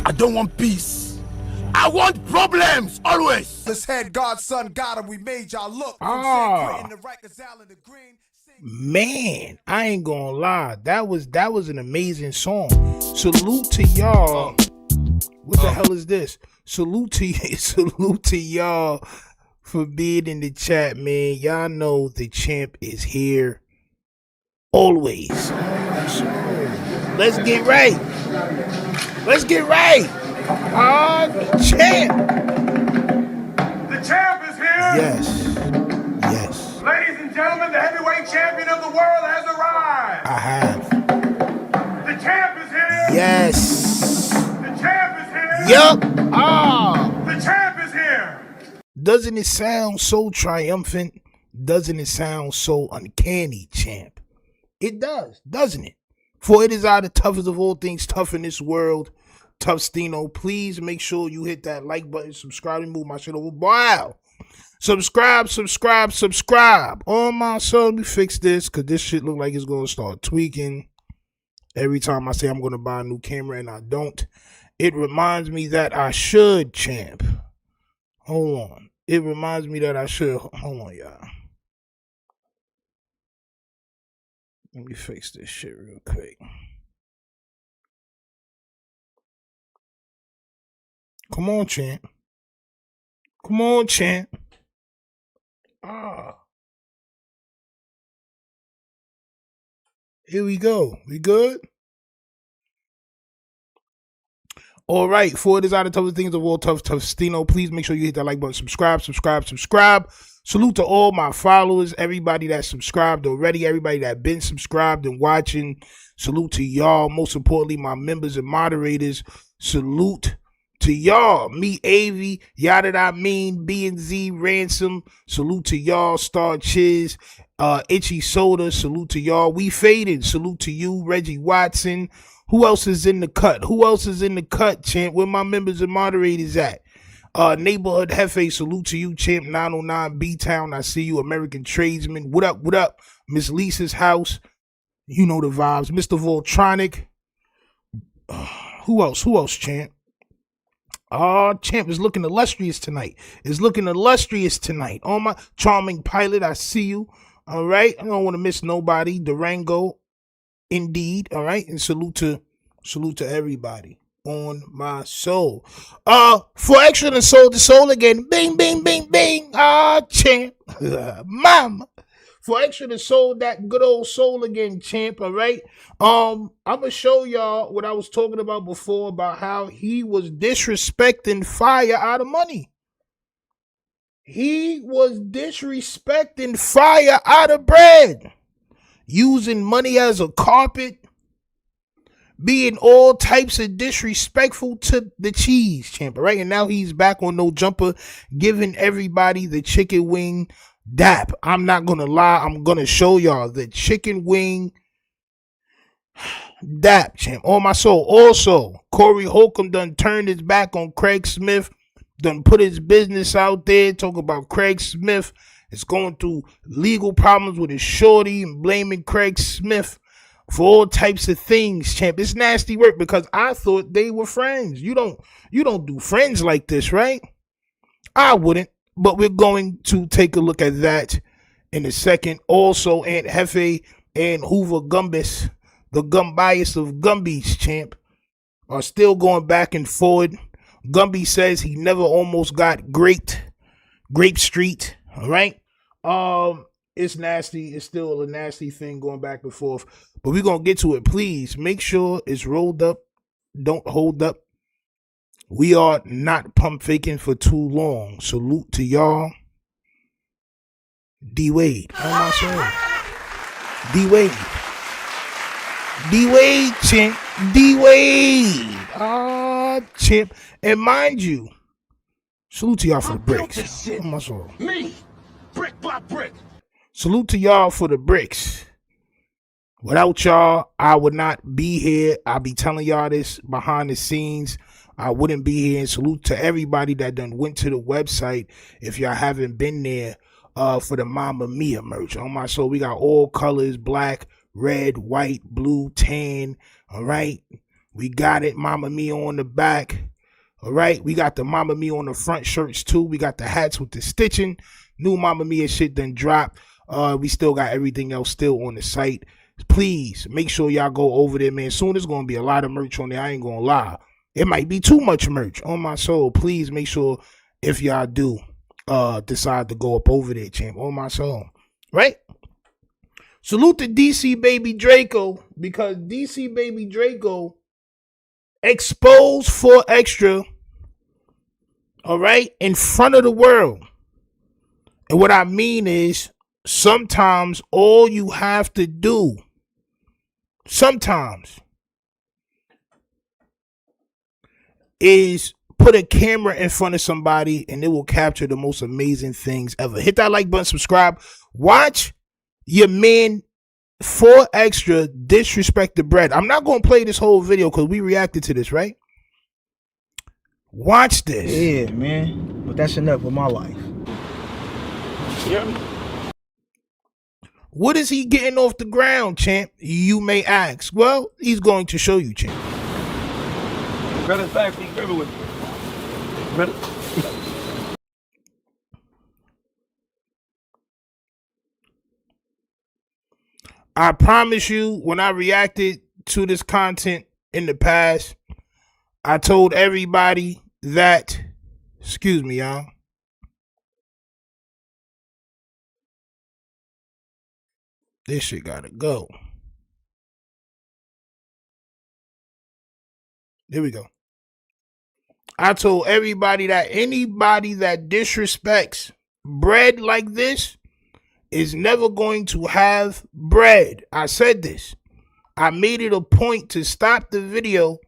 I don't want peace. I want problems always. This head godson got him. We made y'all look. From San Quentin to Rikers Island to Green. Man, I ain't gonna lie. That was an amazing song. Salute to y'all. What the hell is this? Salute to y'all for being in the chat, man. Y'all know the champ is here always. Let's get right. Let's get right. Champ. The champ is here. Yes. Yes. Ladies and gentlemen, the heavyweight champion of the world has arrived. I have. The champ is here. Yes. The champ is here. Yup. The champ is here. Doesn't it sound so triumphant? Doesn't it sound so uncanny, champ? It does, doesn't it? For it is I, the toughest of all things tough in this world. Tough Stino. Please make sure you hit that like button, subscribe, and move my shit over. Wow. Subscribe. Oh my soul, let me fix this, because this shit look like it's going to start tweaking. Every time I say I'm going to buy a new camera and I don't. It reminds me that I should, champ. Hold on. It reminds me that I should. Hold on, y'all. Let me fix this shit real quick. Come on, champ. Come on, champ. Here we go. We good? All right. For it is out of toughest things of all tough Stino. Please make sure you hit that like button. Subscribe. Salute to all my followers, everybody that subscribed already, everybody that been subscribed and watching. Salute to y'all. Most importantly, my members and moderators. Salute to y'all. Me, Avy, Yada I Mean, B&Z, Ransom. Salute to y'all. Star Chiz, Itchy Soda. Salute to y'all. We Faded. Salute to you, Reggie Watson. Who else is in the cut? Champ? Where my members and moderators at? Neighborhood Jefe, salute to you, champ. 909 B-Town, I see you. American Tradesman, what up? Miss Lisa's house, you know the vibes. Mr. Voltronic. Who else, champ? Champ is looking illustrious tonight. Oh, my charming pilot, I see you. All right, I don't want to miss nobody. Durango, indeed. All right, and salute to everybody. On my soul. For extra and soul to soul again. Bing, bing, bing, bing. Champ. Mama. For extra to soul that good old soul again, champ. All right. I'm gonna show y'all what I was talking about before about how he was disrespecting Fire out of money. He was disrespecting Fire out of bread. Using money as a carpet. Being all types of disrespectful to the cheese, champ, right? And now he's back on No Jumper, giving everybody the chicken wing dap. I'm not going to lie. I'm going to show y'all the chicken wing dap, champ. On my soul. Also, Corey Holcomb done turned his back on Kraig Smith, done put his business out there, talking about Kraig Smith is going through legal problems with his shorty and blaming Kraig Smith for all types of things, champ. It's nasty work because I thought they were friends. You don't do friends like this, right? I wouldn't, but we're going to take a look at that in a second. Also, Aunt Jefe and Hoover Gumbis, the Gumbiest of Gumbies, champ, are still going back and forward. Gumby says he never almost got Grape Street, all right? It's nasty. It's still a nasty thing going back and forth. But we're going to get to it. Please make sure it's rolled up. Don't hold up. We are not pump faking for too long. Salute to y'all. D-Wade. On my soul. D-Wade. D-Wade, champ. D-Wade. Champ. And mind you, salute to y'all for the bricks. On my soul. Me, brick by brick. Salute to y'all for the bricks. Without y'all, I would not be here. I'll be telling y'all this behind the scenes. I wouldn't be here. And salute to everybody that done went to the website. If y'all haven't been there, for the Mamma Mia merch. On my soul, we got all colors: black, red, white, blue, tan. All right. We got it, Mama Mia on the back. All right, we got the Mama Mia on the front shirts too. We got the hats with the stitching. New Mama Mia shit done dropped. We still got everything else still on the site. Please make sure y'all go over there, man. Soon there's gonna be a lot of merch on there. I ain't gonna lie. It might be too much merch on my soul. Please make sure if y'all do decide to go up over there, champ. On my soul. Right? Salute to DC Baby Draco, because DC Baby Draco exposed for extra, all right, in front of the world. And what I mean is, sometimes all you have to do, sometimes, is put a camera in front of somebody and it will capture the most amazing things ever. Hit that like button, subscribe, watch your man for extra disrespect the bread. I'm not going to play this whole video because we reacted to this, right? Watch this. Yeah, man. But that's enough of my life. Yeah. What is he getting off the ground, champ? You may ask. Well, he's going to show you, champ. Brother's back, please, everyone. Brother. I promise you, when I reacted to this content in the past, I told everybody that, excuse me, y'all. This shit gotta go. There we go. I told everybody that anybody that disrespects bread like this is never going to have bread. I said this. I made it a point to stop the video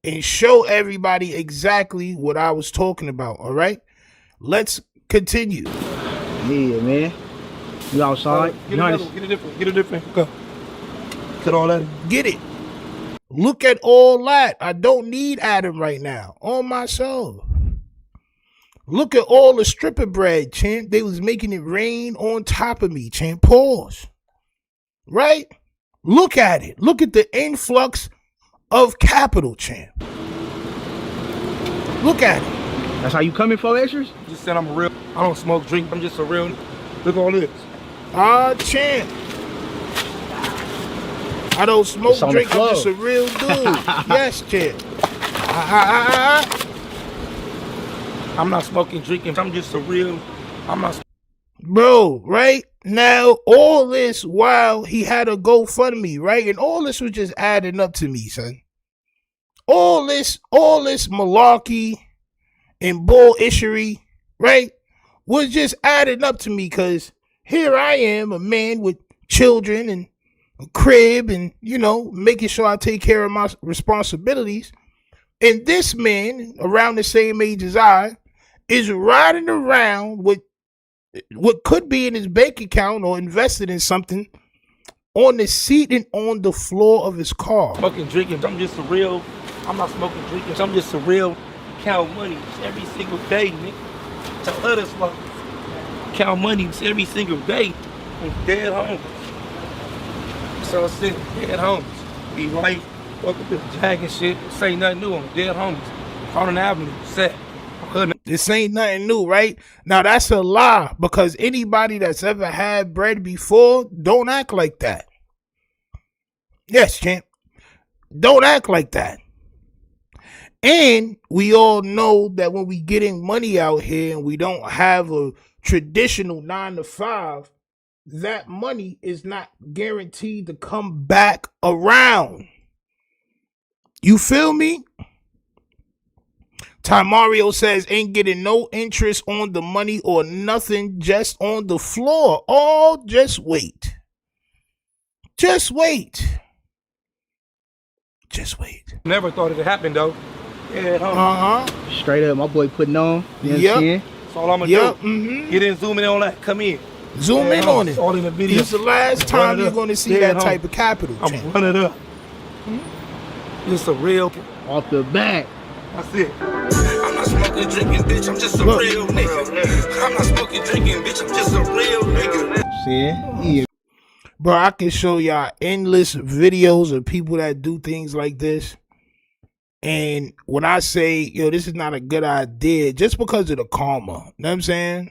and show everybody exactly what I was talking about. All right, let's continue. Yeah, man. You outside? Get a different. Go. Cut all that. Get it. Look at all that. I don't need Adam right now. On my soul. Look at all the stripper bread, champ. They was making it rain on top of me, champ. Pause. Right? Look at it. Look at the influx of capital, champ. Look at it. That's how you coming for extras? Just said I'm a real. I don't smoke, drink. I'm just a real. Look at all this. Champ. I don't smoke, drink. I'm just a real dude. Yes, champ. I'm not smoking, drinking. I'm just a real. I'm not. Bro, right now, all this while he had a GoFundMe, right? And all this was just adding up to me, son. All this malarkey and bullishery, right, was just adding up to me, because here I am, a man with children and a crib and, you know, making sure I take care of my responsibilities. And this man, around the same age as I, is riding around with what could be in his bank account or invested in something on the seat and on the floor of his car. Smoking, drinking. I'm just a real. I'm not smoking, drinking. I'm just a real. Count money every single day, nigga. Tell others what. Count money every single day. I'm dead homies. So I said, dead homies. Be right. Fuck up this jag and shit. Say nothing new. I'm dead homies. On an avenue. Set. This ain't nothing new, right? Now, that's a lie, because anybody that's ever had bread before, don't act like that. Yes, champ. Don't act like that. And we all know that when we getting money out here and we don't have a traditional 9 to 5, that money is not guaranteed to come back around. You feel me? Ty Mario says, ain't getting no interest on the money or nothing, just on the floor. Oh, just wait. Just wait. Just wait. Never thought it'd happen, though. Yeah, Straight up, my boy putting on. You yep. That's all I'm going to do. Get in, zoom in on that. Come in. Zoom in on it. All in the video. This is the last time you're going to see that type of capital. I'm running up. Just a real. Off the back. That's it. I'm not smoking, drinking, bitch. I'm just a real nigga. I'm not smoking, drinking, bitch. I'm just a real nigga. See? Yeah. Bro, I can show y'all endless videos of people that do things like this. And when I say, yo, this is not a good idea, just because of the karma, you know what I'm saying?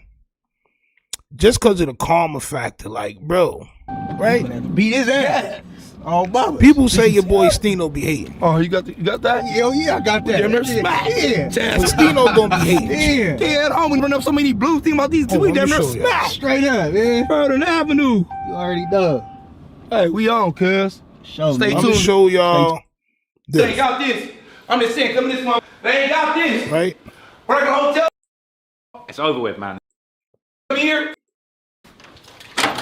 Just because of the karma factor, like, bro, right? Beat his ass. Oh, Bubba. People say your boy Stino be hating. Oh, you got that? Hell yeah, I got that. Damn near smacked. Yeah. But Stino don't be hating. Yeah. Yeah, at home we run up so many blues. Think about these two. Oh, We let damn me near show you. smacked. Straight up, man. Third and Avenue. You already know. Hey, we on, cuz. Show Stay me. I'm tuned. gonna show y'all They ain't this, got this. I'm just saying, come in this month. They ain't got this. right? Work a hotel. It's over with, man. Come here.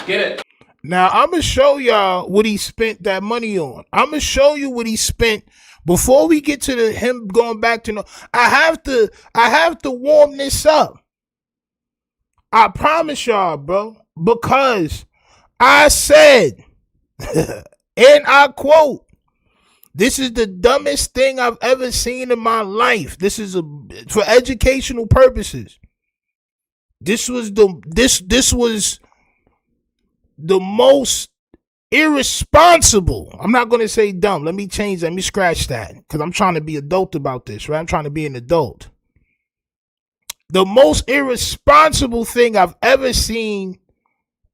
Get it. Now I'm gonna show y'all what he spent that money on. I'm gonna show you what he spent before we get to him going back to no. I have to warm this up. I promise y'all, bro, because I said, and I quote, "This is the dumbest thing I've ever seen in my life. This is for educational purposes. This was the most irresponsible." I'm not going to say dumb. Let me scratch that because I'm trying to be adult about this, right? I'm trying to be an adult. The most irresponsible thing I've ever seen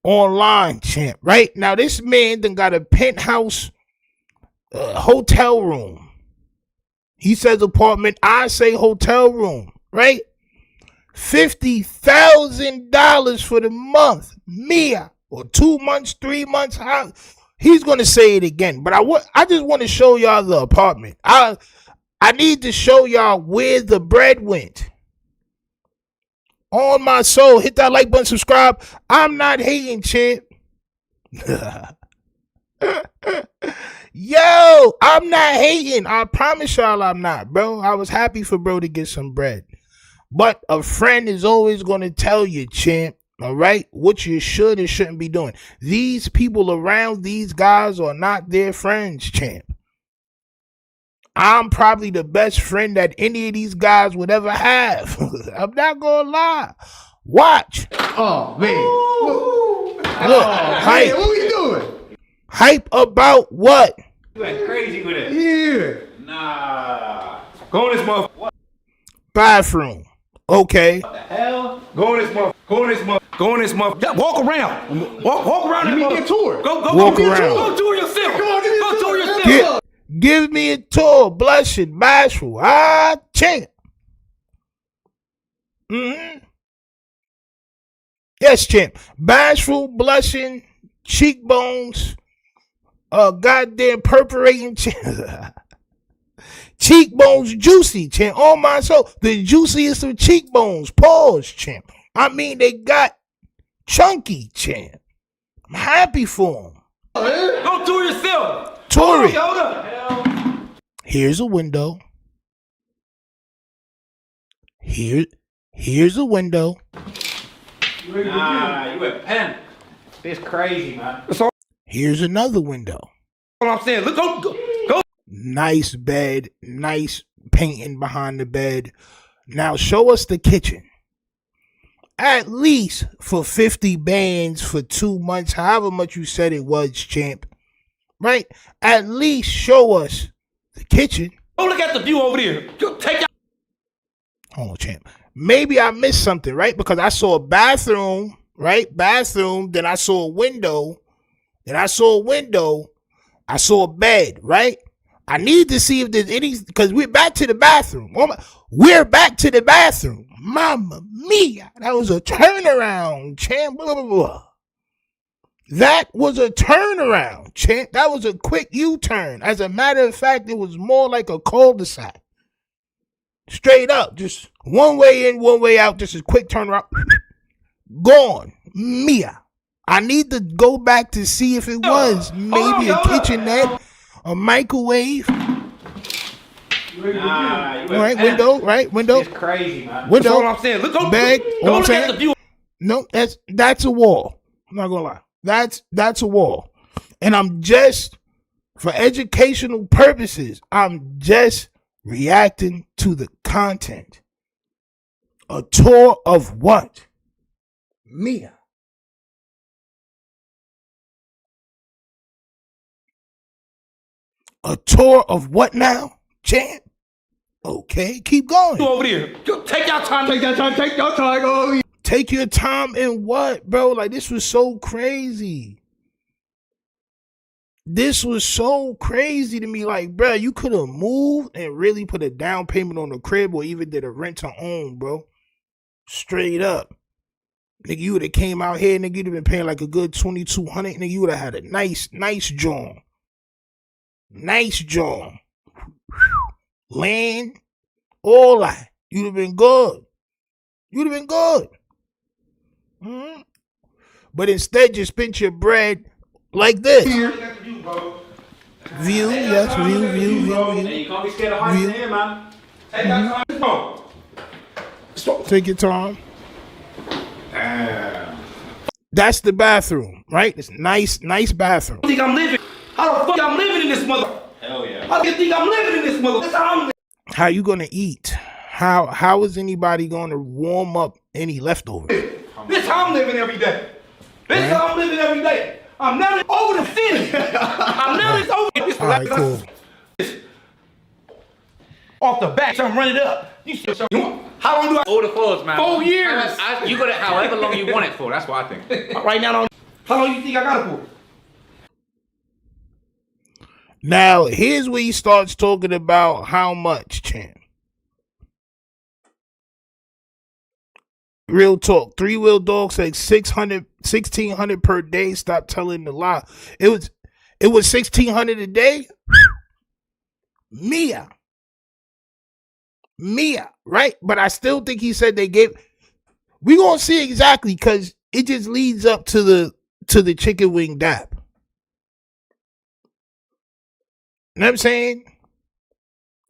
online, champ, right? Now, this man done got a penthouse hotel room. He says apartment, I say hotel room, right? $50,000 for the month. Mia. Or 2 months, 3 months. He's gonna say it again, but I just want to show y'all the apartment. I need to show y'all where the bread went. On my soul, hit that like button, subscribe. I'm not hating, champ. Yo, I'm not hating. I promise y'all I'm not, bro. I was happy for bro to get some bread, but a friend is always gonna tell you, champ. All right, what you should and shouldn't be doing. These people around these guys are not their friends, champ. I'm probably the best friend that any of these guys would ever have. I'm not gonna lie. Watch. Oh, man. Look, hype. Man, what we doing? Hype about what? You went crazy with it. Yeah. Nah. Go in this motherfucker. Bathroom. Okay. Hell? Go in this motherfucker. Go in this motherfucker. Go in this motherfucker. Yeah, walk around. Walk around. Give me a tour. Go Walk give me a around. tour. Go tour yourself. Come on, give me a Go tour. tour yourself. Give me a tour. Blushing, bashful. Champ. Yes, champ. Bashful, blushing, cheekbones, goddamn perforating cheekbones juicy, champ. On my soul, the juiciest of cheekbones. Pause, champ. I mean, they got chunky, champ. I'm happy for them. Go tour yourself. Tour it. Hold up. Here's a window. Here's a window. Nah, you went pen. This crazy, man. Here's another window. What I'm saying. Look, go. Nice bed, nice painting behind the bed. Now show us the kitchen. At least for 50 bands for 2 months, however much you said it was, champ. Right? At least show us the kitchen. Go look at the view over there. Go take out. Hold on, champ. Maybe I missed something, right? Because I saw a bathroom, right? Bathroom. Then I saw a window. I saw a bed, right? I need to see if there's any, because we're back to the bathroom. We're back to the bathroom. Mamma mia. That was a turnaround, champ. Blah, blah, blah. That was a turnaround, champ. That was a quick U-turn. As a matter of fact, it was more like a cul-de-sac. Straight up. Just one way in, one way out. Just a quick turnaround. Gone. Mia. I need to go back to see if it was maybe a kitchenette, a microwave. Nah, you went Right, pen. window. This crazy, man. Window. That's what I'm saying. Look, go Bag. Go What I'm look at the saying? view. No, that's a wall. I'm not gonna lie. That's a wall. And I'm just, for educational purposes, I'm just reacting to the content. A tour of what? Mia. A tour of what now, champ? Okay, keep going. You over there. Take your time. Take your time. Take your time. Oh, Take your time and what, bro? Like, this was so crazy. This was so crazy to me. Like, bro, you could have moved and really put a down payment on the crib or even did a rent to own, bro. Straight up. Nigga, you would have came out here, nigga, you'd have been paying like a good $2,200. Nigga, you would have had a nice joint. Nice joint. Land. All that. You'd have been good. You'd have been good. Mm-hmm. But instead, you spent your bread like this. View, yes, view. Hey, you can't be scared of heights in here, man. Take your time. Take your time. Damn. That's the bathroom, right? It's nice bathroom. I think I'm living. How the fuck I'm living in this mother? Hell yeah. How do you think I'm living in this mother? That's how I'm living. How you gonna eat? How is anybody gonna warm up any leftovers? This how I'm living every day. This how I'm living every day. I'm never over the city. I'm never over this. All right, cool. Off the back, I'm running it up. How long do I? All the floors, man. 4 years. You got it however long you want it for. That's what I think. Right now, how long you think I got it for? Now, here's where he starts talking about how much, champ. Real talk. 3-wheel dog said 1,600 per day. Stop telling the lie. It was 1,600 a day. Mia, right? But I still think he said they gave. We gonna see exactly because it just leads up to the chicken wing dap. You know what I'm saying?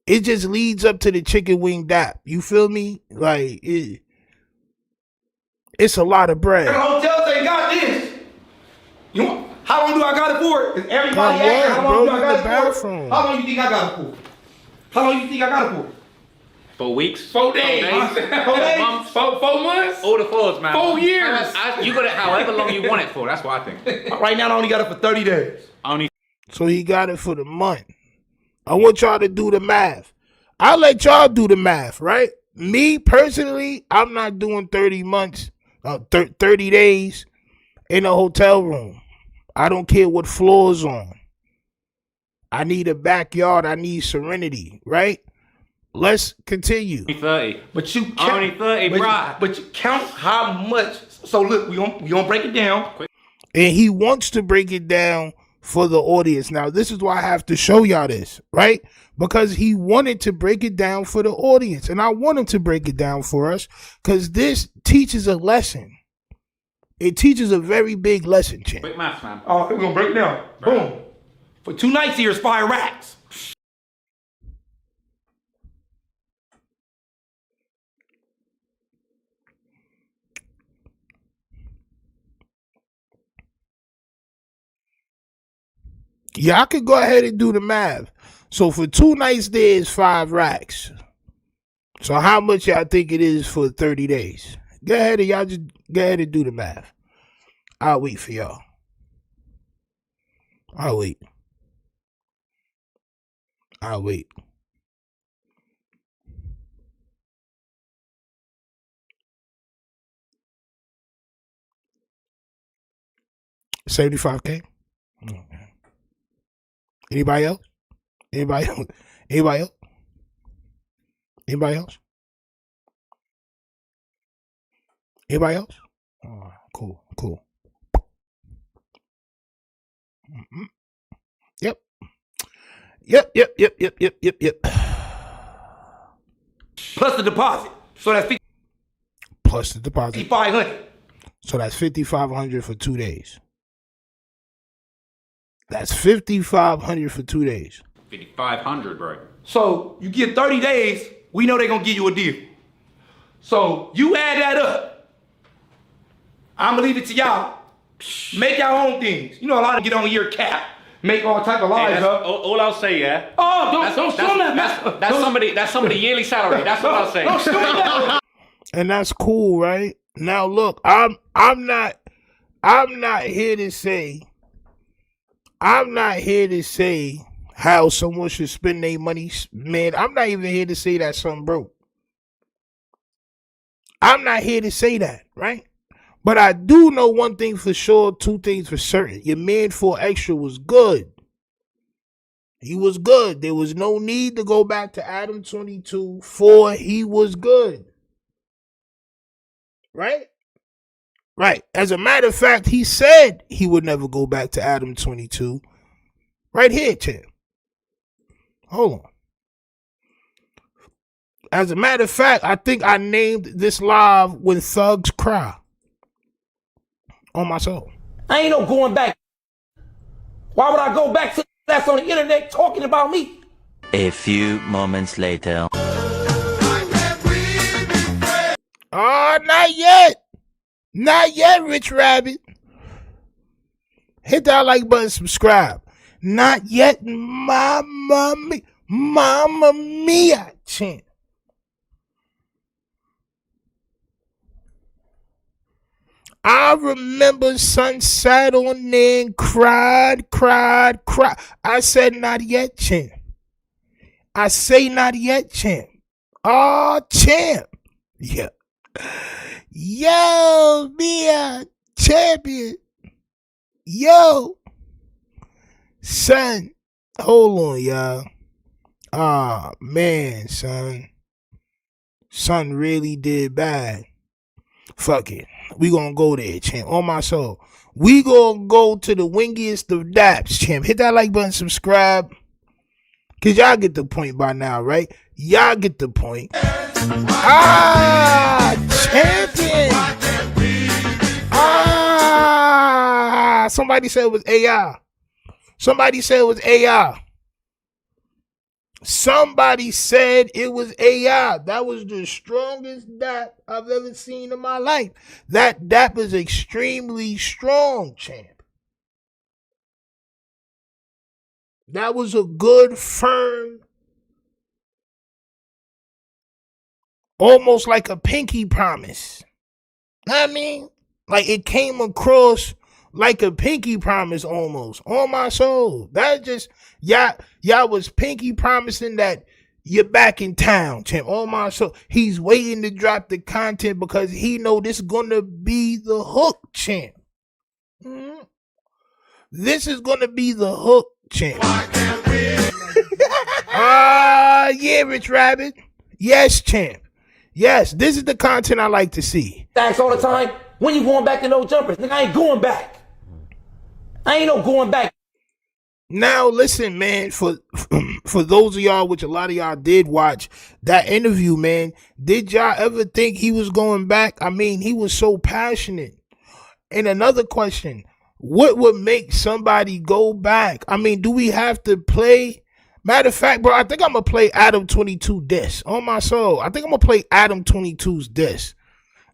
It just leads up to the chicken wing dap. You feel me? Like it's a lot of bread. The hotels ain't got this. How long do I got it for? Is everybody asking how long do I got it for? How long you think I got it for? How long you think I got it for? 4 weeks. 4 days. 4 days. Months. 4 months. All the floors, man. 4 years. You got it however long you want it for. That's what I think. Right now, I only got it for 30 days. So he got it for the month. I want y'all to do the math. I'll let y'all do the math, right? Me, personally, I'm not doing 30 months, 30 days in a hotel room. I don't care what floor's on. I need a backyard. I need serenity, right? Let's continue. 30. But you count, only 30, bruh. But you count how much. So look, we gonna break it down. And he wants to break it down for the audience. Now, this is why I have to show y'all this, right? Because he wanted to break it down for the audience. And I want him to break it down for us because this teaches a lesson. It teaches a very big lesson, champ. Quick maths, man. Oh, we're gonna break it down. Boom. For 2 nights here is 5 racks. Yeah, I could go ahead and do the math. So for 2 nights there is 5 racks. So how much y'all think it is for 30 days? Go ahead and y'all just go ahead and do the math. I'll wait for y'all. I'll wait. 75K? Okay. Anybody else? Anybody else? Anybody else? Anybody else? Anybody else? Oh, cool. Mm-hmm. Yep. Plus the deposit. So that's Plus the deposit. 5,500. So that's 5,500 for 2 days. That's 5,500 for 2 days. 5,500, bro. So you get 30 days, we know they're gonna give you a deal. So you add that up. I'm gonna leave it to y'all. Make your own things. You know, a lot of get on your cap, make all type of lies up. All I'll say, yeah. Oh, don't show that. That's somebody yearly salary. That's what I'll say. Don't show that. And that's cool, right? Now look, I'm not here to say how someone should spend their money. Man, I'm not even here to say that something broke. I'm not here to say that, right? But I do know one thing for sure, two things for certain. Your man for extra was good. He was good. There was no need to go back to Adam 22 for he was good. Right? Right. As a matter of fact, he said he would never go back to Adam 22. Right here, champ. Hold on. As a matter of fact, I think I named this live When Thugs Cry. On my soul. I ain't no going back. Why would I go back to that's on the internet talking about me? A few moments later. Oh, not yet. Not yet, Rich Rabbit. Hit that like button, subscribe. Not yet, Mama Mia, chant. I remember son sat on there and cried. I said not yet, champ. I say not yet, champ. Oh, champ. Yeah. Yo, Mia, champion. Yo. Son, hold on, y'all. Ah, man, son. Son really did bad. Fuck it. We gonna go there, champ. On my soul. We gonna go to the wingiest of daps, champ. Hit that like button, subscribe. Cause y'all get the point by now, right? Y'all get the point. Ah, champion. Ah, somebody said it was AI. Somebody said it was AI. Somebody said it was AI. That was the strongest dap I've ever seen in my life. That dap is extremely strong, champ. That was a good, firm, almost like a pinky promise. I mean, like it came across like a pinky promise almost. On my soul. That just, y'all was pinky promising that you're back in town, champ. On my soul. He's waiting to drop the content because he know this gonna be the hook, champ. Mm-hmm. This is gonna be the hook, champ. Yeah, Rich Rabbit. Yes, champ. Yes, this is the content I like to see. Thanks all the time. When you going back to those jumpers? Nigga, I ain't going back. I ain't no going back. Now, listen, man, for those of y'all, which a lot of y'all did watch that interview, man, did y'all ever think he was going back? I mean, he was so passionate. And another question, what would make somebody go back? I mean, do we have to play? Matter of fact, bro, I think I'm going to play Adam 22 disc. On my soul. I think I'm going to play Adam 22's disc.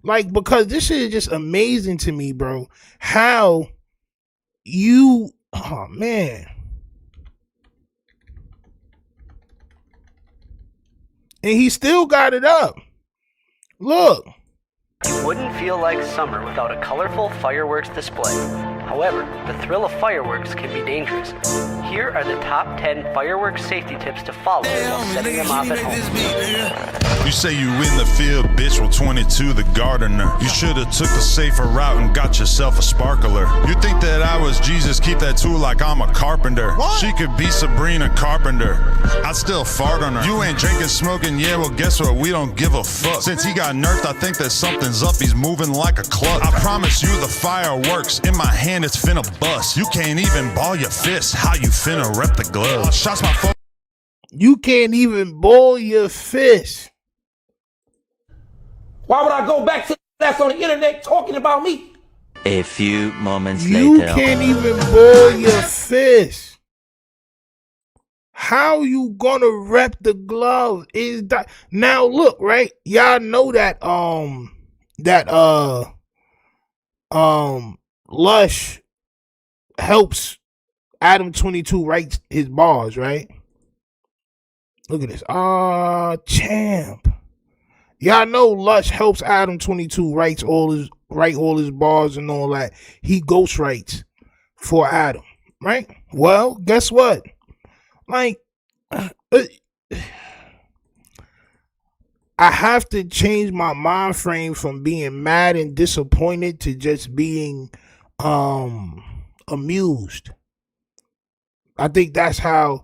Like, because this shit is just amazing to me, bro. How you, oh, man. And he still got it up. Look. You wouldn't feel like summer without a colorful fireworks display. However, the thrill of fireworks can be dangerous. Here are the top 10 fireworks safety tips to follow while setting them off at home. You say you in the field, bitch, with 22 the gardener. You should have took the safer route and got yourself a sparkler. You think that I was Jesus, keep that tool like I'm a carpenter. What? She could be Sabrina Carpenter. I'd still fart on her. You ain't drinking, smoking, yeah, well guess what, we don't give a fuck. Since he got nerfed, I think that something's up, he's moving like a club. I promise you the fireworks, in my hand it's finna bust. You can't even ball your fist, how you finna rep the glove. Shots my phone. You can't even ball your fist. Why would I go back to that's on the internet talking about me? A few moments you later. You can't even ball your fist. How you gonna rep the glove? Is that now? Look, right? Y'all know that Lush helps Adam 22 write his bars, right? Look at this. Champ. Y'all know Lush helps Adam 22 write all his bars and all that. He ghostwrites for Adam, right? Well, guess what? Like, I have to change my mind frame from being mad and disappointed to just being amused. I think that's how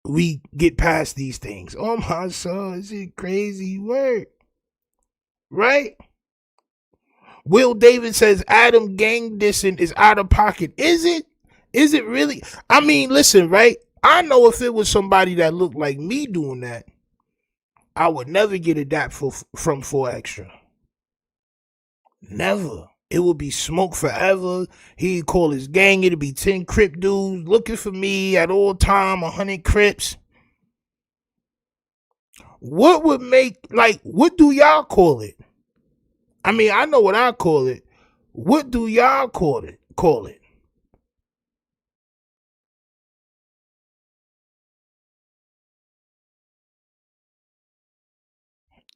we get past these things. Oh my soul, is it crazy work? Right? Will David says Adam gang dissing is out of pocket. Is it? Is it really? I mean, listen, right? I know if it was somebody that looked like me doing that, I would never get a dap from 4 Extra. Never. It would be smoke forever. He'd call his gang. It'd be 10 Crip dudes looking for me at all time, 100 Crips. What would make, like, what do y'all call it? I mean, I know what I call it. What do y'all call it?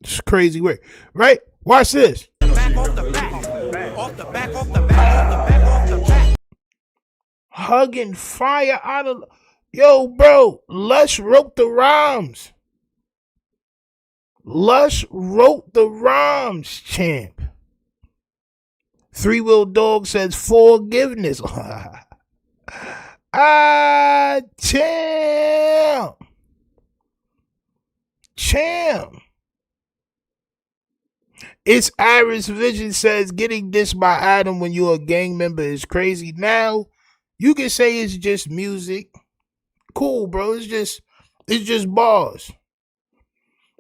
It's crazy work, right? Watch this. Hugging fire out of... Yo, bro, Lush wrote the rhymes. Lush wrote the rhymes, champ. 3-Wheel Dog says forgiveness. Champ. It's Iris Vision says getting dissed by Adam when you're a gang member is crazy. Now, you can say it's just music. Cool, bro. It's just bars.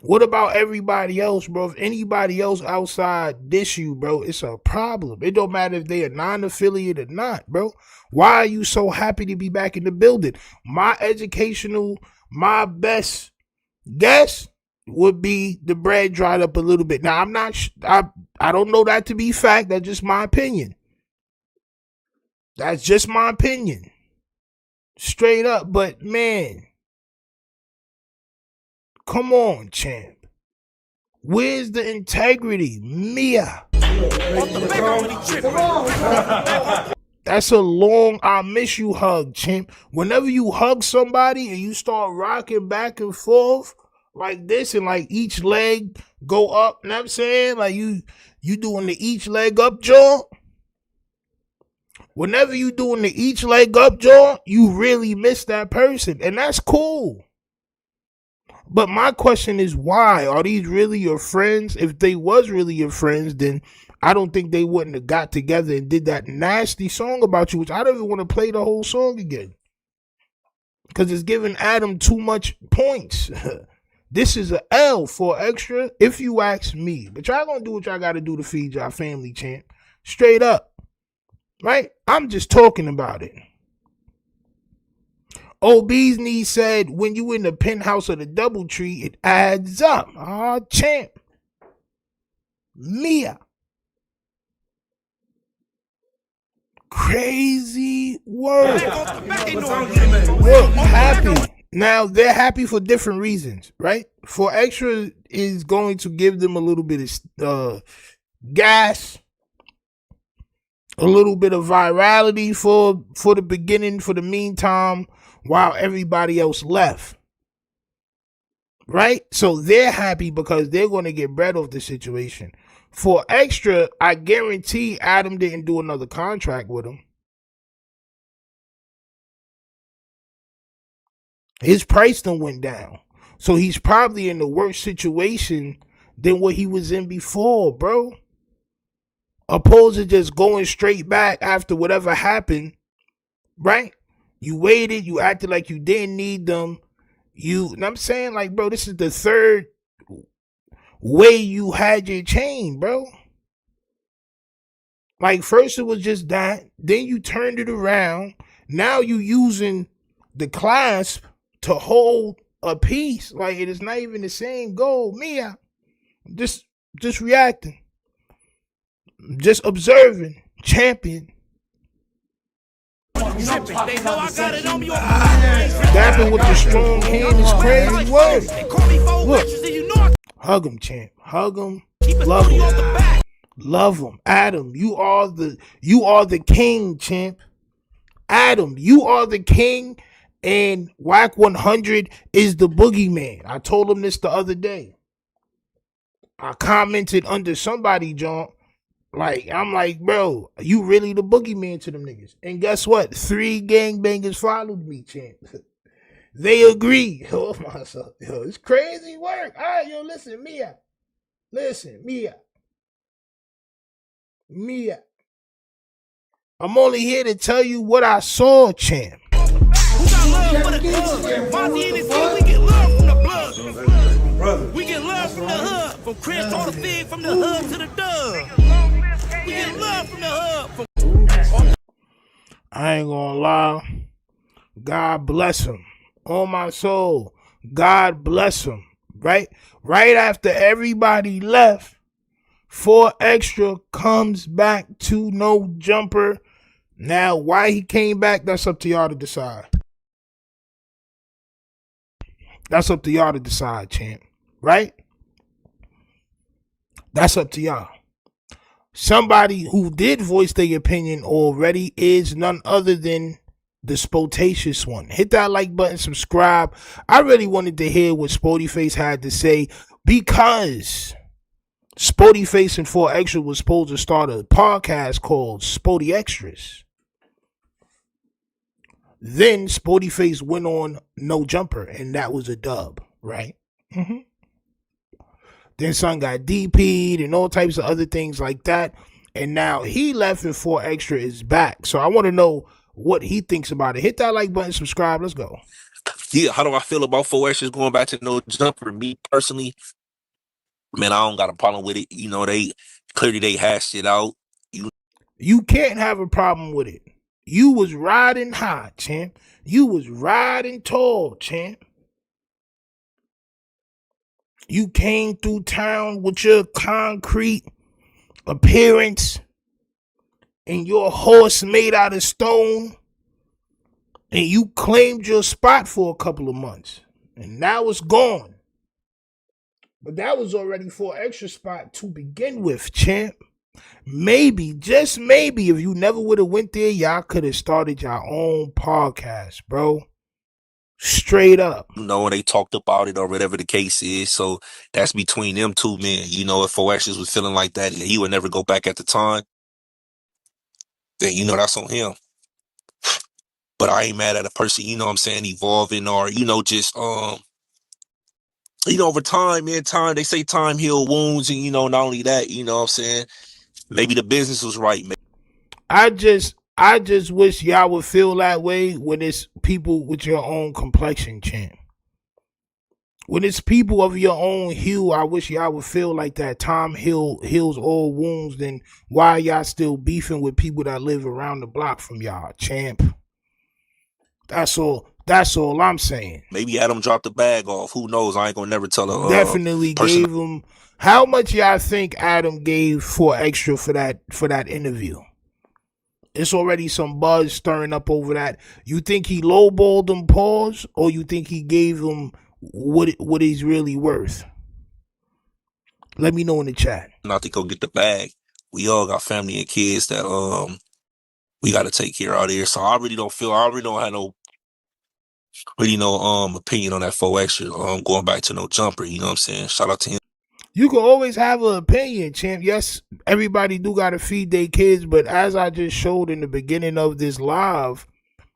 What about everybody else, bro? If anybody else outside diss you, bro, it's a problem. It don't matter if they are non-affiliate or not, bro. Why are you so happy to be back in the building? My best guess would be the bread dried up a little bit. Now, I don't know that to be fact. That's just my opinion. Straight up, but man, come on, champ. Where's the integrity? Mia. That's a long I miss you hug, champ. Whenever you hug somebody and you start rocking back and forth like this and like each leg go up, you know what I'm saying? Like you doing the each leg up joint. Whenever you doing the each leg up joint, you really miss that person. And that's cool. But my question is why? Are these really your friends? If they was really your friends, then I don't think they wouldn't have got together and did that nasty song about you, which I don't even want to play the whole song again. Because it's giving Adam too much points. This is a L for extra, if you ask me. But y'all gonna do what y'all gotta do to feed y'all family, champ. Straight up. Right? I'm just talking about it. Ob's knee said, when you in the penthouse of the Doubletree, it adds up. Ah, champ. Mia. Crazy work. Look, happy. Now, they're happy for different reasons, right? For extra is going to give them a little bit of gas, a little bit of virality for the beginning, for the meantime, while everybody else left. Right? So they're happy because they're going to get bread off the situation. For extra, I guarantee Adam didn't do another contract with him. His price done went down. So he's probably in the worst situation than what he was in before, bro. Opposed to just going straight back after whatever happened, right? You waited, you acted like you didn't need them. And I'm saying, like, bro, this is the third way you had your chain, bro. Like, first it was just that, then you turned it around. Now you using the clasp to hold a piece. Like, it is not even the same goal. Mia, just reacting. Just observing. Champion. Dapping with the strong hand is crazy work. Look. Hug him, champ. Hug him. Love him. Love him. Adam, you are the king, champ. Adam, you are the king, And Whack 100 is the boogeyman. I told him this the other day. I commented under somebody, John. Like, I'm like, bro, you really the boogeyman to them niggas. And guess what? 3 gangbangers followed me, champ. They agree. Oh, myself. Yo, it's crazy work. All right, yo, listen, Mia. Listen, Mia. Mia. I'm only here to tell you what I saw, champ. Who got love for the hood? Monty and his team, we get love from the blood. We get love from the hood. From Chris on the Fig, from the hood to the dub. We get love from the hood. I ain't gonna lie. God bless him. On my soul. God bless him. Right after everybody left, 4 Extra comes back to No Jumper. Now, why he came back, that's up to y'all to decide. That's up to y'all to decide, champ. Right? That's up to y'all. Somebody who did voice their opinion already is none other than the Spotatious one. Hit that like button, subscribe. I really wanted to hear what Spotyface had to say because Spotyface and 4 Extra was supposed to start a podcast called Spotty Extras. Then Spotyface went on No Jumper, and that was a dub, right? Mm-hmm. Then son got DP'd and all types of other things like that. And now he left and 4 Extra is back. So I want to know what he thinks about it. Hit that like button, subscribe. Let's go. Yeah, how do I feel about 4 Extras going back to No Jumper? Me personally, man, I don't got a problem with it. You know, they hashed it out. You can't have a problem with it. You was riding high, champ. You was riding tall, champ. You came through town with your concrete appearance and your horse made out of stone, and you claimed your spot for a couple of months, and now it's gone. But that was already 4 Extra spot to begin with, champ. Maybe, just maybe, if you never would have went there, y'all could have started your own podcast, bro. Straight up. You know, they talked about it or whatever the case is. So that's between them two men. You know, if 4 Extras was feeling like that and he would never go back at the time, then, you know, that's on him. But I ain't mad at a person, you know what I'm saying, evolving or, you know, just, you know, over time, man, they say time heal wounds. And, you know, not only that, you know what I'm saying, maybe the business was right. I just wish y'all would feel that way when it's people with your own complexion, champ. When it's people of your own hue, I wish y'all would feel like that. Time heals all wounds. Then why y'all still beefing with people that live around the block from y'all, champ? That's all I'm saying. Maybe Adam dropped the bag off. Who knows? I ain't gonna never tell a definitely person. Gave him. How much y'all think Adam gave 4 Extra for that interview? It's already some buzz stirring up over that. You think he lowballed him, pause, or you think he gave him what he's really worth? Let me know in the chat. Not to go get the bag. We all got family and kids that we got to take care of out here. So I really don't have no opinion on that 4 Extra going back to No Jumper. You know what I'm saying? Shout out to him. You can always have an opinion, champ. Yes, everybody do got to feed their kids, but as I just showed in the beginning of this live,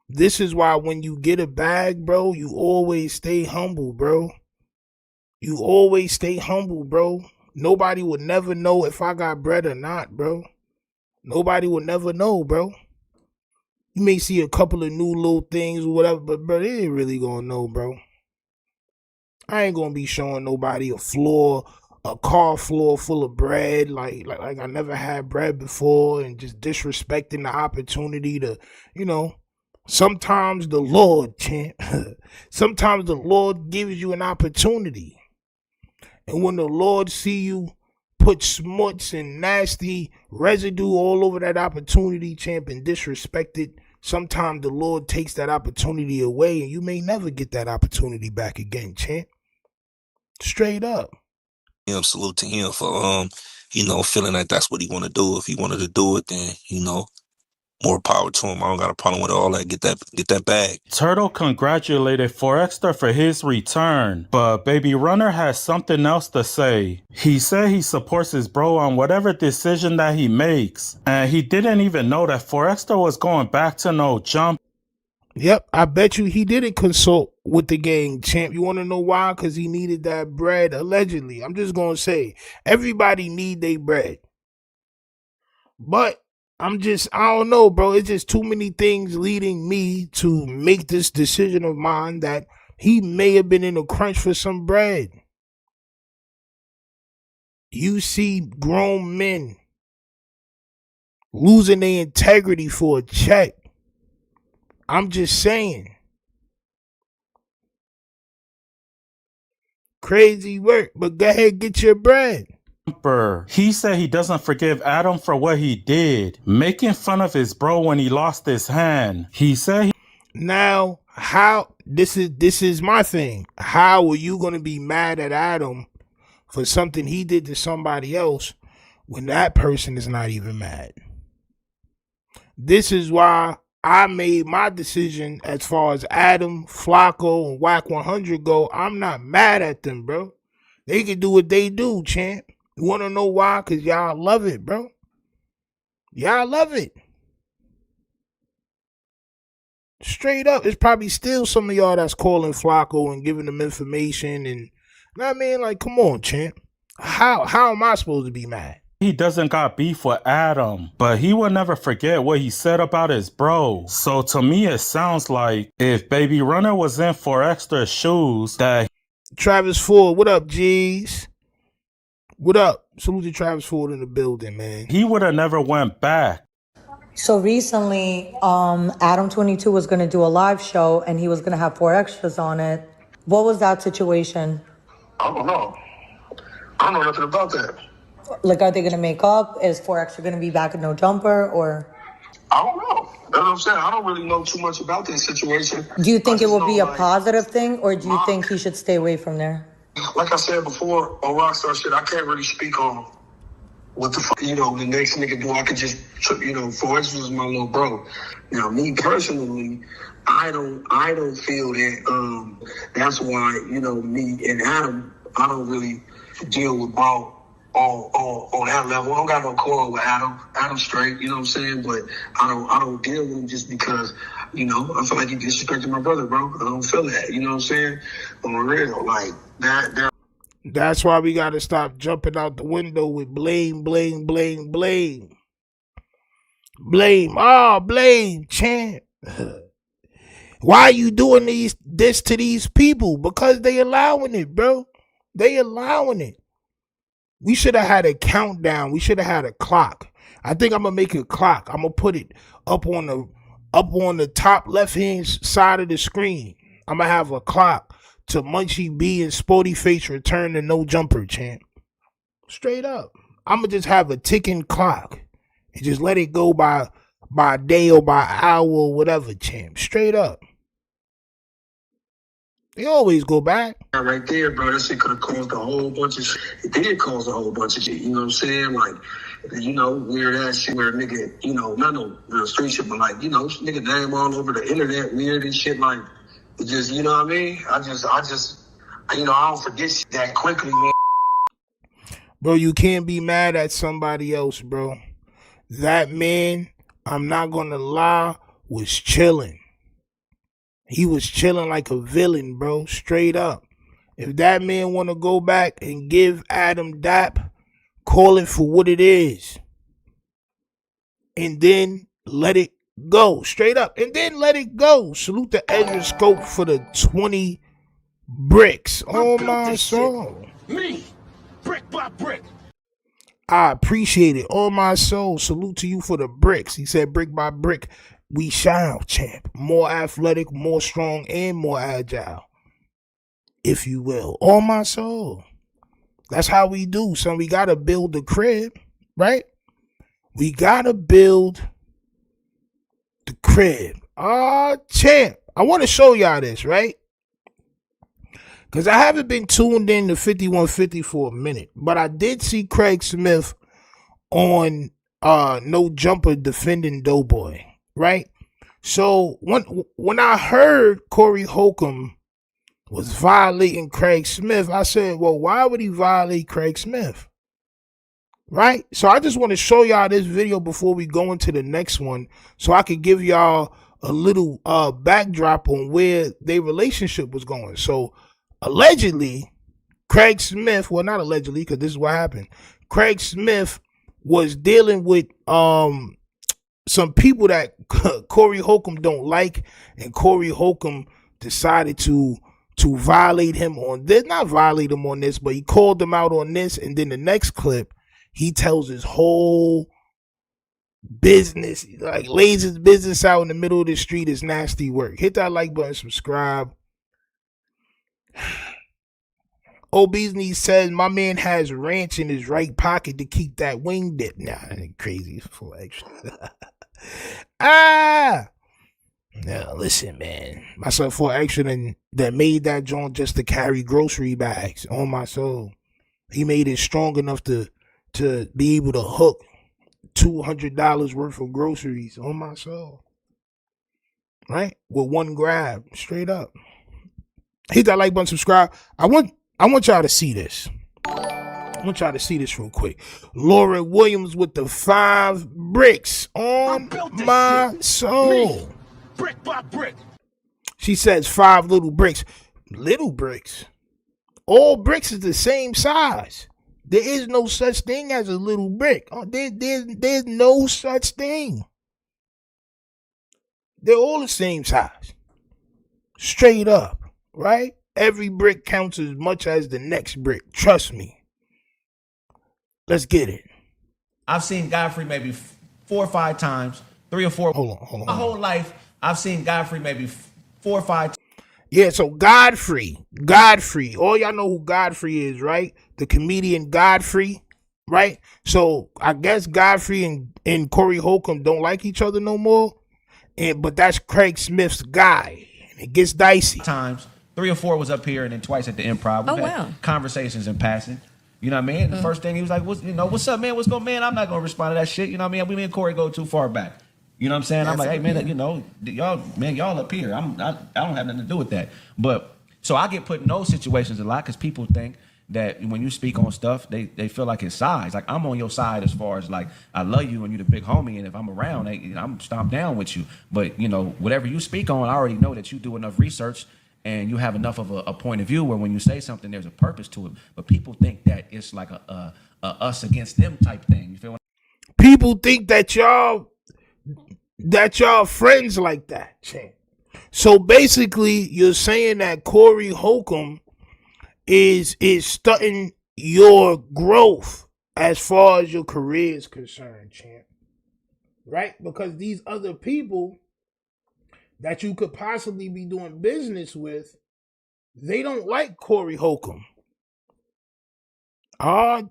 this is why when you get a bag, bro, you always stay humble, bro. You always stay humble, bro. Nobody would never know if I got bread or not, bro. Nobody would never know, bro. You may see a couple of new little things or whatever, but bro, they ain't really gonna know, bro. I ain't gonna be showing nobody a car floor full of bread, like I never had bread before, and just disrespecting the opportunity to, you know, sometimes the Lord, champ, sometimes the Lord gives you an opportunity. And when the Lord see you put smuts and nasty residue all over that opportunity, champ, and disrespect it, sometimes the Lord takes that opportunity away and you may never get that opportunity back again, champ. Straight up. Salute to him for feeling like that's what he want to do. If he wanted to do it, then more power to him. I don't got a problem with all that. Get that bag. Turtle congratulated Forexter for his return, but Baby Runner has something else to say. He said he supports his bro on whatever decision that he makes, and he didn't even know that Forexter was going back to no jump. Yep, I bet you he didn't consult with the gang, champ. You want to know why? Because he needed that bread, allegedly. I'm just going to say, everybody need their bread. But I don't know, bro. It's just too many things leading me to make this decision of mine that he may have been in a crunch for some bread. You see grown men losing their integrity for a check. I'm just saying. Crazy work, but go ahead, get your bread. He said he doesn't forgive Adam for what he did, making fun of his bro when he lost his hand. He said now, how this is my thing. How are you going to be mad at Adam for something he did to somebody else when that person is not even mad? This is why I made my decision as far as Adam, Flacco, and Whack 100 go. I'm not mad at them, bro. They can do what they do, champ. You want to know why? Because y'all love it, bro. Y'all love it. Straight up. It's probably still some of y'all that's calling Flacco and giving them information. And, you know what I mean? Like, come on, champ. How am I supposed to be mad? He doesn't got beef with Adam, but he will never forget what he said about his bro. So to me, it sounds like if Baby Runner was in Forexter's shoes, that Travis Ford, what up, G's? What up? Salute to Travis Ford in the building, man. He would have never went back. So recently, Adam 22 was going to do a live show and he was going to have 4 extras on it. What was that situation? I don't know. I don't know nothing about that. Like, are they going to make up? Is 4 extra going to be back at No Jumper, or? I don't know. That's what I'm saying. I don't really know too much about this situation. Do you think it will be a positive thing, or do you think he should stay away from there? Like I said before, on Rockstar shit, I can't really speak on what the fuck, the next nigga do. I could just, 4 extras is my little bro. Now, me personally, I don't feel that, that's why, me and Adam, I don't really deal with bro on that level. I don't got no quarrel with Adam. Adam's straight, you know what I'm saying? But I don't deal with him just because, I feel like he disrespected my brother, bro. I don't feel that, you know what I'm saying? On real, like that. That's why we gotta stop jumping out the window with blame. Blame. Oh, blame, champ. Why are you doing this to these people? Because they allowing it, bro. They allowing it. We should have had a countdown. We should have had a clock. I think I'm gonna make a clock. I'm gonna put it up on the top left-hand side of the screen. I'm gonna have a clock to Munchie B and Sporty Face return to No Jumper, champ. Straight up. I'm gonna just have a ticking clock and just let it go by day or by hour or whatever, champ. Straight up. They always go back. Right there, bro, that shit could have caused a whole bunch of shit. It did cause a whole bunch of shit, you know what I'm saying? Like, weird ass shit where a nigga, not no real street shit, but like, nigga name all over the internet, weird and shit, like, it just, you know what I mean? I don't forget shit that quickly, man. Bro, you can't be mad at somebody else, bro. That man, I'm not gonna lie, was chilling. He was chilling like a villain, bro. Straight up. If that man want to go back and give Adam dap, call it for what it is. And then let it go. Straight up. And then let it go. Salute to Ezra Scope for the 20 bricks. Oh, my soul. Me, brick by brick. I appreciate it. On my soul. Salute to you for the bricks. He said brick by brick. We shall, champ. More athletic, more strong, and more agile. If you will. On my soul. That's how we do, son. We got to build the crib, right? We got to build the crib. Champ. I want to show y'all this, right? Because I haven't been tuned in to 5150 for a minute. But I did see Craig Smith on No Jumper defending Doughboy. right? So when I heard Corey Holcomb was violating Craig Smith, I said, well, why would he violate Craig Smith? Right? So I just want to show y'all this video before we go into the next one so I could give y'all a little backdrop on where their relationship was going. So allegedly, Craig Smith, well, not allegedly, because this is what happened. Craig Smith was dealing with some people that Corey Holcomb don't like, and Corey Holcomb decided to violate him on this. Not violate him on this, but he called him out on this, and then the next clip, he tells his whole business, like lays his business out in the middle of the street is nasty work. Hit that like button, subscribe. Obesity says, my man has ranch in his right pocket to keep that wing dip. Nah, crazy for extra. Now listen, man. Myself for extra that made that joint just to carry grocery bags on my soul. He made it strong enough to be able to hook $200 worth of groceries on my soul. Right? With one grab. Straight up. Hit that like button, subscribe. I want y'all to see this. I want y'all to see this real quick. Laura Williams with the 5 bricks on my soul. Brick by brick. She says 5 little bricks. Little bricks? All bricks is the same size. There is no such thing as a little brick. There's no such thing. They're all the same size. Straight up, right? Every brick counts as much as the next brick. Trust me. Let's get it. I've seen Godfrey maybe 4 or 5 times, 3 or 4. Hold on. My whole life, I've seen Godfrey maybe 4 or 5 times. Yeah, so Godfrey. All y'all know who Godfrey is, right? The comedian Godfrey, right? So I guess Godfrey and Corey Holcomb don't like each other no more. But that's Craig Smith's guy. And it gets dicey. Times 3 or 4 was up here, and then twice at the Improv. We've had conversations in passing. You know what I mean? The first thing he was like, what's up, man? What's going on, man? I'm not going to respond to that shit. You know what I mean? Me and Corey go too far back. You know what I'm saying? I'm like, hey, man, y'all up here. I don't have nothing to do with that. But so I get put in those situations a lot because people think that when you speak on stuff, they feel like it's size. Like, I'm on your side as far as, like, I love you and you the big homie, and if I'm around, I'm stomped down with you. But, whatever you speak on, I already know that you do enough research and you have enough of a point of view where when you say something, there's a purpose to it. But people think that it's like a us against them type thing. You feel what? People think that y'all friends like that, champ. So basically, you're saying that Corey Holcomb is stunting your growth as far as your career is concerned, champ. Right? Because these other people that you could possibly be doing business with, they don't like Corey Holcomb.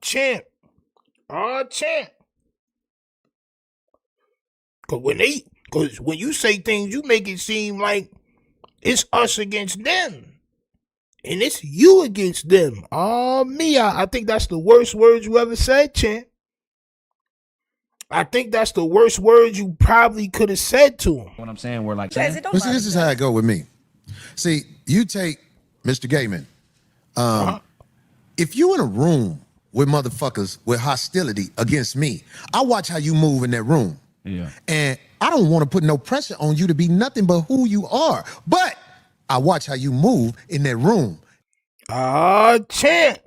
Champ. Because when you say things, you make it seem like it's us against them. And it's you against them. I think that's the worst words you ever said, champ. I think that's the worst words you probably could have said to him. What I'm saying, we're like, this is how I go with me. See, you take Mr. Gayman. If you in a room with motherfuckers with hostility against me, I watch how you move in that room. Yeah. And I don't want to put no pressure on you to be nothing but who you are. But I watch how you move in that room. Champ.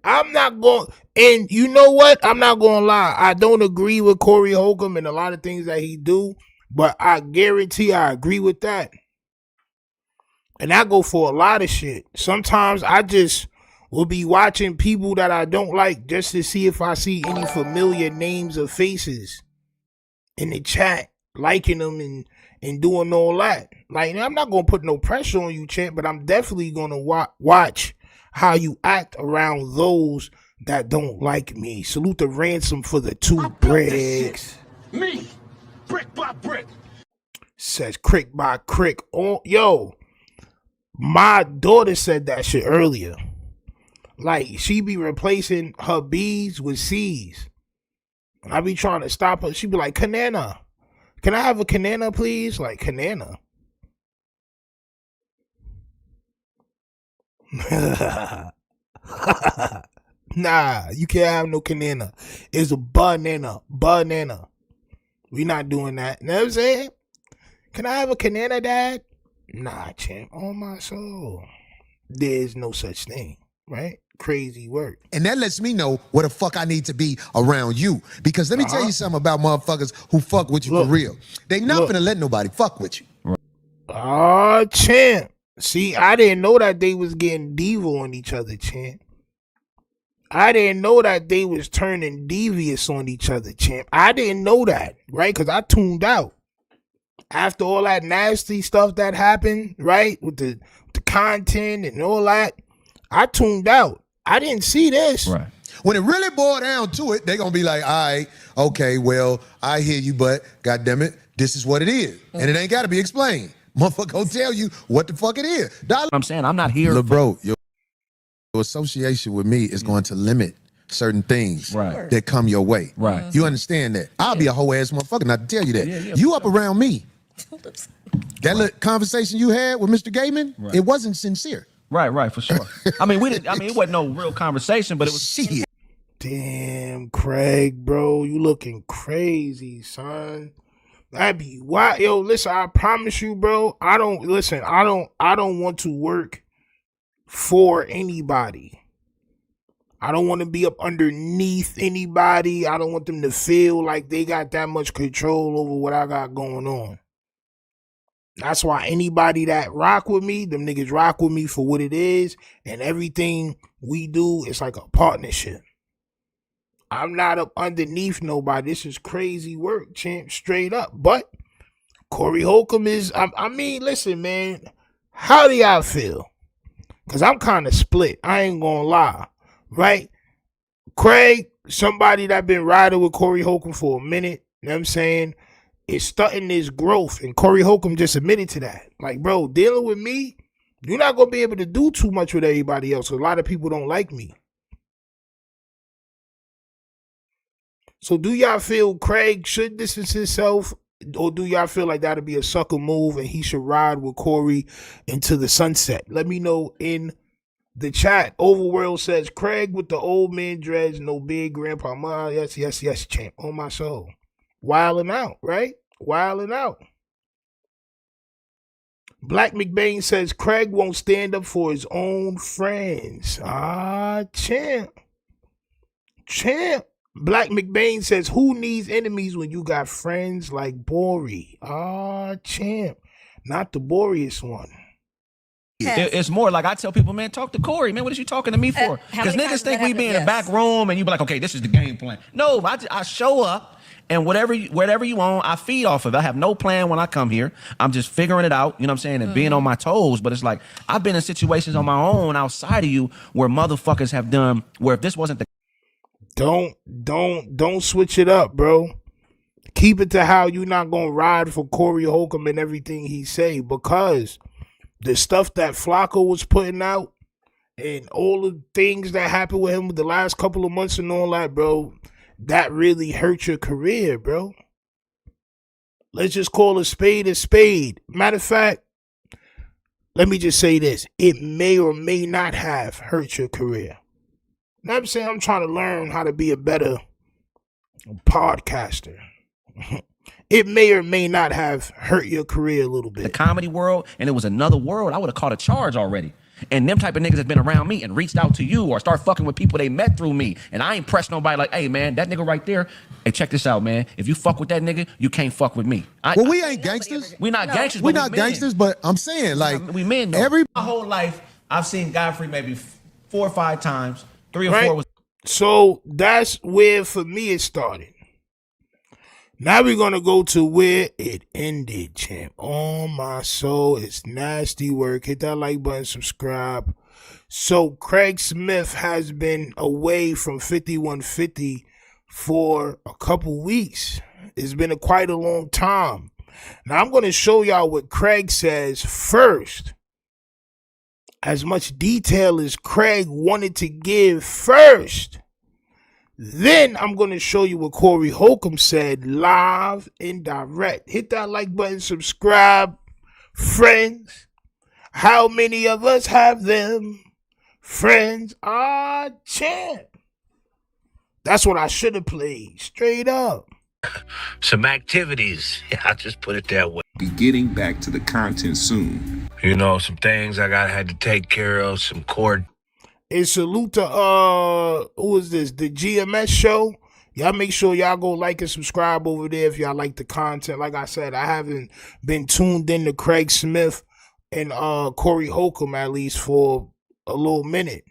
I'm not going, and you know what? I'm not going to lie. I don't agree with Corey Holcomb and a lot of things that he do, but I guarantee I agree with that. And I go for a lot of shit. Sometimes I just will be watching people that I don't like just to see if I see any familiar names or faces in the chat, liking them and doing all that. Like, I'm not going to put no pressure on you, champ, but I'm definitely going to watch how you act around those that don't like me. Salute the ransom for the 2 bricks. Me, brick by brick. Says crick by crick. Oh, yo, my daughter said that shit earlier. Like, she be replacing her B's with C's. I be trying to stop her. She be like, Canana. Can I have a Canana, please? Like, Canana. Nah, you can't have no Canana. It's a banana. Banana. We not doing that. You know what I'm saying? Can I have a Canana, Dad? Nah, champ. On my soul. There's no such thing, right? Crazy work. And that lets me know where the fuck I need to be around you. Because let me tell you something about motherfuckers who fuck with you for real. They not gonna let nobody fuck with you. Oh, champ. See, I didn't know that they was getting diva on each other, champ. I didn't know that they was turning devious on each other, champ. I didn't know that, right? Because I tuned out. After all that nasty stuff that happened, right? With the content and all that, I tuned out. I didn't see this. Right. When it really boiled down to it, they gonna be like, all right, okay, well, I hear you, but goddammit, this is what it is. And it ain't gotta be explained. Motherfucker gonna tell you what the fuck it is. I'm saying I'm not here. Look, bro, your association with me is going to limit certain things that come your way. Right. You understand that? I'll be a whole ass motherfucker not to tell you that. You up around me. That little conversation you had with Mr. Gaiman, it wasn't sincere. Right, for sure. I mean, it wasn't no real conversation, but it was shit. Damn, Kraig, bro, you looking crazy, son. That be why, yo. Listen, I promise you, bro. I don't want to work for anybody. I don't want to be up underneath anybody. I don't want them to feel like they got that much control over what I got going on. That's why anybody that rock with me, them niggas rock with me for what it is, and everything we do is like a partnership. I'm not up underneath nobody. This is crazy work, champ, straight up. But Corey Holcomb is, I mean, listen, man, how do y'all feel? Because I'm kind of split. I ain't gonna lie, right? Kraig, somebody that been riding with Corey Holcomb for a minute, you know what I'm saying, is starting this growth. And Corey Holcomb just admitted to that. Like, bro, dealing with me, you're not going to be able to do too much with everybody else. A lot of people don't like me. So do y'all feel Kraig should distance himself, or do y'all feel like that'll be a sucker move and he should ride with Corey into the sunset? Let me know in the chat. Overworld says, Kraig with the old man dreads, no big grandpa. Yes, champ. On my soul. Wilding out, right? Wilding out. Black McBain says, Kraig won't stand up for his own friends. Champ. Black McBain says, who needs enemies when you got friends like Bori? Champ. Not the Boreas one. It's more like I tell people, man, talk to Corey. Man, what is you talking to me for? Because niggas think we be in the back room and you be like, okay, this is the game plan. No, I show up and whatever you want, I feed off of it. I have no plan when I come here. I'm just figuring it out, you know what I'm saying, and being on my toes. But it's like, I've been in situations on my own outside of you where motherfuckers have done, where if this wasn't the... Don't switch it up, bro. Keep it to how you not gonna ride for Corey Holcomb and everything he say, because the stuff that Flacco was putting out and all the things that happened with him the last couple of months and all that, bro, that really hurt your career, bro. Let's just call a spade a spade. Matter of fact, let me just say this. It may or may not have hurt your career. You know what I'm saying? I'm trying to learn how to be a better podcaster. It may or may not have hurt your career a little bit. The comedy world, and it was another world, I would have caught a charge already. And them type of niggas have been around me and reached out to you or start fucking with people they met through me. And I ain't pressed nobody like, hey, man, that nigga right there, hey, check this out, man. If you fuck with that nigga, you can't fuck with me. Well, we ain't gangsters. We not gangsters, We're but not we men. gangsters, but I'm saying, like, we men, though. My whole life, I've seen Godfrey maybe 4 or 5 times. 3 or 4 was... So that's where, for me, it started. Now we're going to go to where it ended, champ. Oh, my soul. It's nasty work. Hit that like button, subscribe. So Kraig Smith has been away from 5150 for a couple weeks. It's been quite a long time. Now I'm going to show y'all what Kraig says first. as much detail as Kraig wanted to give first. Then I'm going to show you what Corey Holcomb said live and direct. Hit that like button, subscribe, friends. How many of us have them? Friends are champ. That's what I should have played, straight up. Some activities, I'll just put it that way. Be getting back to the content soon. You know, some things I had to take care of, some court. And salute to, who is this? The GMS show. Y'all make sure y'all go like and subscribe over there if y'all like the content. Like I said, I haven't been tuned in to Kraig Smith and Corey Holcomb at least for a little minute.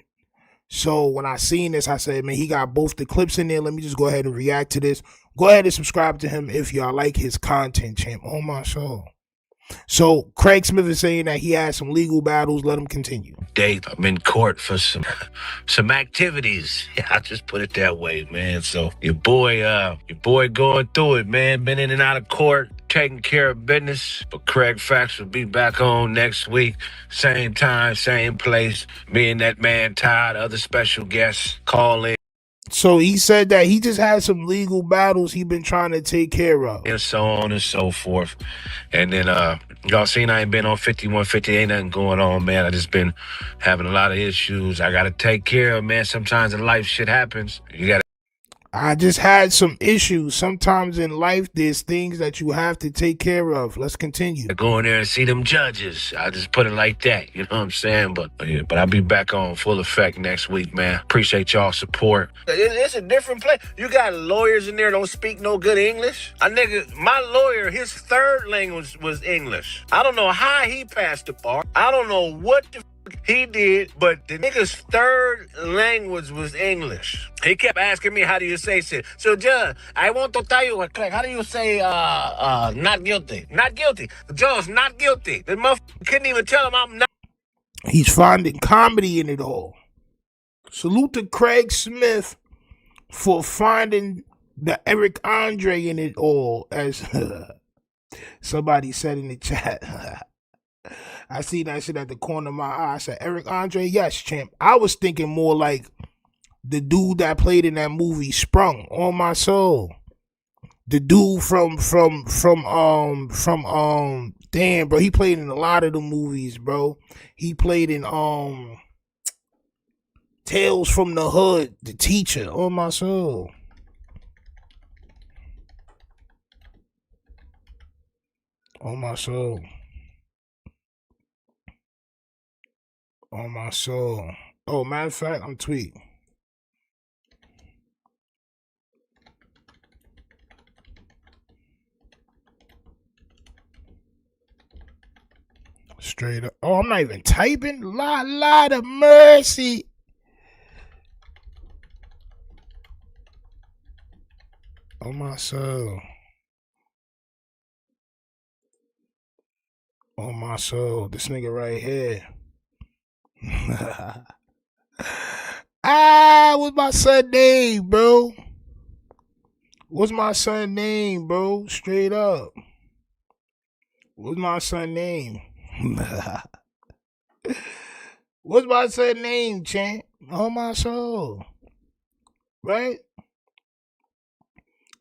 So when I seen this, I said, man, he got both the clips in there. Let me just go ahead and react to this. Go ahead and subscribe to him if y'all like his content, champ. On my soul. So Kraig Smith is saying that he has some legal battles. Let him continue. I'm in court for some activities. I'll just put it that way, man. So your boy going through it, man. Been in and out of court, taking care of business. But Kraig Facts will be back on next week. Same time, same place. Me and that man Todd, other special guests, call in. So he said that he just had some legal battles he been trying to take care of. And so on and so forth. And then y'all seen I ain't been on 5150. Ain't nothing going on, man. I just been having a lot of issues I got to take care of, man. Sometimes in life shit happens. I just had some issues. Sometimes in life, there's things that you have to take care of. Let's continue. Go in there and see them judges. I just put it like that. You know what I'm saying? But I'll be back on full effect next week, man. Appreciate y'all support. It's a different place. You got lawyers in there don't speak no good English. My lawyer, his third language was English. I don't know how he passed the bar. I don't know what the he did, but the nigga's third language was English. He kept asking me, how do you say shit? So, Judge, I want to tell you, Kraig, how do you say not guilty? Not guilty. The judge, not guilty. The motherfucker couldn't even tell him I'm not. He's finding comedy in it all. Salute to Kraig Smith for finding the Eric Andre in it all, as somebody said in the chat. I see that shit at the corner of my eye. I said, Eric Andre, yes, champ. I was thinking more like the dude that played in that movie Sprung, on my soul. The dude from damn, bro, he played in a lot of the movies, bro. He played in Tales from the Hood, the teacher, on my soul. On my soul. On my soul. Oh, matter of fact, I'm tweeting. Straight up. Oh, I'm not even typing. Lot of mercy. On my soul. On my soul. This nigga right here. What's my son name, bro? What's my son name, bro? Straight up. What's my son name? What's my son name, champ? On my soul. Right?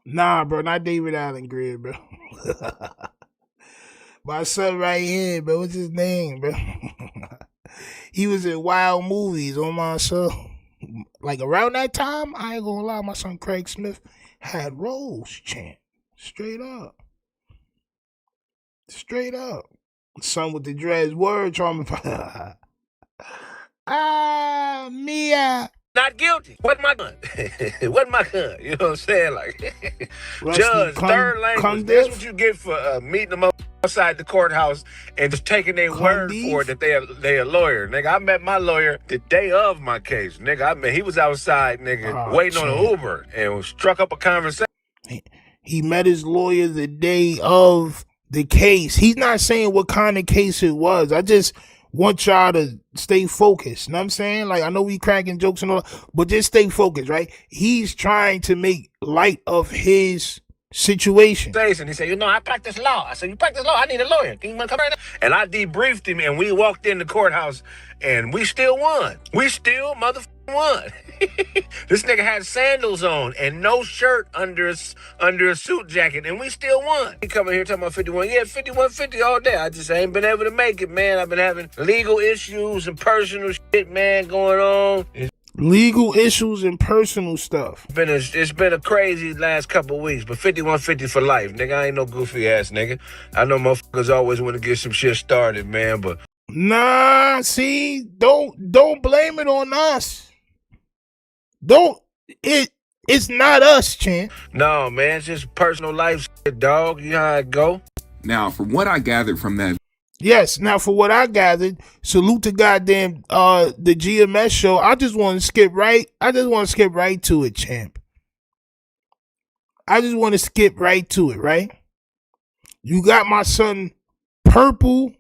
Nah, bro, not David Allen Greer, bro. My son right here, bro. What's his name, bro? He was in wild movies, on my soul. Like around that time, I ain't gonna lie, my son Kraig Smith had roles, champ. Straight up. Straight up. Son with the dreads, word trauma. Mia. Not guilty. What my gun? What my gun? You know what I'm saying? Like, Judge, third language. That's what you get for meeting them outside the courthouse and just taking their word for it that they a lawyer. Nigga, I met my lawyer the day of my case. Nigga, he was outside, nigga, waiting on an Uber and struck up a conversation. He met his lawyer the day of the case. He's not saying what kind of case it was. I just want y'all to stay focused. You know what I'm saying? Like, I know we cracking jokes and all that, but just stay focused, right? He's trying to make light of his situation. And he said, you know, I practice law. I said, you practice law? I need a lawyer. Can you come right now? And I debriefed him, and we walked in the courthouse, and we still won. We still motherfucking won. This nigga had sandals on and no shirt under a suit jacket, and we still won. He coming here talking about 51. Yeah, 5150 all day. I just ain't been able to make it, man. I've been having legal issues and personal shit, man, going on. Legal issues and personal stuff. It's been a crazy last couple of weeks, but 5150 for life, nigga. I ain't no goofy ass nigga. I know motherfuckers always want to get some shit started, man, but nah, see, don't blame it on us. It's not us, champ. No, man, it's just personal life shit, dog. You know how it go. Now, from what I gathered from that. Yes, now for what I gathered, salute to goddamn the GMS show. I just want to skip right to it, champ. I just want to skip right to it, right? You got my son Purple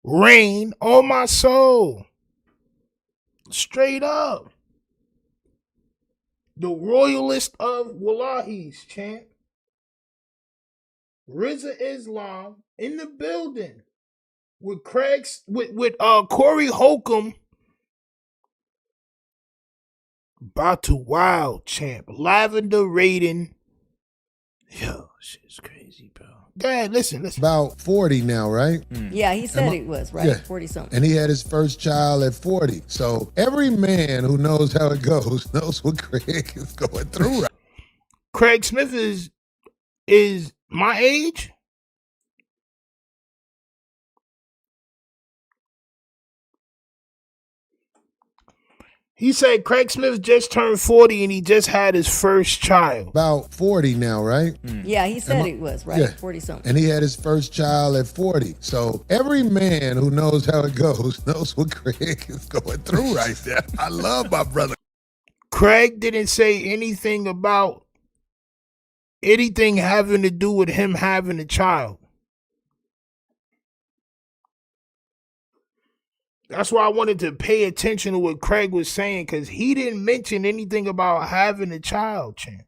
Rain on my soul. Straight up. The royalist of Wallahis, champ. Rizza Islam in the building. With Kraig, with Corey Holcomb, about to wild, champ. Lavender rating. Yo, shit's crazy, bro. Go ahead, listen. About 40 now, right? Yeah, he said it was, right? Yeah. 40 something. And he had his first child at 40. So every man who knows how it goes knows what Kraig is going through. Right? Kraig Smith is my age. He said Kraig Smith just turned 40 and he just had his first child. About 40 now, right? Yeah, he said it was, right? 40 something. And he had his first child at 40. So every man who knows how it goes knows what Kraig is going through right there. I love my brother. Kraig didn't say anything about anything having to do with him having a child. That's why I wanted to pay attention to what Kraig was saying, because he didn't mention anything about having a child, champ.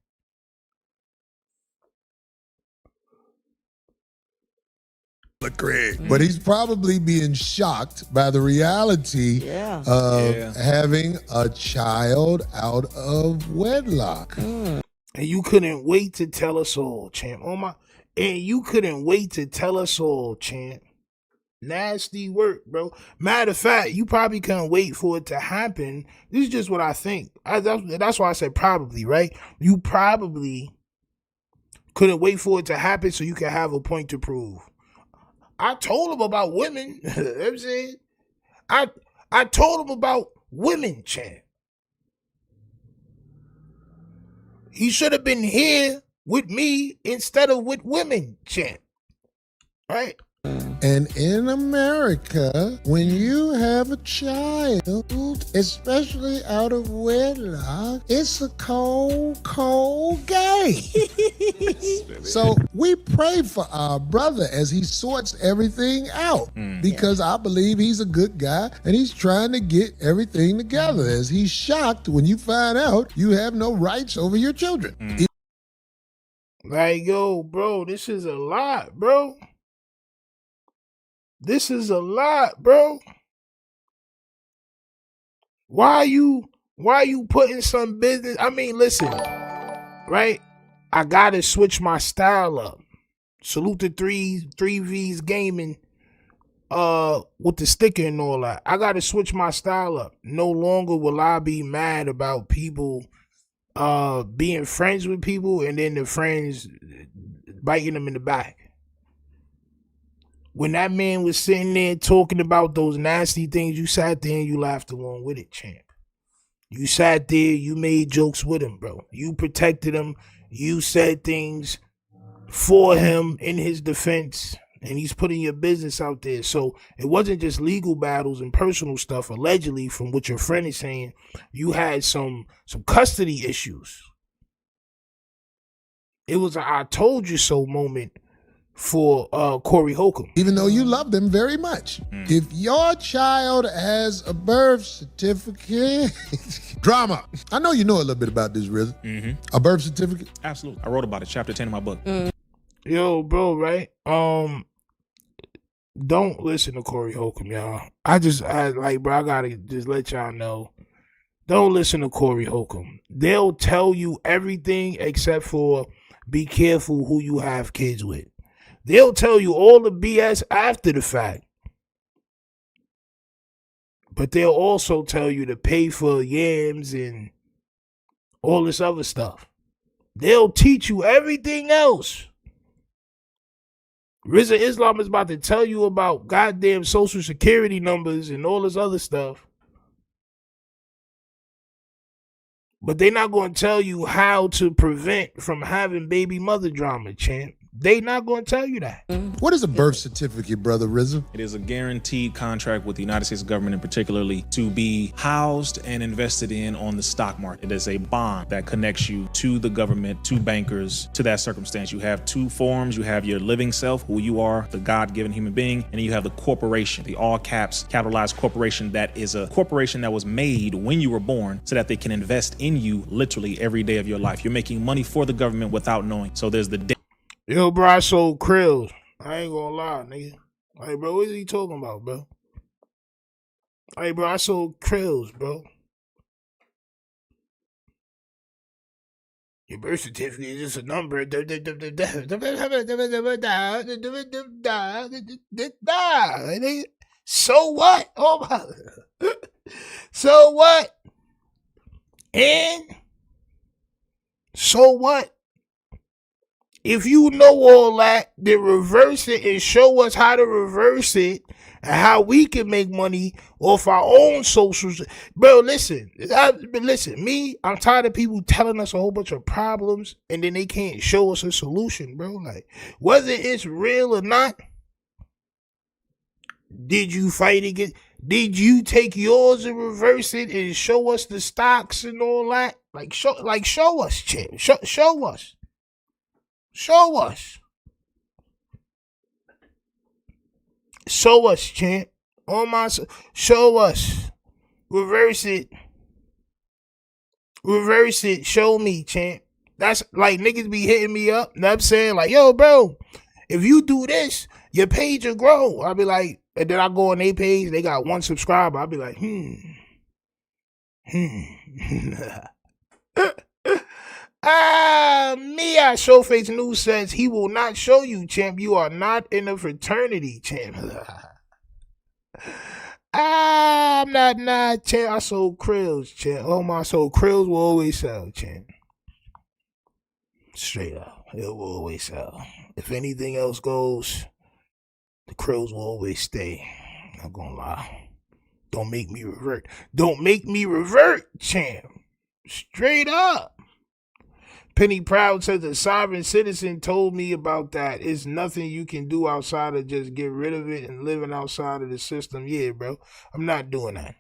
Kraig. But he's probably being shocked by the reality of having a child out of wedlock. And you couldn't wait to tell us all, champ. And you couldn't wait to tell us all, champ. Nasty work, bro. Matter of fact, you probably couldn't wait for it to happen. This is just what I think. That's why I said probably, right? You probably couldn't wait for it to happen so you could have a point to prove. I told him about women. You know what I'm saying? I told him about women, champ. He should have been here with me instead of with women, champ. Right? And in America, when you have a child, especially out of wedlock, it's a cold, cold game. So we pray for our brother as he sorts everything out, because I believe he's a good guy and he's trying to get everything together, as he's shocked when you find out you have no rights over your children. Like, yo, bro, this is a lot, bro. This is a lot, bro. Why you putting some business? I mean, listen, right? I gotta switch my style up. Salute to 3V's gaming with the sticker and all that. I gotta switch my style up. No longer will I be mad about people being friends with people and then the friends biting them in the back. When that man was sitting there talking about those nasty things, you sat there and you laughed along with it, champ. You sat there, you made jokes with him, bro. You protected him. You said things for him in his defense, and he's putting your business out there. So it wasn't just legal battles and personal stuff. Allegedly, from what your friend is saying, you had some custody issues. It was a I told you so moment for Corey Holcomb. Even though you love them very much. If your child has a birth certificate, drama. I know you know a little bit about this, RZA. A birth certificate? Absolutely. I wrote about it, chapter 10 in my book. Yo, bro, right? Don't listen to Corey Holcomb, y'all. I gotta just let y'all know. Don't listen to Corey Holcomb. They'll tell you everything except for be careful who you have kids with. They'll tell you all the BS after the fact. But they'll also tell you to pay for yams and all this other stuff. They'll teach you everything else. RZA Islam is about to tell you about goddamn social security numbers and all this other stuff. But they're not going to tell you how to prevent from having baby mother drama, champ. They not going to tell you that. What is a birth certificate, brother RZA? It is a guaranteed contract with the United States government, and particularly to be housed and invested in on the stock market. It is a bond that connects you to the government, to bankers, to that circumstance. You have two forms. You have your living self, who you are, the God-given human being, and then you have the corporation, the all caps capitalized corporation that is a corporation that was made when you were born so that they can invest in you literally every day of your life. You're making money for the government without knowing. So there's the Yo, bro, I sold krills. I ain't gonna lie, nigga. Hey, bro, what is he talking about, bro? Hey, bro, I sold krills, bro. Your birth certificate is just a number. So what? Oh my. So what? And so what? If you know all that, then reverse it and show us how to reverse it and how we can make money off our own socials. Bro, listen, I'm tired of people telling us a whole bunch of problems and then they can't show us a solution, bro. Like, whether it's real or not, did you fight against, did you take yours and reverse it and show us the stocks and all that? Show us, champ. Show us. Show us. Show us, champ. Show us. Reverse it. Reverse it. Show me, champ. That's like niggas be hitting me up. You know what I'm saying? Like, yo, bro, if you do this, your page will grow. I'll be like, and then I go on their page, they got 1 subscriber. I'll be like, Mia Showface News says he will not show you, champ. You are not in a fraternity, champ. I'm not, champ. I sold krills, champ. Oh my soul, krills will always sell, champ. Straight up, it will always sell. If anything else goes, the krills will always stay. Not gonna lie. Don't make me revert. Don't make me revert, champ. Straight up. Penny Proud says a sovereign citizen told me about that. It's nothing you can do outside of just get rid of it and living outside of the system. Yeah, bro. I'm not doing that.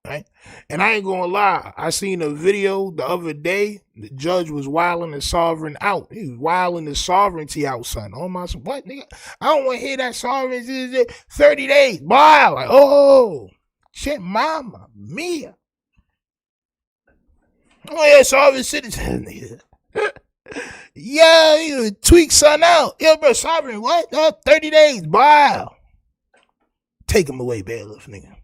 Right? And I ain't gonna lie. I seen a video the other day. The judge was wilding the sovereign out. He was wilding the sovereignty out, son. Oh my, what, nigga? I don't want to hear that sovereignty. 30 days. Wow. Like, oh, shit, mama, Mia. Oh, yeah, sovereign citizen, nigga. Yeah, you tweak son out. Yeah, bro, sovereign, what? 30 days. Wow. Take him away, bailiff, nigga.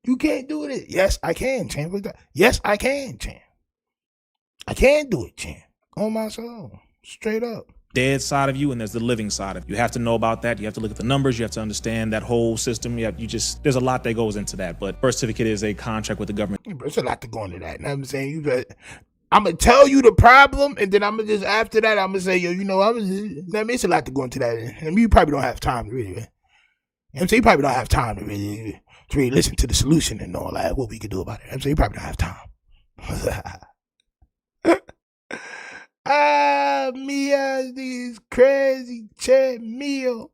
You can't do it. Yes, I can, champ. Yes, I can, champ. I can do it, champ. On my soul. Straight up. Dead side of you and there's the living side of you. You have to know about that. You have to look at the numbers. You have to understand that whole system. There's a lot that goes into that. But birth certificate is a contract with the government. Yeah, bro, there's a lot to go into that. You know what I'm saying? I'm going to tell you the problem, and then I'm going to just, after that, I'm going to say, yo, you know, it's a lot to go into that. I mean, you probably don't have time to really, you know what I'm saying? You probably don't have time to really listen to the solution and all that, what we could do about it. I'm saying you probably don't have time. Mia, these crazy chat meal.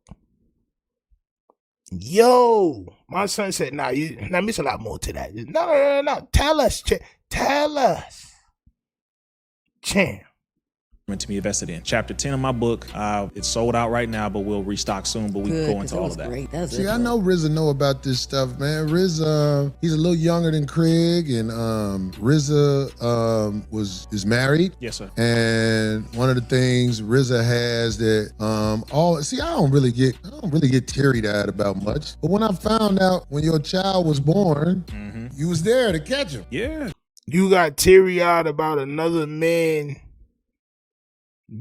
Yo, my son said, nah, it's a lot more to that. No. Tell us, champ. to be invested in. Chapter 10 of my book, it's sold out right now, but we'll restock soon, but we can go into all of that. Great. See, I know RZA know about this stuff, man. RZA, he's a little younger than Kraig, and RZA is married. Yes, sir. And one of the things RZA has that I don't really get teary-eyed about much. But when I found out when your child was born, you was there to catch him. Yeah. You got teary-eyed about another man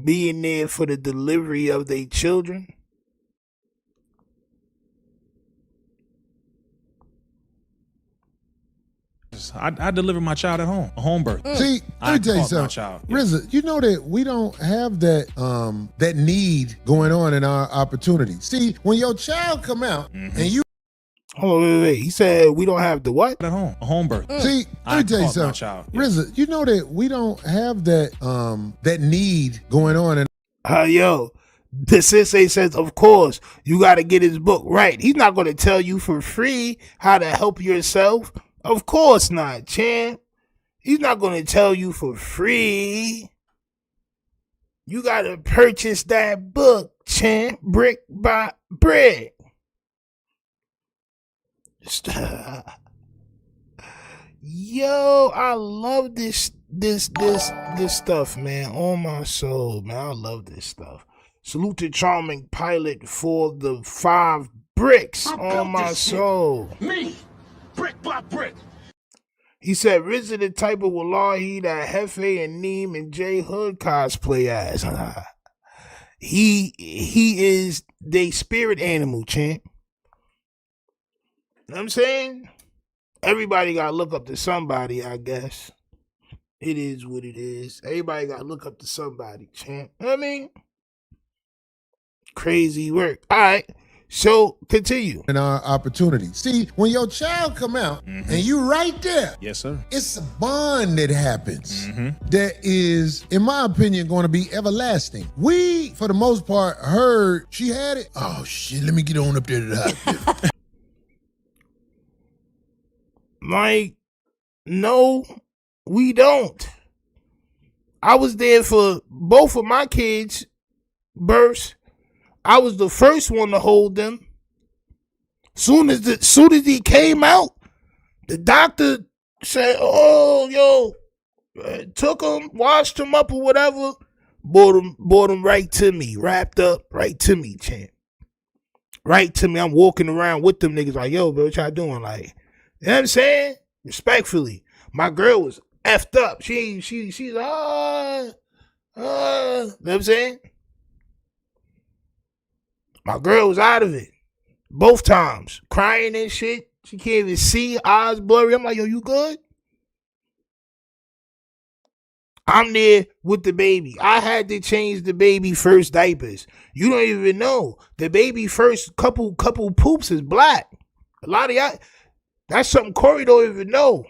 being there for the delivery of their children? I delivered my child at home, a home birth. See, let me tell you something. RZA, you know that we don't have that need going on in our opportunity. See, when your child come out and you Hold on, wait. He said we don't have the what? At home, a home birth. See, let me tell you something. RZA, you know that we don't have that need going on in the sensei says, of course, you got to get his book right. He's not going to tell you for free how to help yourself. Of course not, champ. He's not going to tell you for free. You got to purchase that book, champ, brick by brick. Yo, I love this stuff, man. On my soul, man. I love this stuff. Salute to Charming Pilot for the 5 bricks on my soul. Me, brick by brick. He said, RZA the type of Wallahi that Jefe and Neem and J Hood cosplay as. He is they spirit animal, champ. You know what I'm saying? Everybody got to look up to somebody, I guess. It is what it is. Everybody got to look up to somebody, champ. You know what I mean? Crazy work. All right. So, continue. In our opportunity. See, when your child come out and you right there. Yes, sir. It's a bond that happens that is, in my opinion, going to be everlasting. We, for the most part, heard she had it. Oh, shit, let me get on up there to the hospital. Like, no, we don't. I was there for both of my kids' births. I was the first one to hold them. Soon as he came out, the doctor said, "Oh, yo," took him, washed him up or whatever, brought him right to me, wrapped up, right to me, champ. Right to me. I'm walking around with them niggas like, yo, bro, what y'all doing? Like, you know what I'm saying? Respectfully. My girl was effed up. She's you know what I'm saying? My girl was out of it. Both times. Crying and shit. She can't even see. Eyes blurry. I'm like, yo, you good? I'm there with the baby. I had to change the baby first diapers. You don't even know. The baby first couple poops is black. A lot of y'all, that's something Corey don't even know.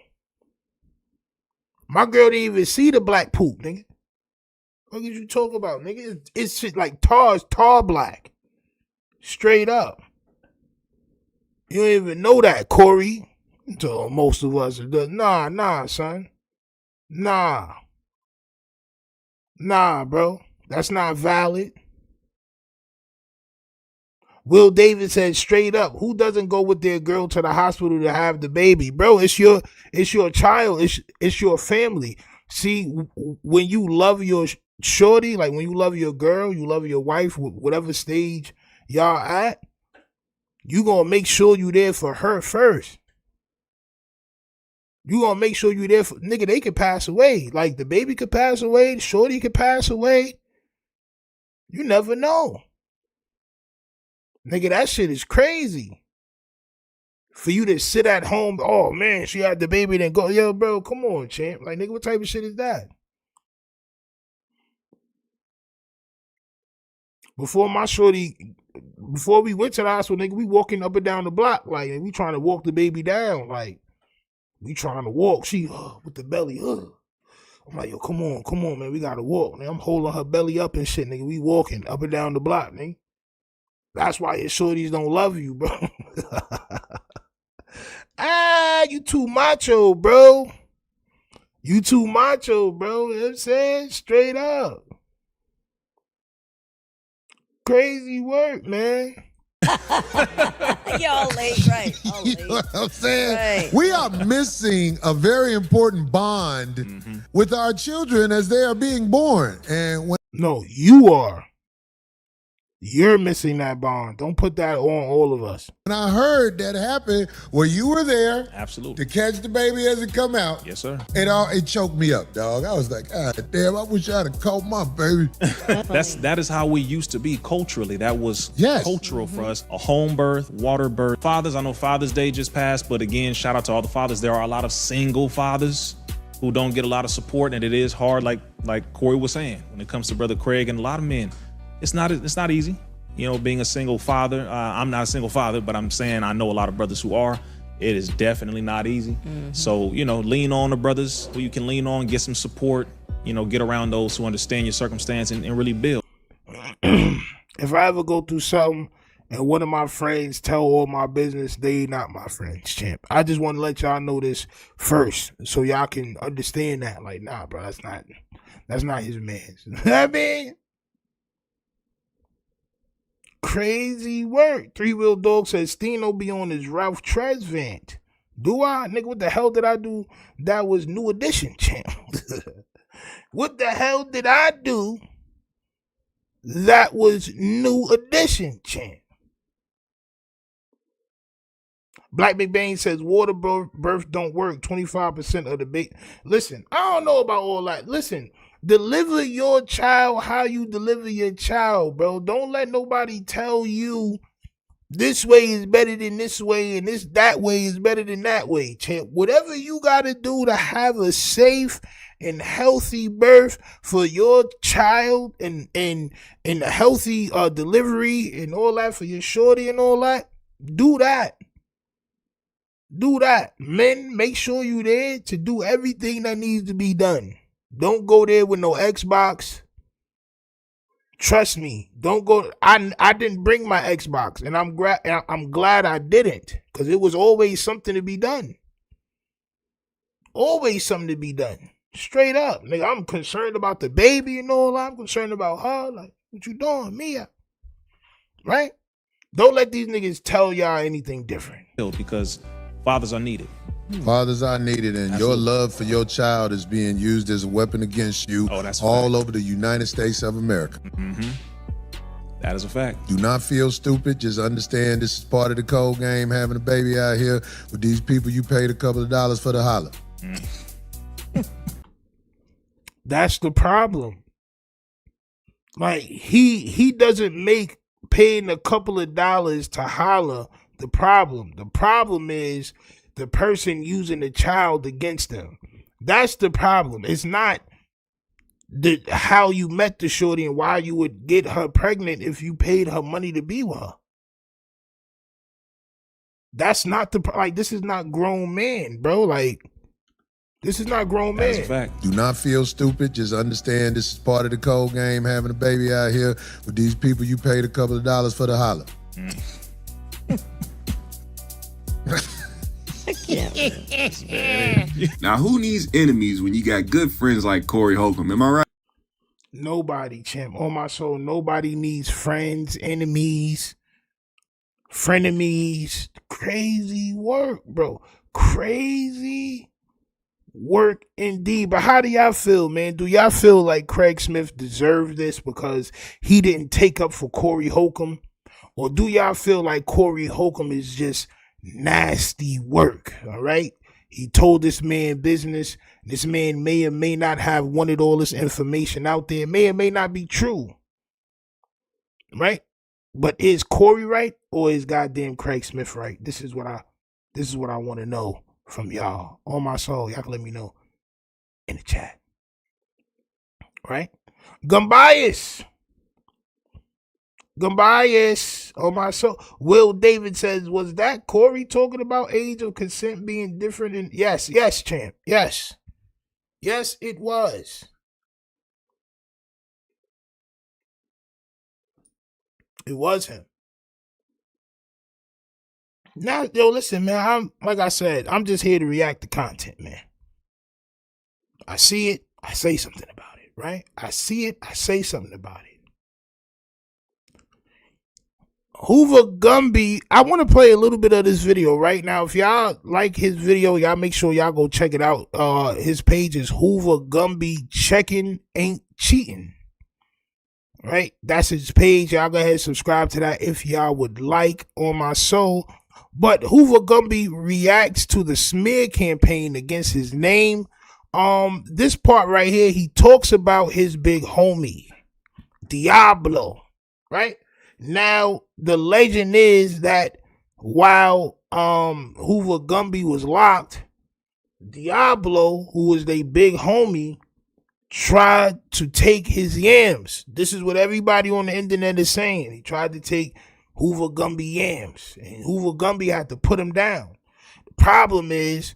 My girl didn't even see the black poop, nigga. What did you talk about, nigga? It's shit like tar black. Straight up. You don't even know that, Corey. So most of us are done. Nah, son. Nah, bro. That's not valid. Will David said straight up, who doesn't go with their girl to the hospital to have the baby? Bro, it's your child. It's your family. See, when you love your shorty, like when you love your girl, you love your wife, whatever stage y'all at, you gonna make sure you there for her first. You gonna make sure you there for, nigga, they could pass away. Like the baby could pass away, the shorty could pass away. You never know. Nigga, that shit is crazy. For you to sit at home, oh man, she had the baby, then go, yo, bro, come on, champ. Like, nigga, what type of shit is that? Before we went to the hospital, nigga, we walking up and down the block, like, and we trying to walk the baby down, like, we trying to walk. She, with the belly, I'm like, yo, come on, man, we gotta walk. Man, I'm holding her belly up and shit, nigga. We walking up and down the block, nigga. That's why your shorties don't love you, bro. You too macho, bro. You too macho, bro. You know what I'm saying? Straight up. Crazy work, man. Y'all late, right? All You late. know what I'm saying? Right. We are missing a very important bond with our children as they are being born. And when No, you are. You're missing that bond. Don't put that on all of us. I heard that happen, where you were there Absolutely. to catch the baby as it come out, Yes, sir. it choked me up, dog. I was like, God damn, I wish I'd have caught my baby. That is how we used to be culturally. That was Yes. cultural for us. A home birth, water birth. Fathers, I know Father's Day just passed, but again, shout out to all the fathers. There are a lot of single fathers who don't get a lot of support, and it is hard, like Corey was saying, when it comes to Brother Kraig and a lot of men. It's not easy, you know, being a single father. I'm not a single father, but I'm saying I know a lot of brothers who are. It is definitely not easy. So, you know, lean on the brothers who you can lean on, get some support, you know, get around those who understand your circumstance and really build. If I ever go through something and one of my friends tell all my business, they not my friends, champ. I just want to let y'all know this first so y'all can understand that. Like, nah, bro, that's not his man. I mean, crazy work. 3-Wheel Dog says Stino be on his Ralph Trez vent. Do I? Nigga, what the hell did I do? That was New Edition, champ. What the hell did I do? That was New Edition, champ. Black McBain says water birth don't work. 25% of the big. Listen, I don't know about all that. Listen, deliver your child how you deliver your child, bro. Don't let nobody tell you this way is better than this way and that way is better than that way, champ. Whatever you got to do to have a safe and healthy birth for your child and a healthy delivery and all that for your shorty and all that, do that. Do that. Men, make sure you there to do everything that needs to be done. Don't go there with no Xbox. Trust me. Don't go. I didn't bring my Xbox, and I'm glad I didn't, because it was always something to be done. Always something to be done. Straight up. Nigga, I'm concerned about the baby and all that. I'm concerned about her. Like, what you doing, Mia? Right? Don't let these niggas tell y'all anything different. Because fathers are needed. Fathers are needed, and your love for your child is being used as a weapon against you all over the United States of America. That is a fact. Do not feel stupid. Just understand this is part of the cold game, having a baby out here with these people you paid a couple of dollars for the holler. That's the problem. Like, he doesn't make paying a couple of dollars to holler the problem. The problem is the person using the child against them. That's the problem. It's not how you met the shorty and why you would get her pregnant if you paid her money to be with her. That's not this is not grown man, bro. Like, this is not grown man. That's a fact. Do not feel stupid. Just understand this is part of the cold game, having a baby out here with these people you paid a couple of dollars for the holler. Now, who needs enemies when you got good friends like Corey Holcomb? Am I right? Nobody, champ. On my soul, nobody needs friends, enemies, frenemies. Crazy work, bro. Crazy work indeed. But how do y'all feel, man? Do y'all feel like Craig Smith deserved this because he didn't take up for Corey Holcomb? Or do y'all feel like Corey Holcomb is just nasty work, all right? He told this man business. This man may or may not have wanted all this information out there. May or may not be true, right? But is Corey right or is goddamn Craig Smith right? This is what I want to know from y'all. On my soul, y'all can let me know in the chat, right? Gumbias, on my soul. Will David says, was that Corey talking about age of consent being different? Yes, champ. Yes, it was. It was him. Now, yo, listen, man. Like I said, I'm just here to react to content, man. I see it, I say something about it, right? I see it, I say something about it. Hoover Gumby, I want to play a little bit of this video right now. If y'all like his video, y'all make sure y'all go check it out. His page is Hoover Gumby. Checking ain't cheating. Right? That's his page. Y'all go ahead and subscribe to that if y'all would like, on my soul. But Hoover Gumby reacts to the smear campaign against his name. This part right here, he talks about his big homie, Diablo, right? Now, the legend is that while Hoover Gumby was locked, Diablo, who was their big homie, tried to take his yams. This is what everybody on the internet is saying. He tried to take Hoover Gumby yams, and Hoover Gumby had to put him down. The problem is,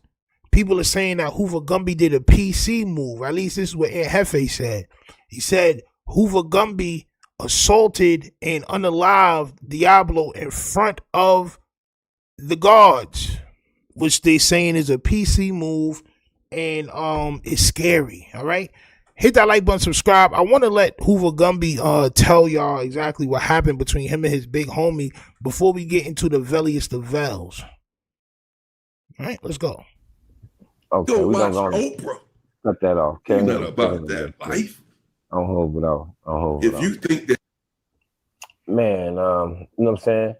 people are saying that Hoover Gumby did a PC move. At least this is what JEFE said. He said Hoover Gumby assaulted and unalived Diablo in front of the guards, which they saying is a PC move, and it's scary. All right, hit that like button, subscribe. I want to let Hoover Gumby tell y'all exactly what happened between him and his big homie before we get into the velliest of vels. All right, let's go. Okay, Go we're watch gonna Oprah. cut that off. You're not about that life. On hold it off. If you think that, man, you know what I'm saying?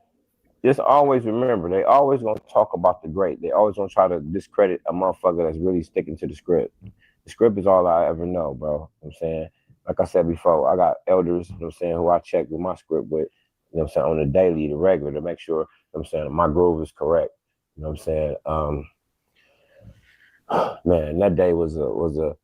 Just always remember, they always gonna talk about the great. They always gonna try to discredit a motherfucker that's really sticking to the script. The script is all I ever know, bro. You know what I'm saying? Like I said before, I got elders, you know what I'm saying, who I check with my script with, you know what I'm saying, on the daily, the regular, to make sure, you know what I'm saying, my groove is correct. You know what I'm saying? Man, that day was a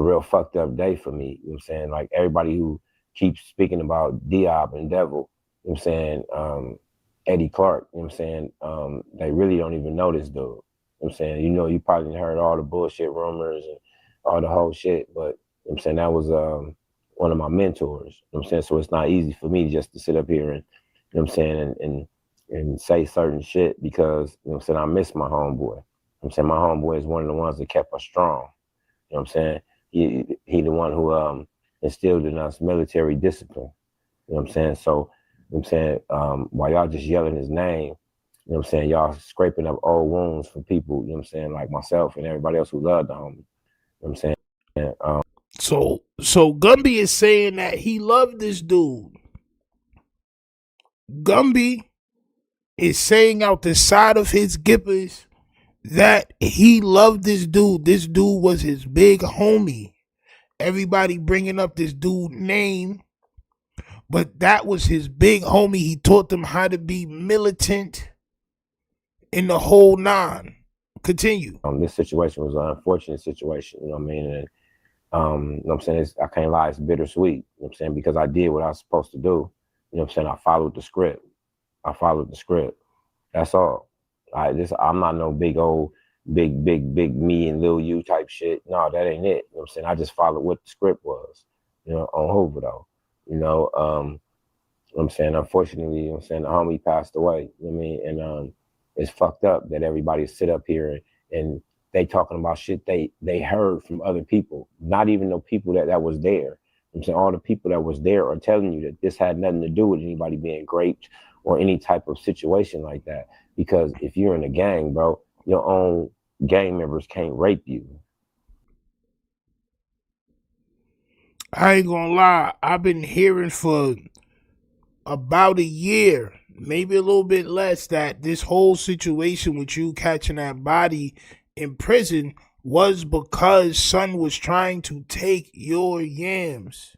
real fucked up day for me. You know what I'm saying? Like, everybody who keeps speaking about Diab and Devil, you know what I'm saying, Eddie Clark, you know what I'm saying, they really don't even know this dude. You know what I'm saying? You know, you probably heard all the bullshit rumors and all the whole shit, but you know what I'm saying, that was one of my mentors. You know what I'm saying? So it's not easy for me just to sit up here and, you know what I'm saying, and say certain shit, because, you know what I'm saying, I miss my homeboy. You know what I'm saying? My homeboy is one of the ones that kept us strong. You know what I'm saying? He the one who instilled in us military discipline. You know what I'm saying? So, you know what I'm saying, while y'all just yelling his name, you know what I'm saying, y'all scraping up old wounds for people, you know what I'm saying, like myself and everybody else who loved the homie. You know what I'm saying? And, So Gumby is saying that he loved this dude. Gumby is saying out the side of his gippers that he loved this dude. This dude was his big homie. Everybody bringing up this dude's name, but that was his big homie. He taught them how to be militant in the whole nine. Continue. This situation was an unfortunate situation, you know what I mean? And, you know what I'm saying, I can't lie, it's bittersweet, you know what I'm saying, because I did what I was supposed to do. You know what I'm saying? I followed the script. That's all. I'm not no big me and Lil U type shit. No, that ain't it. You know what I'm saying? I just followed what the script was, you know, on Hoover though. You know what I'm saying? Unfortunately, you know what I'm saying, the homie passed away. You know what I mean? And it's fucked up that everybody sit up here and they talking about shit they heard from other people, not even the people that was there. You know what I'm saying? All the people that was there are telling you that this had nothing to do with anybody being raped or any type of situation like that. Because if you're in a gang, bro, your own gang members can't rape you. I ain't gonna lie, I've been hearing for about a year, maybe a little bit less, that this whole situation with you catching that body in prison was because son was trying to take your yams.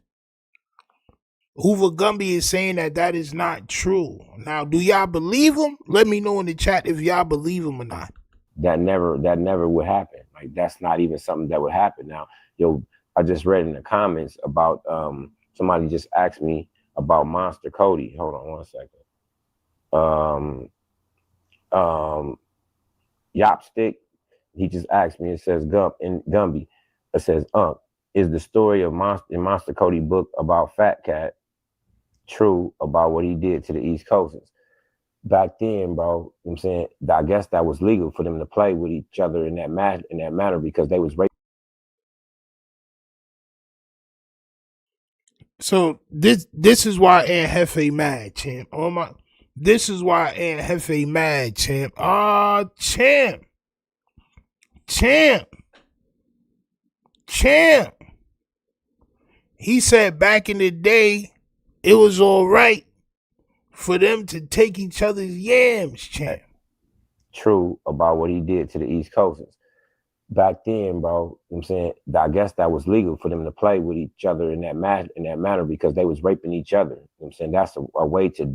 Hoover Gumby is saying that is not true. Now, do y'all believe him? Let me know in the chat if y'all believe him or not. That never would happen. Like, that's not even something that would happen. Now, I just read in the comments about somebody just asked me about Monster Cody. Hold on one second. Yopstick, he just asked me, it says Gumby, it says, is the story of Monster Cody book about Fat Cat true about what he did to the East Coasters? Back then, bro, you know what I'm saying, I guess that was legal for them to play with each other in that manner because they was raping. So this is why Aunt Hefe mad, champ. This is why Aunt Hefe mad, champ. Champ. He said back in the day, it was all right for them to take each other's yams, champ. True about what he did to the East Coasters. Back then, bro, you know what I'm saying, I guess that was legal for them to play with each other in that manner because they was raping each other. You know what I'm saying? That's a way to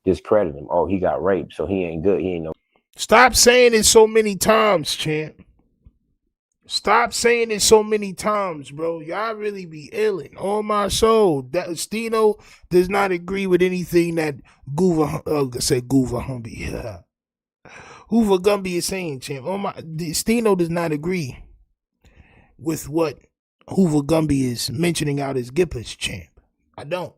discredit him. Oh, he got raped, so he ain't good. He ain't no. Stop saying it so many times, champ. Stop saying it so many times, bro. Y'all really be illin'. On my soul. That Stino does not agree with anything that Hoover Gumby. Hoover Gumby is saying, champ. Stino does not agree with what Hoover Gumby is mentioning out as Gippers, champ. I don't,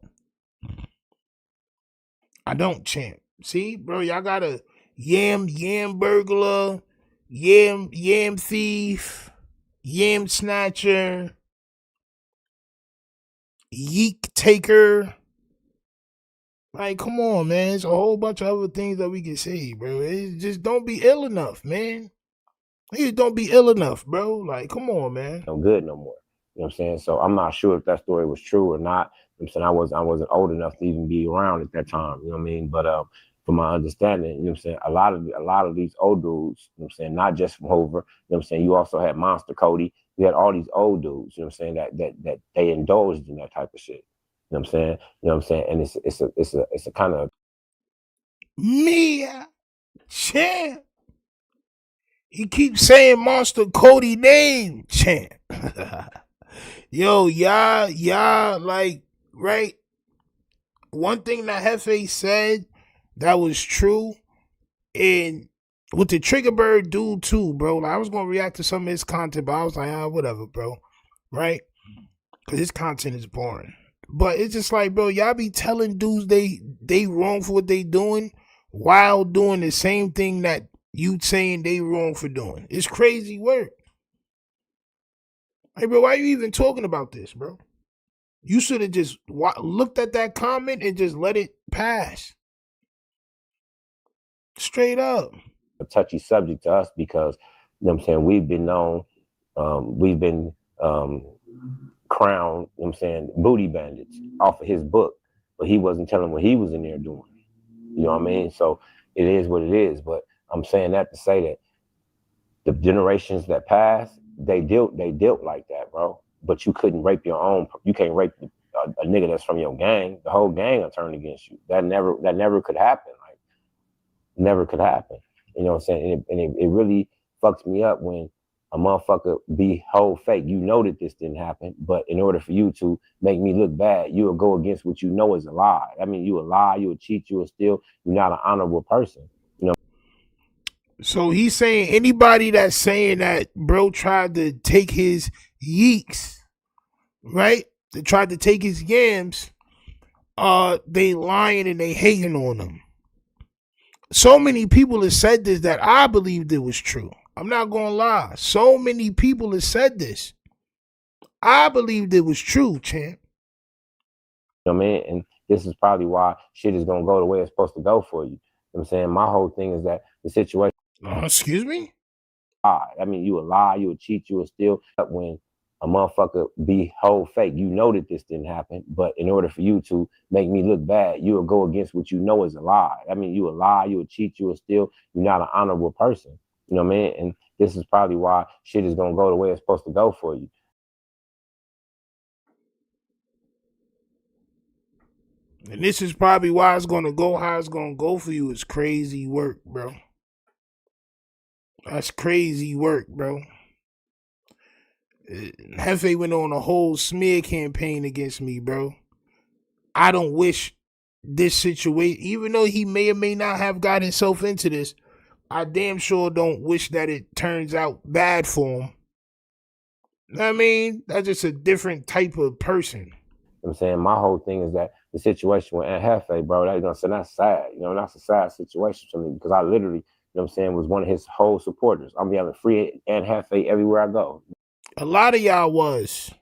champ. See, bro, y'all got a yam burglar, yam thief, yam snatcher, yeek taker. Like, come on, man. There's a whole bunch of other things that we can say, bro. It's just don't be ill enough, man. You just don't be ill enough, bro. Like, come on, man. No good no more. You know what I'm saying? So I'm not sure if that story was true or not. You know what I'm saying? I wasn't old enough to even be around at that time. You know what I mean? But from my understanding, you know what I'm saying, a lot of these old dudes, you know what I'm saying, not just from Hoover, you know what I'm saying, you also had Monster Cody, you had all these old dudes, you know what I'm saying, that they indulged in that type of shit. You know what I'm saying? You know what I'm saying? And it's a kind of Mia champ. He keeps saying Monster Cody name, champ. Yo, y'all, like, right? One thing that Hefe said that was true, and with the Trigger Bird dude too, bro. Like, I was gonna react to some of his content, but I was like, whatever, bro. Right? Because his content is boring. But it's just like, bro, y'all be telling dudes they wrong for what they doing while doing the same thing that you saying they wrong for doing. It's crazy work. Hey, bro, why are you even talking about this, bro? You should have just looked at that comment and just let it pass. Straight up. A touchy subject to us because, you know what I'm saying, we've been known, we've been crowned, you know what I'm saying, booty bandits off of his book, but he wasn't telling what he was in there doing. You know what I mean? So it is what it is. But I'm saying that to say that the generations that passed, they dealt like that, bro. But you couldn't rape your own. You can't rape a nigga that's from your gang. The whole gang will turn against you. That never could happen. Like, never could happen. You know what I'm saying? And it really fucks me up when a motherfucker be whole fake. You know that this didn't happen, but in order for you to make me look bad, you will go against what you know is a lie. I mean, you a lie, you a cheat, you a steal. You're not an honorable person. You know. So he's saying anybody that's saying that bro tried to take his yeeks, right? They tried to take his yams, they lying and they hating on him. So many people have said this that I believed it was true. I'm not gonna lie. So many people have said this. I believed it was true, champ. You know what I mean? And this is probably why shit is gonna go the way it's supposed to go for you. You know what I'm saying? My whole thing is that the situation. Excuse me? I mean, you a lie, you a cheat, you a steal. When a motherfucker be whole fake, you know that this didn't happen, but in order for you to make me look bad, you will go against what you know is a lie. I mean, you a lie, you a cheat, you a steal. You're not an honorable person. You know what I mean? And this is probably why shit is gonna go the way it's supposed to go for you. And this is probably why it's gonna go how it's gonna go for you. It's crazy work, bro. That's crazy work, bro. Hefe went on a whole smear campaign against me, bro. I don't wish this situation, even though he may or may not have got himself into this, I damn sure don't wish that it turns out bad for him. I mean, that's just a different type of person. You know what I'm saying? My whole thing is that the situation with Aunt Hefe, bro, that's sad. You know, that's a sad situation for me because I literally, you know what I'm saying, was one of his whole supporters. I'm yelling free Aunt Hefe everywhere I go. A lot of y'all was.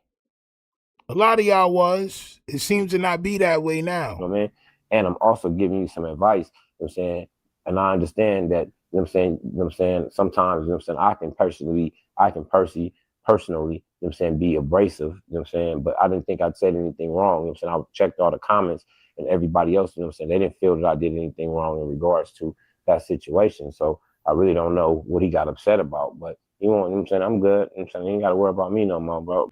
A lot of y'all was. It seems to not be that way now. You know what I mean? And I'm also giving you some advice, you know what I'm saying? And I understand that, you know what I'm saying, sometimes, you know what I'm saying, I can personally, you know what I'm saying, be abrasive, you know what I'm saying? But I didn't think I'd said anything wrong, you know what I'm saying? I checked all the comments and everybody else, you know what I'm saying, they didn't feel that I did anything wrong in regards to that situation. So I really don't know what he got upset about, but you know what I'm saying, I'm good, you know what I'm saying, you ain't got to worry about me no more, bro.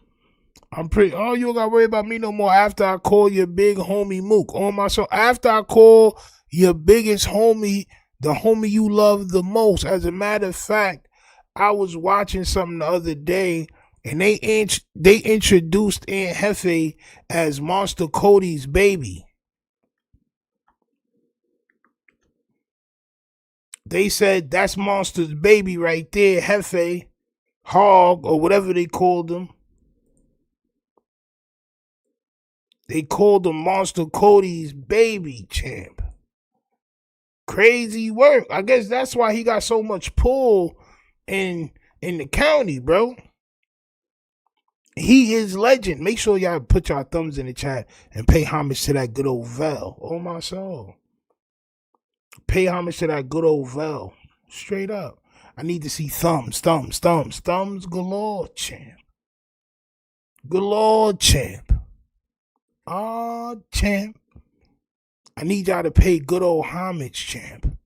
You don't got to worry about me no more after I call your big homie Mook on my show. After I call your biggest homie, the homie you love the most. As a matter of fact, I was watching something the other day, and they introduced Aunt Jefe as Monster Cody's baby. They said that's Monster's baby right there, Jefe, Hog, or whatever they called him. They called him Monster Cody's baby, champ. Crazy work. I guess that's why he got so much pull in the county, bro. He is legend. Make sure y'all put y'all thumbs in the chat and pay homage to that good old Vel. Oh, my soul. Pay homage to that good old Vel. Straight up. I need to see thumbs galore, champ. Galore, champ. Champ. I need y'all to pay good old homage, champ.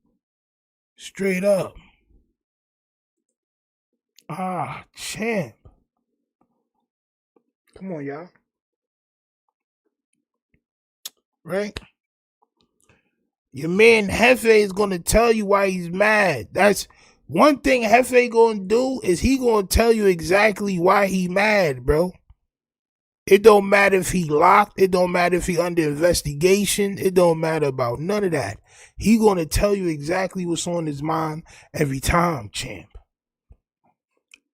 Straight up. Champ. Come on, y'all. Right? Your man Jefe is gonna tell you why he's mad. That's one thing Jefe gonna do, is he gonna tell you exactly why he mad, bro. It don't matter if he locked. It don't matter if he under investigation. It don't matter about none of that. He gonna tell you exactly what's on his mind every time, champ.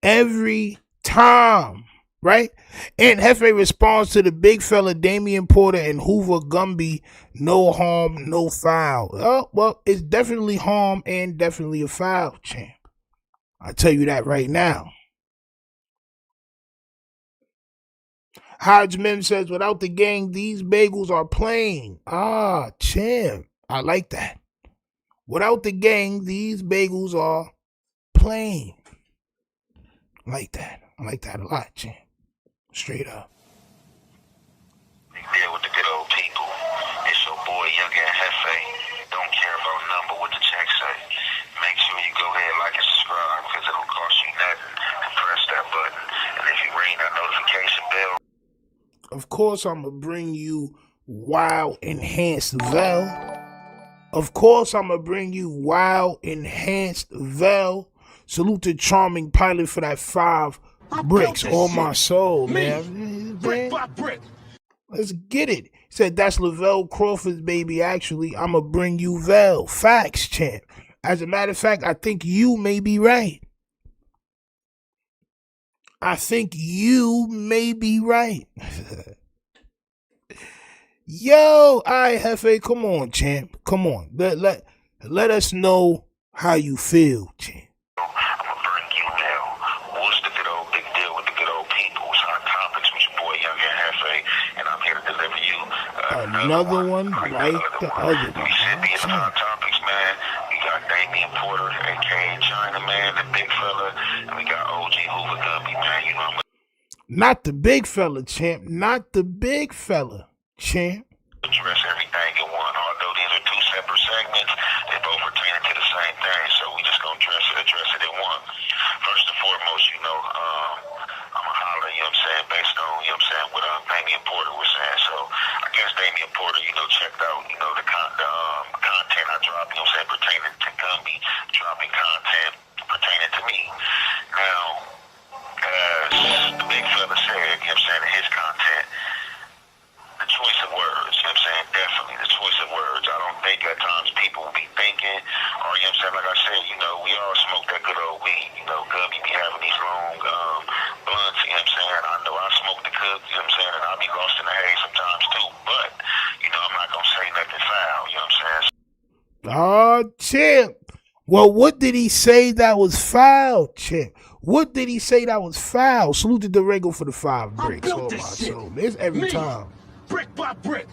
Every time, right? And Jefe responds to the big fella Damian Porter and Hoover Gumby, no harm, no foul. Oh, well, it's definitely harm and definitely a foul, champ. I tell you that right now. Hodge Mim says, without the gang, these bagels are plain. Champ. I like that. Without the gang, these bagels are plain. I like that. I like that a lot, champ. Straight up. Deal with the good old people. It's your boy, Young and Jefe. Don't care about number, what the check say. Make sure you go ahead, like and subscribe, because it don't cost you nothing. And press that button. And if you ring that notification bell. Of course, I'm going to bring you Wild Enhanced Vel. Of course, I'm going to bring you Wild Enhanced Vel. Salute to Charming Pilot for that 5 bricks. On my soul, man. Brick by brick. Let's get it. He said, that's Lavelle Crawford's baby. Actually, I'm going to bring you Vel. Facts, champ. As a matter of fact, I think you may be right. I think you may be right. Yo, all right, Jefe, come on, champ. Come on. Let us know how you feel, champ. I'm gonna bring you now. What's the good old big deal with the good old people? It's Hot Topics with your boy Young and Jefe, and I'm here to deliver you another one like the other one. We should be in the Hot Topics, man. We got Damian Porter, aka China Man, the big fella, and we got OG Hoover Gumby, man. You know I'm not the big fella, champ. Not the big fella, champ. Address everything in one. Although these are 2 separate segments, they both pertaining to the same thing. So we just gonna address it in one. First and foremost, you know, I'ma holler, you know what I'm saying, based on, you know what I'm saying, what Damian Porter was saying. So I guess Damian Porter, you know, checked out, you know, the content I dropped, you know what I'm saying, pertaining to Gumby, dropping content pertaining to me. Now, as the big fella said, you know what I'm saying, in his content, the choice of words, you know what I'm saying, definitely the choice of words. I don't think at times people will be thinking, or you know what I'm saying, like I said, you know, we all smoke that good old weed. You know, Gumby be having these long blunts, you know what I'm saying. I know I smoke the cook, you know what I'm saying, and I'll be lost in the haze sometimes too. But, you know, I'm not gonna say nothing foul, you know what I'm saying. Champ. Well, what did he say that was foul, champ? What did he say that was foul? Salute to Durego for the 5 bricks. Oh, my soul. There's every time. Brick by brick.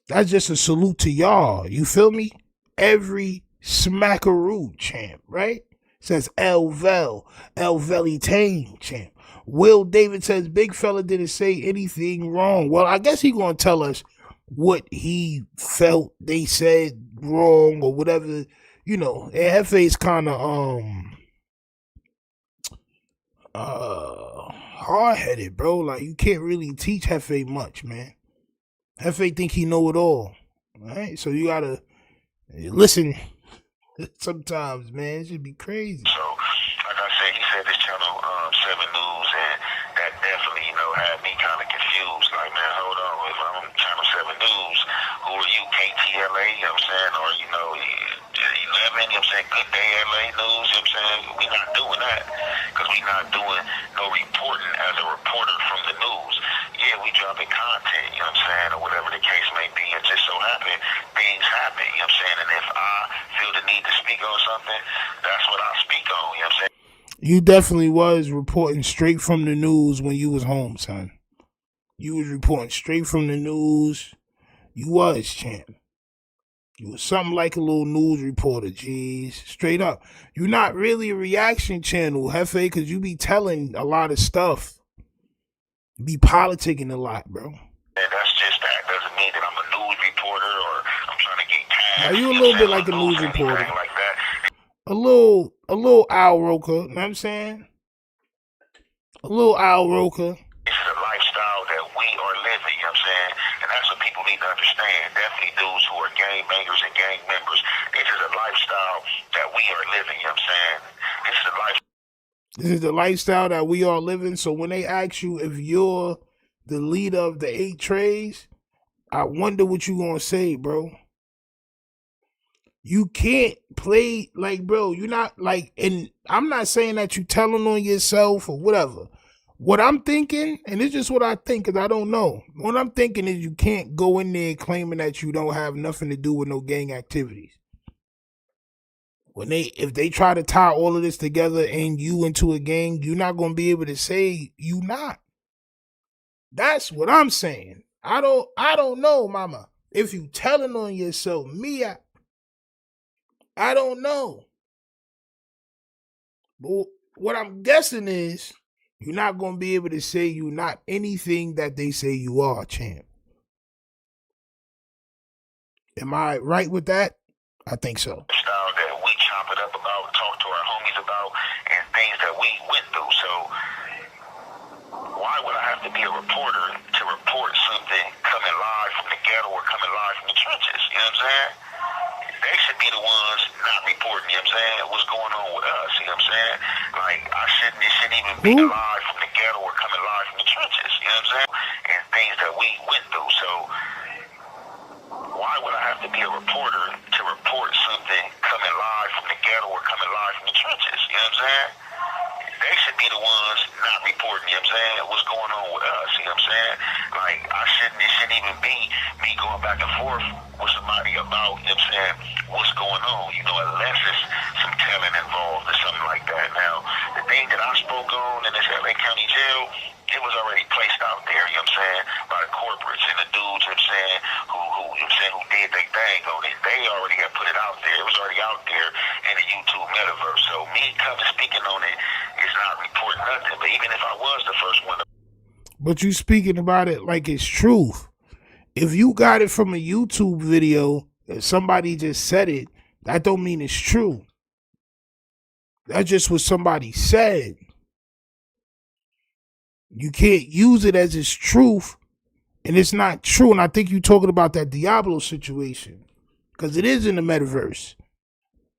That's just a salute to y'all. You feel me? Every smackaroo, champ, right? Says Elvel Tane, champ. Will David says Big Fella didn't say anything wrong. Well, I guess he gonna tell us what he felt they said wrong or whatever. You know, Hefe's kind of hard-headed, bro. Like, you can't really teach Hefe much, man. Hefe think he know it all. All right? So you gotta listen sometimes, man. It should be crazy. So, like I said, he said this channel 7 News, and that definitely, you know, had me kind of confused. Like, man, hold on. If I'm channel 7 News, who are you, KTLA? You know what I'm saying? Or, you know, 11, you know what I'm saying? Good Day LA News, you know what I'm saying? We not doing that because we not doing no reporting as a reporter from the news. Yeah, we dropping content, you know what I'm saying? Or whatever the case may be. It just so happen, things happen, you know what I'm saying? And if I feel the need to speak on something, that's what I speak on, you know what I'm saying? You definitely was reporting straight from the news when you was home, son. You was reporting straight from the news. You was, champ. You was something like a little news reporter, jeez. Straight up. You're not really a reaction channel, Hefe, because you be telling a lot of stuff. You be politicking a lot, bro. And that's just that. Doesn't mean that I'm a news reporter or I'm trying to get tagged. Now, you a little bit like a news reporter. Like that. A little Al Roker, you know what I'm saying? A little Al Roker. This is a lifestyle that we are living, you know what I'm saying? And that's what people need to understand. Definitely dudes who are gang bangers and gang members. This is a lifestyle that we are living, you know what I'm saying? This is the lifestyle that we are living. So when they ask you if you're the leader of the 8 trays, I wonder what you gonna say, bro. You can't play like, bro, you're not like, and I'm not saying that you telling on yourself or whatever. What I'm thinking, and it's just what I think because I don't know. What I'm thinking is you can't go in there claiming that you don't have nothing to do with no gang activities. If they try to tie all of this together and you into a gang, you're not going to be able to say you not. That's what I'm saying. I don't know, mama. If you telling on yourself, I don't know. But what I'm guessing is you're not going to be able to say you're not anything that they say you are, champ. Am I right with that? I think so. Style that we chop it up about, talk to our homies about, and things that we went through. So why would I have to be a reporter to report something coming live from the ghetto or coming live from the trenches? You know what I'm saying? They should be the ones not reporting, you know what I'm saying, what's going on with us, you know what I'm saying? Like, it shouldn't even be live from the ghetto or coming live from the trenches, you know what I'm saying? And things that we went through. So why would I have to be a reporter to report something coming live from the ghetto or coming live from the trenches, you know what I'm saying? They should be the ones not reporting, you know what I'm saying, what's going on with us, you know what I'm saying? Like, it shouldn't even be me going back and forth with somebody about, you know what I'm saying, what's going on, you know, unless it's some telling involved or something like that. Now, the thing that I spoke on in this LA County jail, it was already placed out there, you know what I'm saying, by the corporates and the dudes, you know what I'm saying, who did their thing on it. They already had put it out there. It was already out there in the YouTube metaverse. So me coming speaking on it is not reporting nothing. But even if I was the first one to... But you speaking about it like it's truth. If you got it from a YouTube video, if somebody just said it, that don't mean it's true. That's just what somebody said. You can't use it as its truth, and it's not true. And I think you're talking about that Diablo situation, because it is in the metaverse.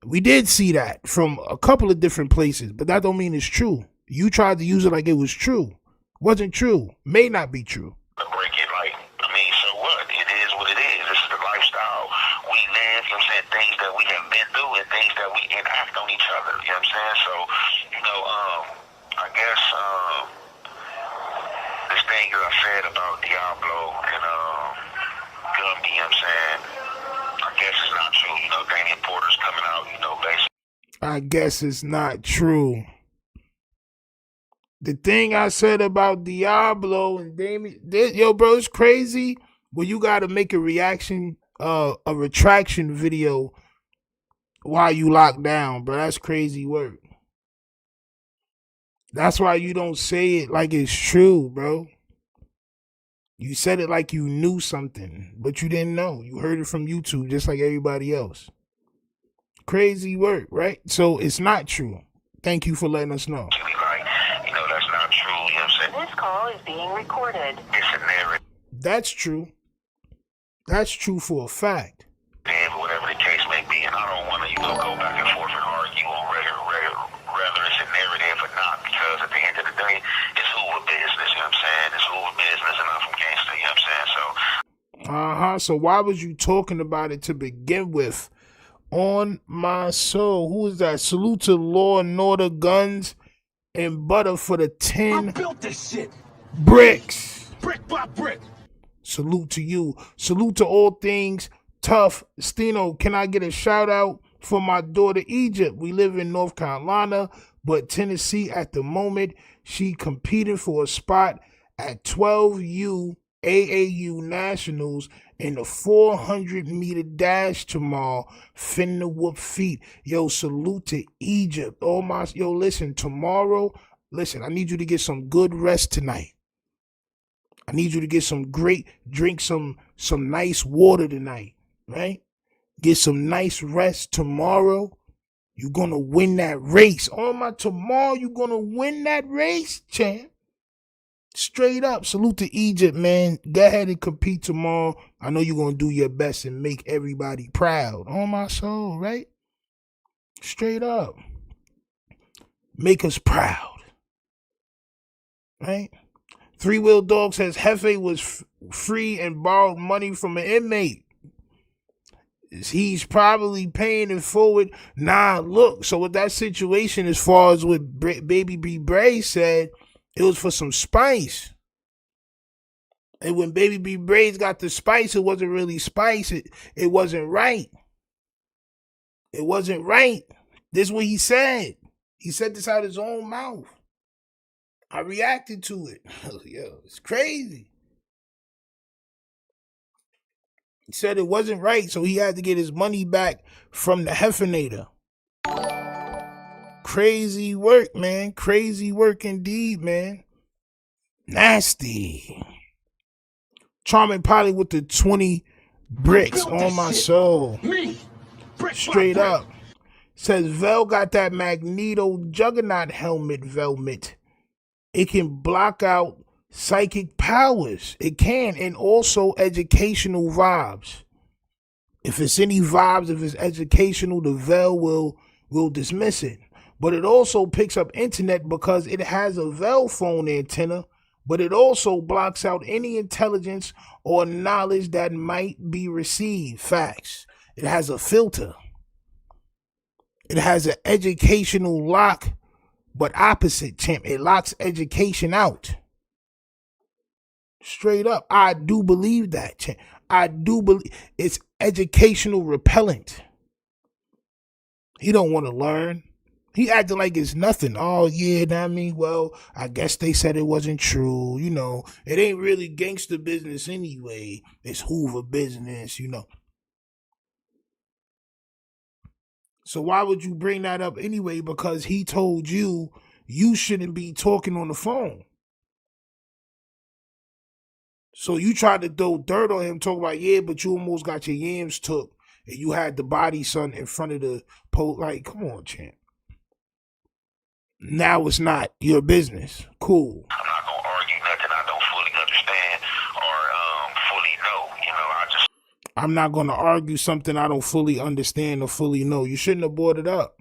We did see that from a couple of different places, but that don't mean it's true. You tried to use it like it was true. Wasn't true. May not be true. Break it like, I mean, so what? It is what it is. This is the lifestyle we live, you know what I'm saying, things that we have been through and things that we enact on each other, you know what I'm saying? So, you know, I guess, this thing that I said about Diablo and Gumby, you know what I'm saying? I guess it's not true. You know, Damian Porter's coming out, you know, basically. I guess it's not true. The thing I said about Diablo and Damien, yo, bro, it's crazy. Well, you got to make a retraction video while you lock down, bro. That's crazy work. That's why you don't say it like it's true, bro. You said it like you knew something, but you didn't know. You heard it from YouTube just like everybody else. Crazy work, right? So it's not true. Thank you for letting us know. That's not true. You know what I'm saying? This call is being recorded. It's a narrative. That's true. That's true for a fact. Whatever the case may be, and I don't want to, go back and forth and argue on whether it's a narrative or not, because at the end of the day, it's Hoover business, you know what I'm saying? It's Hoover business, and I'm from gangsta, you know what I'm saying? So. So why was you talking about it to begin with? On my soul. Who is that? Salute to Law and Order Guns and Butter for the 10 I built this shit. Bricks. Brick by brick. Salute to you. Salute to all things tough. Stino, can I get a shout out for my daughter Egypt? We live in North Carolina, but Tennessee at the moment. She competing for a spot at 12U AAU Nationals in the 400-meter dash tomorrow. Finna whoop feet. Yo, salute to Egypt. Yo, listen, tomorrow, I need you to get some good rest tonight. I need you to get drink some nice water tonight, right? Get some nice rest tomorrow. You're going to win that race. Tomorrow you're going to win that race, champ. Straight up. Salute to Egypt, man. Go ahead and compete tomorrow. I know you're going to do your best and make everybody proud. On my soul, right? Straight up. Make us proud. Right? Three Wheel Dog says Jefe was free and borrowed money from an inmate. He's probably paying it forward. Nah, look. So with that situation, as far as what Baby B. Bray said, it was for some spice. And when Baby B. Braids got the spice, it wasn't really spice. It wasn't right. It wasn't right. This is what he said. He said this out of his own mouth. I reacted to it. Yo, it's crazy. He said it wasn't right, so he had to get his money back from the Hefinator. Crazy work, man. Crazy work indeed, man. Nasty. Charming Polly with the 20 bricks on my soul. Straight up. Says Vel got that Magneto Juggernaut helmet, Velmet. It can block out psychic powers. It can, and also educational vibes. If it's any vibes, if it's educational, the Vel will dismiss it. But it also picks up internet because it has a Vel phone antenna, but it also blocks out any intelligence or knowledge that might be received. Facts. It has a filter. It has an educational lock, but opposite, champ. It locks education out. Straight up. I do believe that, champ. I do believe it's educational repellent. He don't want to learn. He acted like it's nothing. Oh, yeah, I mean, well, I guess they said it wasn't true. You know, it ain't really gangster business anyway. It's Hoover business, you know. So why would you bring that up anyway? Because he told you shouldn't be talking on the phone. So you tried to throw dirt on him, talk about, yeah, but you almost got your yams took, and you had the body, son, in front of the pole. Like, come on, champ. Now it's not your business. Cool. I'm not going to argue nothing I don't fully understand or fully know. You know, I'm not going to argue something I don't fully understand or fully know. You shouldn't have brought it up.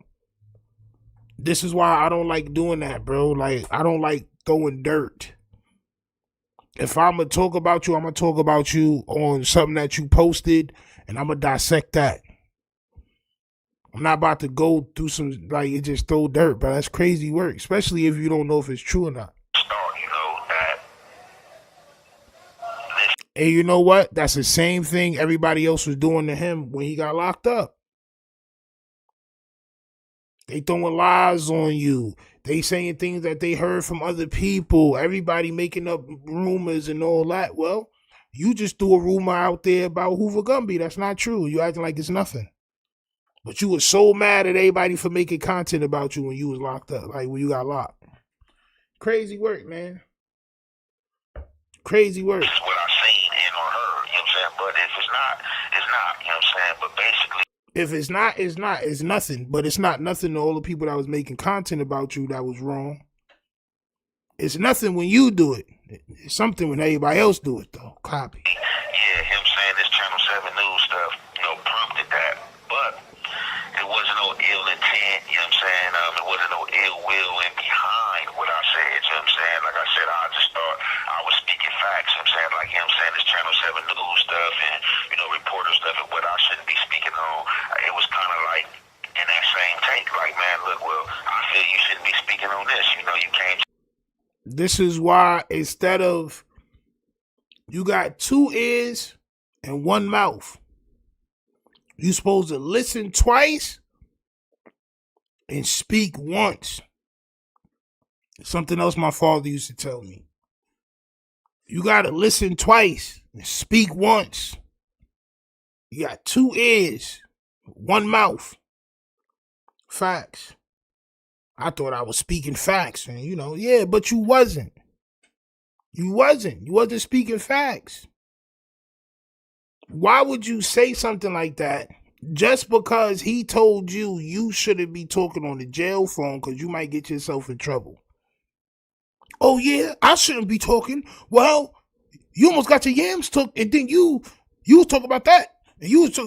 This is why I don't like doing that, bro. Like, I don't like throwing dirt. If I'm going to talk about you, I'm going to talk about you on something that you posted, and I'm going to dissect that. I'm not about to go through some, like, it just throw dirt, but that's crazy work, especially if you don't know if it's true or not. And you know what? That's the same thing everybody else was doing to him when he got locked up. They throwing lies on you. They saying things that they heard from other people. Everybody making up rumors and all that. Well, you just threw a rumor out there about Hoover Gumby. That's not true. You acting like it's nothing. But you were so mad at everybody for making content about you when you was locked up, like when you got locked. Crazy work, man. Crazy work. This is what I seen in or heard, you know what I'm saying? But if it's not, it's not, you know what I'm saying? But basically, if it's not, it's not. It's nothing. But it's not nothing to all the people that was making content about you that was wrong. It's nothing when you do it. It's something when everybody else do it, though. Copy. yeah, him saying this Channel 7 News stuff, prompted that. But it wasn't no ill intent, you know what I'm saying? It wasn't no ill will in behind what I said, you know what I'm saying? Like I said, I just thought I was speaking facts, you know what I'm saying? Like, you know what I'm saying, this Channel 7 News stuff and, reporter stuff and what I shouldn't be speaking on. It was kind of like in that same take, like, man, look, well, I feel you shouldn't be speaking on this. You came. This is why instead of you got 2 ears and 1 mouth, you supposed to listen twice and speak once. Something else my father used to tell me. You got to listen twice and speak once. You got 2 ears, 1 mouth. Facts. I thought I was speaking facts, and yeah, but you wasn't. You wasn't speaking facts. Why would you say something like that just because he told you shouldn't be talking on the jail phone because you might get yourself in trouble? Oh yeah, I shouldn't be talking. Well, you almost got your yams took, and then you was talking about that, and you was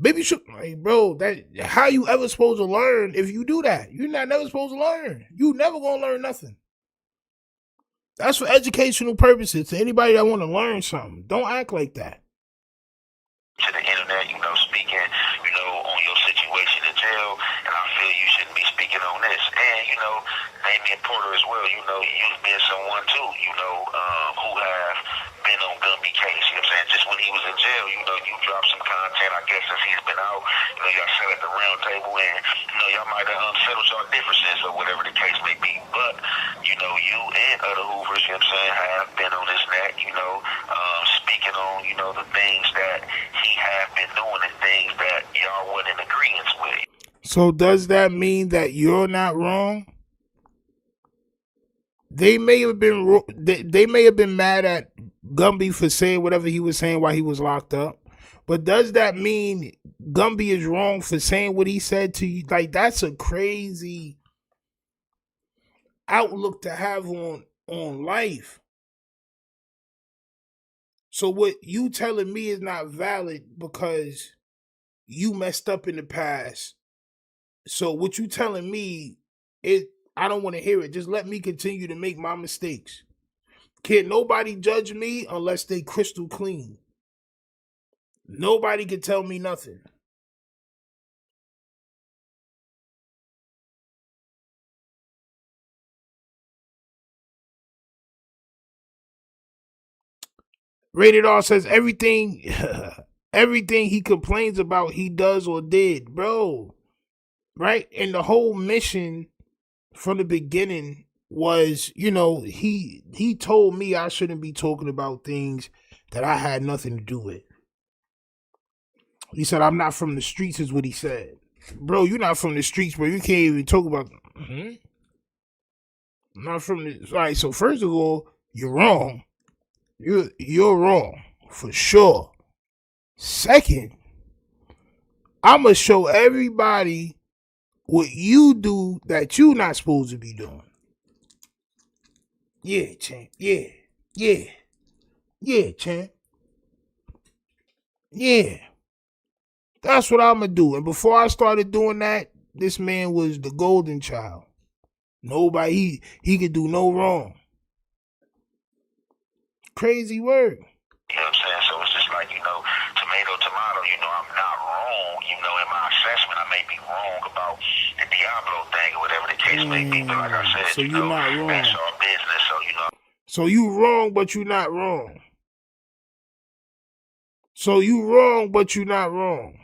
baby you should, hey bro, that how you ever supposed to learn if you do that? You're not never supposed to learn. You never gonna learn nothing. That's for educational purposes. To anybody that want to learn something, don't act like that. To the internet, speaking, on your situation in jail, and I feel you shouldn't be speaking on this. And, Damien Porter as well, you've been someone too, who have been on Gumby case, you know what I'm saying? Just when he was in jail, you dropped some content, I guess, since he's been out. Y'all sat at the round table and, y'all might have settled y'all differences or whatever the case may be. But, you and other Hoovers, you know what I'm saying, have been on this net, speaking on, the things that he have been doing and things that y'all wasn't in agreement with. So does that mean that you're not wrong? They may have been mad at Gumby for saying whatever he was saying while he was locked up. But does that mean Gumby is wrong for saying what he said to you? Like, that's a crazy outlook to have on life. So what you telling me is not valid because you messed up in the past. So what you telling me, I don't want to hear it. Just let me continue to make my mistakes. Can't nobody judge me unless they crystal clean. Nobody can tell me nothing. Rated R says everything he complains about he does or did, bro. Right? And the whole mission from the beginning was, he told me I shouldn't be talking about things that I had nothing to do with. He said, I'm not from the streets is what he said. Bro, you're not from the streets, bro. You can't even talk about I'm not from the... All right, so first of all, you're wrong. You're wrong, for sure. Second, I'm going to show everybody what you do that you're not supposed to be doing. Yeah, champ. Yeah. Yeah, champ. Yeah. That's what I'm going to do. And before I started doing that, this man was the golden child. Nobody, he could do no wrong. Crazy word. You know what I'm saying? So it's just like, tomato, I'm not wrong. In my assessment, I may be wrong about the Diablo thing or whatever the case may be. But like I said, so you're not wrong. That's our business. So you wrong, but you're not wrong. So you wrong, but you're not wrong.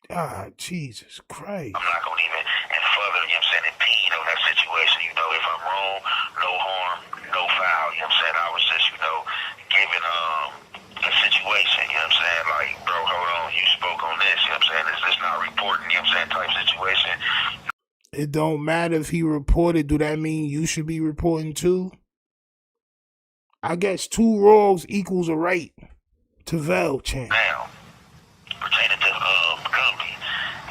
Ah, Jesus Christ. I'm not gonna even and further, you know what I'm saying, impede on that situation. You know, if I'm wrong, no harm, no foul. You know what I'm saying? I was just, giving a situation, you know what I'm saying? Like, bro, hold on, you spoke on this, you know what I'm saying? Is this not reporting, you know what I'm saying, type situation. It don't matter if he reported. Do that mean you should be reporting too? I guess 2 wrongs equals a right to veil, champ. Now, pertaining to Gumby,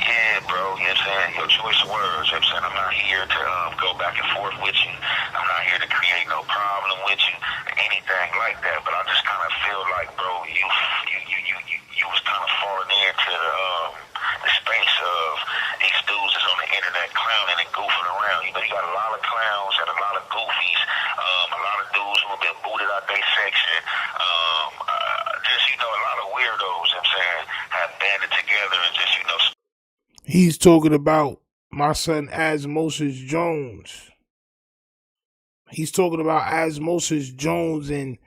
yeah, bro, you know what I'm saying? Your choice of words, you know what I'm saying? I'm not here to go back and forth with you. I'm not here to create no problem with you, anything like that. But I just kind of feel like, bro, you was kind of falling into the space of these dudes that's on the internet clowning and goofing around. You know, you got a lot of clowns and a lot of goofies, a lot of dudes who have been booted out their section. Just, a lot of weirdos, you know what I'm saying, have banded together and just, He's talking about my son Osmosis Jones. He's talking about Osmosis Jones and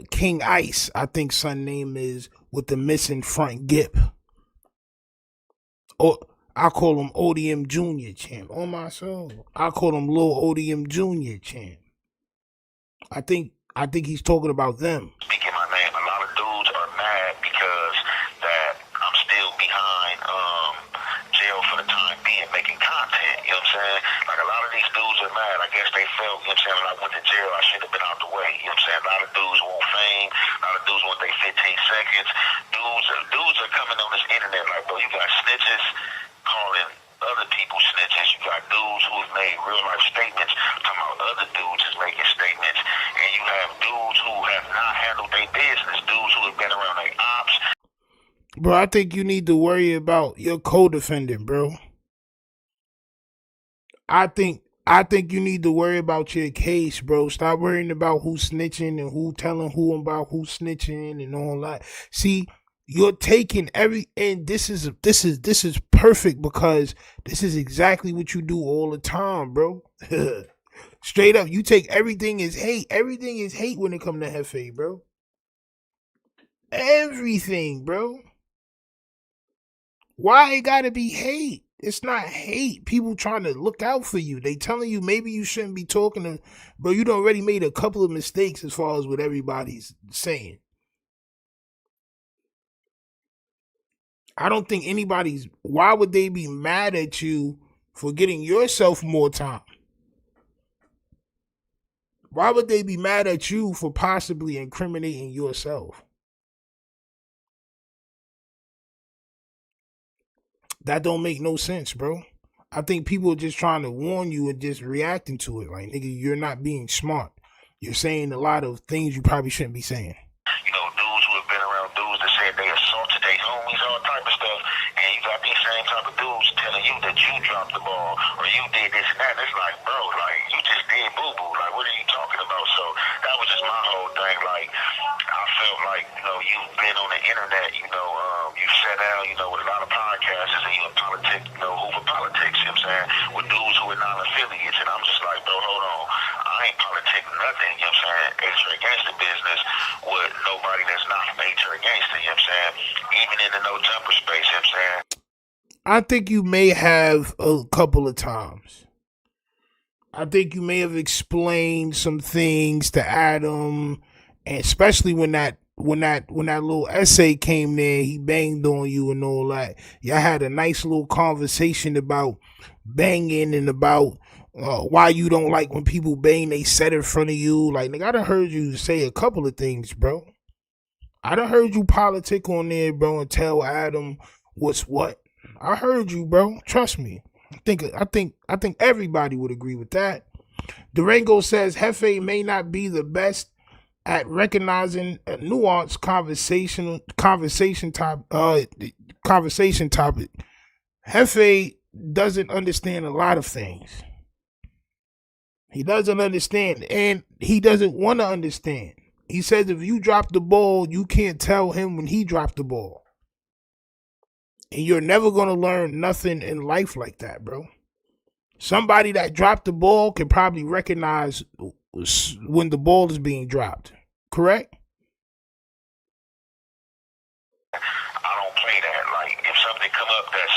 King Ice, I think son name is, with the missing front gip. Or I call him ODM Jr. champ. On my soul. I call him Lil ODM Jr. champ. I think he's talking about them. Speaking my name, a lot of dudes are mad because that I'm still behind jail for the time being making content, you know what I'm saying? Like a lot of these dudes are mad. I guess they felt, you know what I'm saying, when I went to jail, I should have been out the way, you know what I'm saying? A lot of dudes want fame, a lot of dudes want their 15 seconds. Dudes are coming on this internet like, bro, you got snitches calling other people snitches. You got dudes who have made real life statements talking about other dudes is making statements. And you have dudes who have not handled their business, dudes who have been around their ops. Bro, I think you need to worry about your co-defendant, bro. I think you need to worry about your case, bro. Stop worrying about who's snitching and who telling who about who's snitching and all that. See, you're taking and this is perfect because this is exactly what you do all the time, bro. Straight up, you take everything is hate. Everything is hate when it comes to Jefe, bro. Everything, bro. Why it gotta be hate? It's not hate. People trying to look out for you. They telling you maybe you shouldn't be talking to, bro. You done already made a couple of mistakes as far as what everybody's saying. I don't think why would they be mad at you for getting yourself more time? Why would they be mad at you for possibly incriminating yourself? That don't make no sense, bro. I think people are just trying to warn you and just reacting to it. Like, nigga, you're not being smart. You're saying a lot of things you probably shouldn't be saying. Dudes who have been around dudes that said they assaulted their homies, all type of stuff. And you got these same type of dudes telling you that you dropped the ball or you did this and that. And it's like, bro, like, you just did boo-boo. Like, what are you talking about? So that was just my whole thing. Like, I felt like, you've been on the internet, you sat down, with a lot of podcasters and you in politics, Hoover politics, you know what I'm saying, with dudes who are non-affiliates. And I'm just like, bro, hold on. I ain't politic nothing, you know what I'm saying, extra against the business with nobody that's not major against it, you know what I'm saying, even in the no-jumper space, you know what I'm saying. I think you may have a couple of times. I think you may have explained some things to Adam, and especially when that little essay came there, he banged on you and all that. Y'all had a nice little conversation about banging and about why you don't like when people bang they set in front of you. Like, nigga, I done heard you say a couple of things, bro. I done heard you politic on there, bro, and tell Adam what's what. I heard you, bro. Trust me. I think everybody would agree with that. Durango says Jefe may not be the best at recognizing a nuanced conversation topic. Jefe doesn't understand a lot of things. He doesn't understand, and he doesn't want to understand. He says if you drop the ball, you can't tell him when he dropped the ball. And you're never going to learn nothing in life like that, bro. Somebody that dropped the ball can probably recognize when the ball is being dropped. Correct? I don't play that. Like, if something come up that's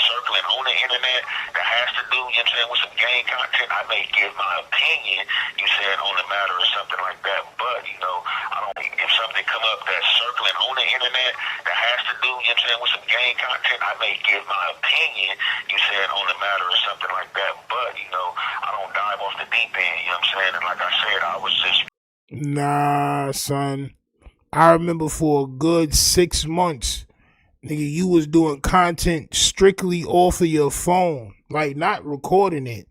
has to do, you know what I'm saying, with some game content, I may give my opinion, you said, on the matter or something like that. But, you know, I don't, if something come up that's circling on the internet that has to do, you know what I'm saying, with some game content, I may give my opinion, you said, on the matter or something like that. But, you know, I don't dive off the deep end, you know what I'm saying? And like I said, I was just... Nah, son. I remember for a good 6 months, nigga, you was doing content strictly off of your phone. Like, not recording it,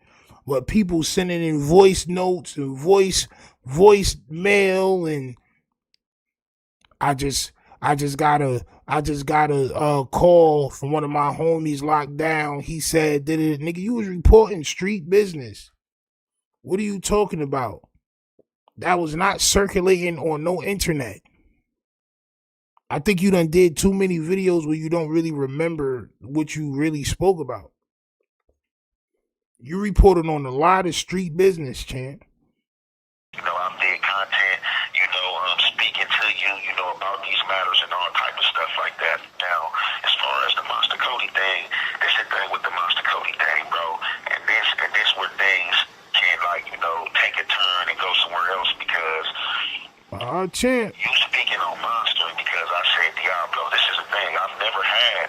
but people sending in voice notes and voice mail, and I just got a call from one of my homies locked down. He said, nigga, you was reporting street business. What are you talking about? That was not circulating on no internet. I think you done did too many videos where you don't really remember what you really spoke about. You reported on a lot of street business, champ. You know, I did content, you know, speaking to you, you know, about these matters and all type of stuff like that. Now, as far as the Monster Cody thing, this the thing with the Monster Cody thing, bro. And this where things can, like, you know, take a turn and go somewhere else because champ. You speaking on Monster because I said Diablo. This is the thing. I've never had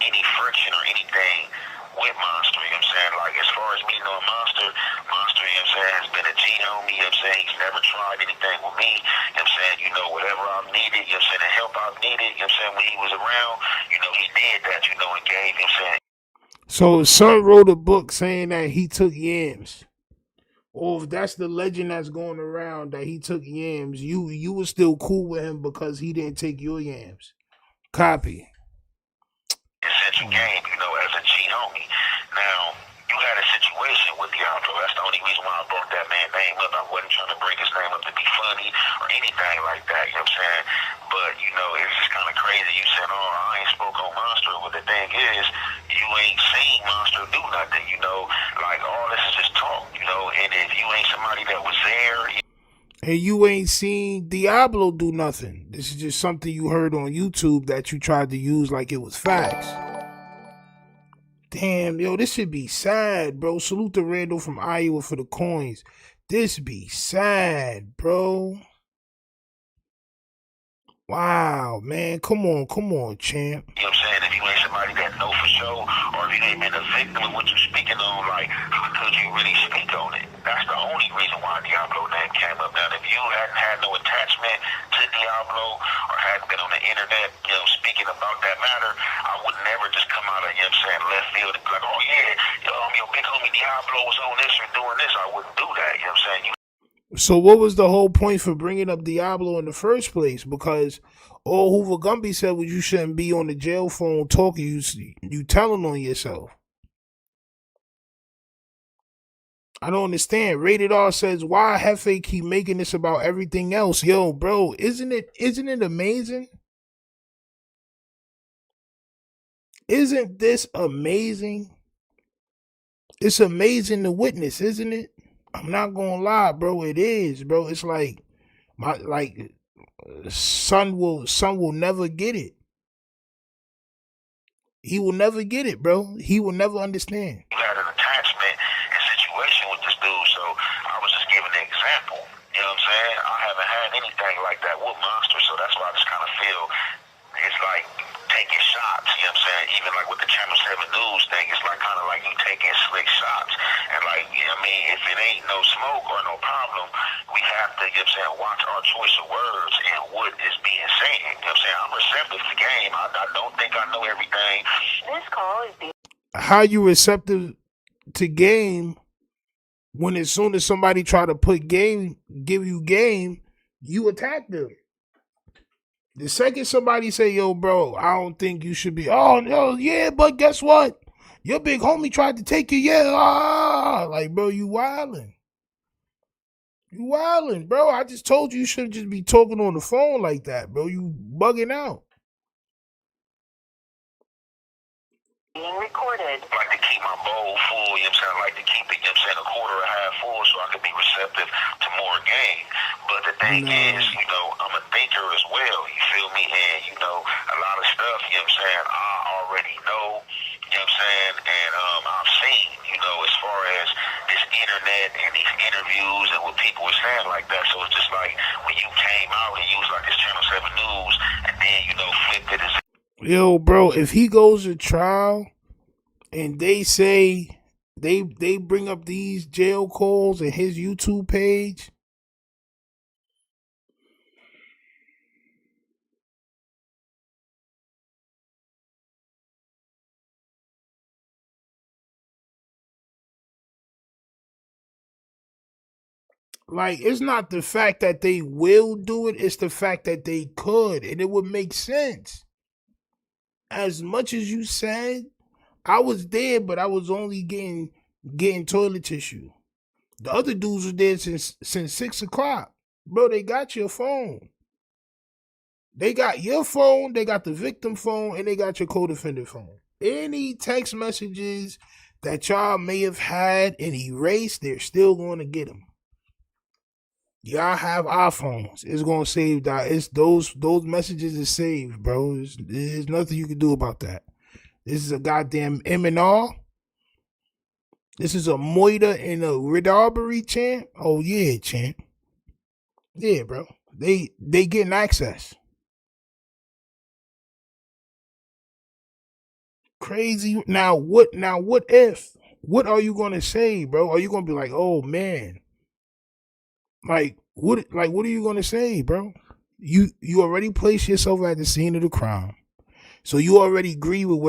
any friction or anything with Monster, you know what I'm saying? Like, as far as me knowing Monster, you know what I'm saying, has been a G on me, you know what I'm saying? He's never tried anything with me, you know what I'm saying? You know, whatever I've needed, you know what I'm saying, the help I've needed, you know what I'm saying, when he was around, you know, he did that, you know, and gave, you know what I'm saying? So, son wrote a book saying that he took yams. Or if that's the legend that's going around that he took yams, you were still cool with him because he didn't take your yams. Copy. Essential game, you know, as a G homie. Now, you had a situation with Diablo. That's the only reason why I brought that man's name up. I wasn't trying to bring his name up to be funny or anything like that, you know what I'm saying? But, you know, it's just kind of crazy. You said, oh, I ain't spoke on Monster. But the thing is, you ain't seen Monster do nothing, you know? Like, all this is just talk, you know? And if you ain't somebody that was there... And you ain't seen Diablo do nothing. This is just something you heard on YouTube that you tried to use like it was facts. Damn, yo, this should be sad, bro. Salute to Randall from Iowa for the coins. This be sad, bro. Wow, man. Come on, champ. You know what I'm saying? If you ain't somebody that know for sure, or if you ain't been a victim of what you're speaking on, like, how could you really speak on it? That's the only reason why Diablo name came up. Now, if you hadn't had no attachment to Diablo, or hadn't been on the internet, you know, speaking about that matter, I would never just come out of, you know what I'm saying, left field and be like, oh yeah, your big homie Diablo was on this or doing this. I wouldn't do that, you know what I'm saying? So what was the whole point for bringing up Diablo in the first place? Because all Hoover Gumby said was you shouldn't be on the jail phone talking. You telling on yourself. I don't understand. Rated R says, why JEFE keep making this about everything else? Yo, bro, isn't it amazing? Isn't this amazing? It's amazing to witness, isn't it? I'm not gonna lie, bro. It is, bro. It's like son will never get it. He will never get it, bro. He will never understand. You had an attachment and situation with this dude, so I was just giving an example. You know what I'm saying? I haven't had anything like that with Monster, so that's why I just kind of feel it's like taking shots, you know what I'm saying? Even like with the Channel 7 News thing, it's like kind of like you taking slick shots. And like, you know what I mean, if it ain't no smoke or no problem, we have to, you know what I'm saying, watch our choice of words and what is being said. You know what I'm saying? I'm receptive to game. I don't think I know everything. This call is being... How you receptive to game when as soon as somebody try to put game, give you game, you attack them? The second somebody say, yo, bro, I don't think you should be, oh, no, yeah, but guess what? Your big homie tried to take you, yeah, like, bro, you wildin'. You wildin', bro. I just told you shouldn't just be talking on the phone like that, bro. You bugging out. Being recorded. I like to keep my bowl full, you know what I'm saying? I like to keep it, you know what I'm saying, a quarter or half full so I can be receptive to more game. But the thing is, you know, I'm a thinker as well, you feel me? And, you know, a lot of stuff, you know what I'm saying, I already know, you know what I'm saying, and I've seen. interviews and what people were saying like that. So it's just like when you came out and you was like this Channel 7 News, and then flipped it as yo, bro, if he goes to trial and they say they bring up these jail calls in his YouTube page, like, it's not the fact that they will do it, it's the fact that they could, and it would make sense. As much as you said, I was there, but I was only getting toilet tissue. The other dudes were there since 6 o'clock. Bro, they got your phone. They got your phone, they got the victim phone, and they got your co-defendant phone. Any text messages that y'all may have had and erased, they're still going to get them. Y'all have iPhones. It's going to save that. It's those messages is saved, bro. There's nothing you can do about that. This is a goddamn M&R. This is a Moida and a Ridarbary, champ. Oh, yeah, champ. Yeah, bro. They getting access. Crazy. Now what if? What are you going to say, bro? Are you going to be like, oh, man. Like what are you going to say, bro? You already placed yourself at the scene of the crime. So you already agree with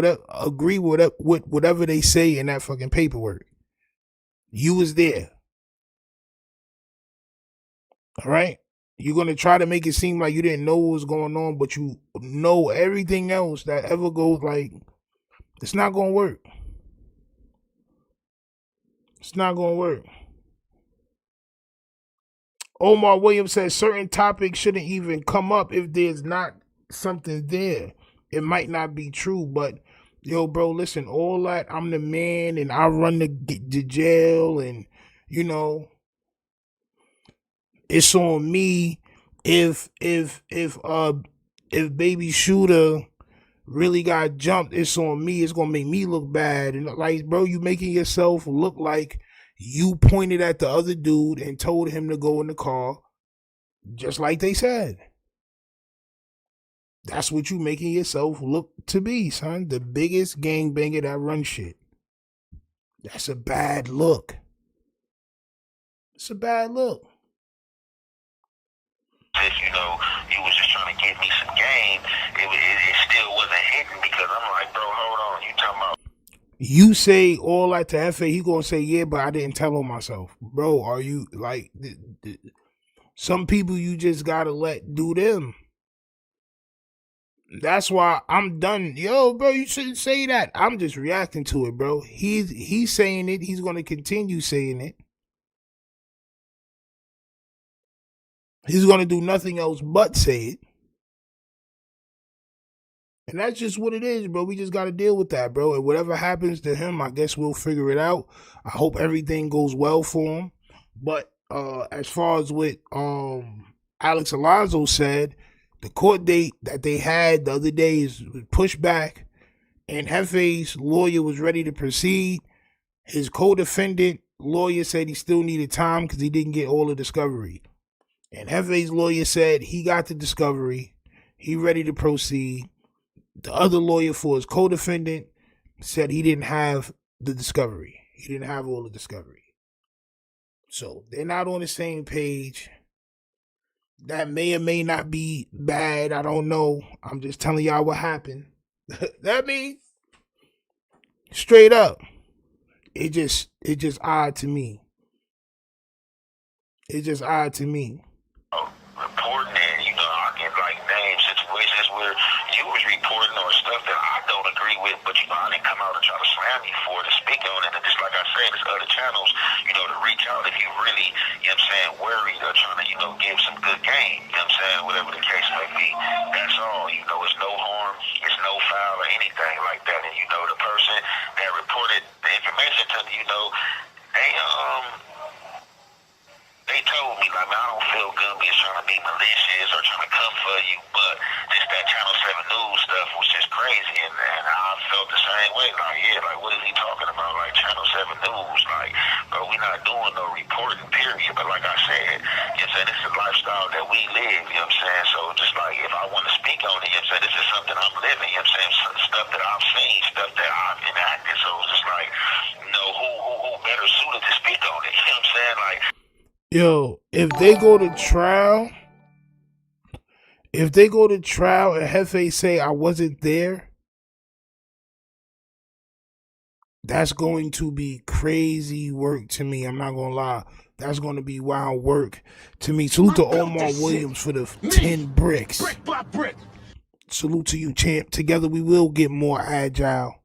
whatever they say in that fucking paperwork. You was there. All right? You're going to try to make it seem like you didn't know what was going on, but you know everything else that ever goes, like, it's not going to work. It's not going to work. Omar Williams says certain topics shouldn't even come up if there's not something there. It might not be true, but yo, bro, listen, all that, I'm the man and I run the jail, and it's on me if baby shooter really got jumped, it's on me. It's gonna make me look bad. And like, bro, you making yourself look like you pointed at the other dude and told him to go in the car, just like they said. That's what you making yourself look to be, son. The biggest gangbanger that runs shit. That's a bad look. It's a bad look. If you was just trying to get me some game, it still wasn't hitting, because I'm like, bro, hold on, you talking about? You say all that to Hefe, he gonna say, yeah, but I didn't tell him myself. Bro, are you, like, some people you just gotta let do them. That's why I'm done. Yo, bro, you shouldn't say that. I'm just reacting to it, bro. He's saying it. He's gonna continue saying it. He's gonna do nothing else but say it. And that's just what it is, bro. We just got to deal with that, bro. And whatever happens to him, I guess we'll figure it out. I hope everything goes well for him. But as far as what Alex Alonso said, the court date that they had the other day is pushed back, and Hefe's lawyer was ready to proceed. His co-defendant lawyer said he still needed time because he didn't get all the discovery. And Hefe's lawyer said he got the discovery. He ready to proceed. The other lawyer for his co-defendant said he didn't have the discovery. He didn't have all the discovery. So they're not on the same page. That may or may not be bad. I don't know. I'm just telling y'all what happened. That means straight up. It just odd to me. It's just odd to me. Reporting and, I can name situations where you was reporting on stuff that I don't agree with, but I didn't come out and try to slam you for it, to speak on it. And just like I said, there's other channels, to reach out if you really, worried or trying to, give some good game, whatever the case may be. That's all, it's no harm, it's no foul or anything like that. And the person that reported the information to me, they told me, I don't feel Gumby is trying to be malicious or trying to come for you, but just that Channel 7 News stuff was just crazy, and I felt the same way. What is he talking about? Channel 7 News, Bro, we not doing no reporting, period. But like I said, you know what I'm saying, this is a lifestyle that we live, you know what I'm saying? So just like if I want to speak on it, you know what I'm saying, this is something I'm living, you know what I'm saying? Stuff that I've seen, stuff that I've enacted. So it's just like, you know, who better suited to speak on it, you know what I'm saying? Like, yo, if they go to trial, and Jefe say I wasn't there, that's going to be crazy work to me. I'm not gonna lie. That's going to be wild work to me. Salute to Omar Williams for the 10 bricks. Brick by brick. Salute to you, champ. Together we will get more agile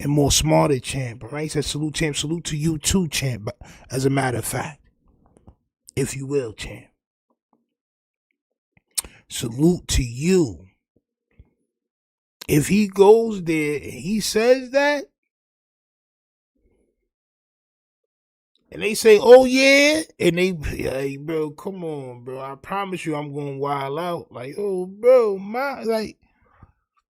and more smarter, champ. All right? He said salute, champ. Salute to you too, champ. But as a matter of fact, if you will, champ. Salute to you. If he goes there and he says that, and they say, oh yeah, and they, hey bro, come on, bro. I promise you I'm going wild out. Like, oh bro, like,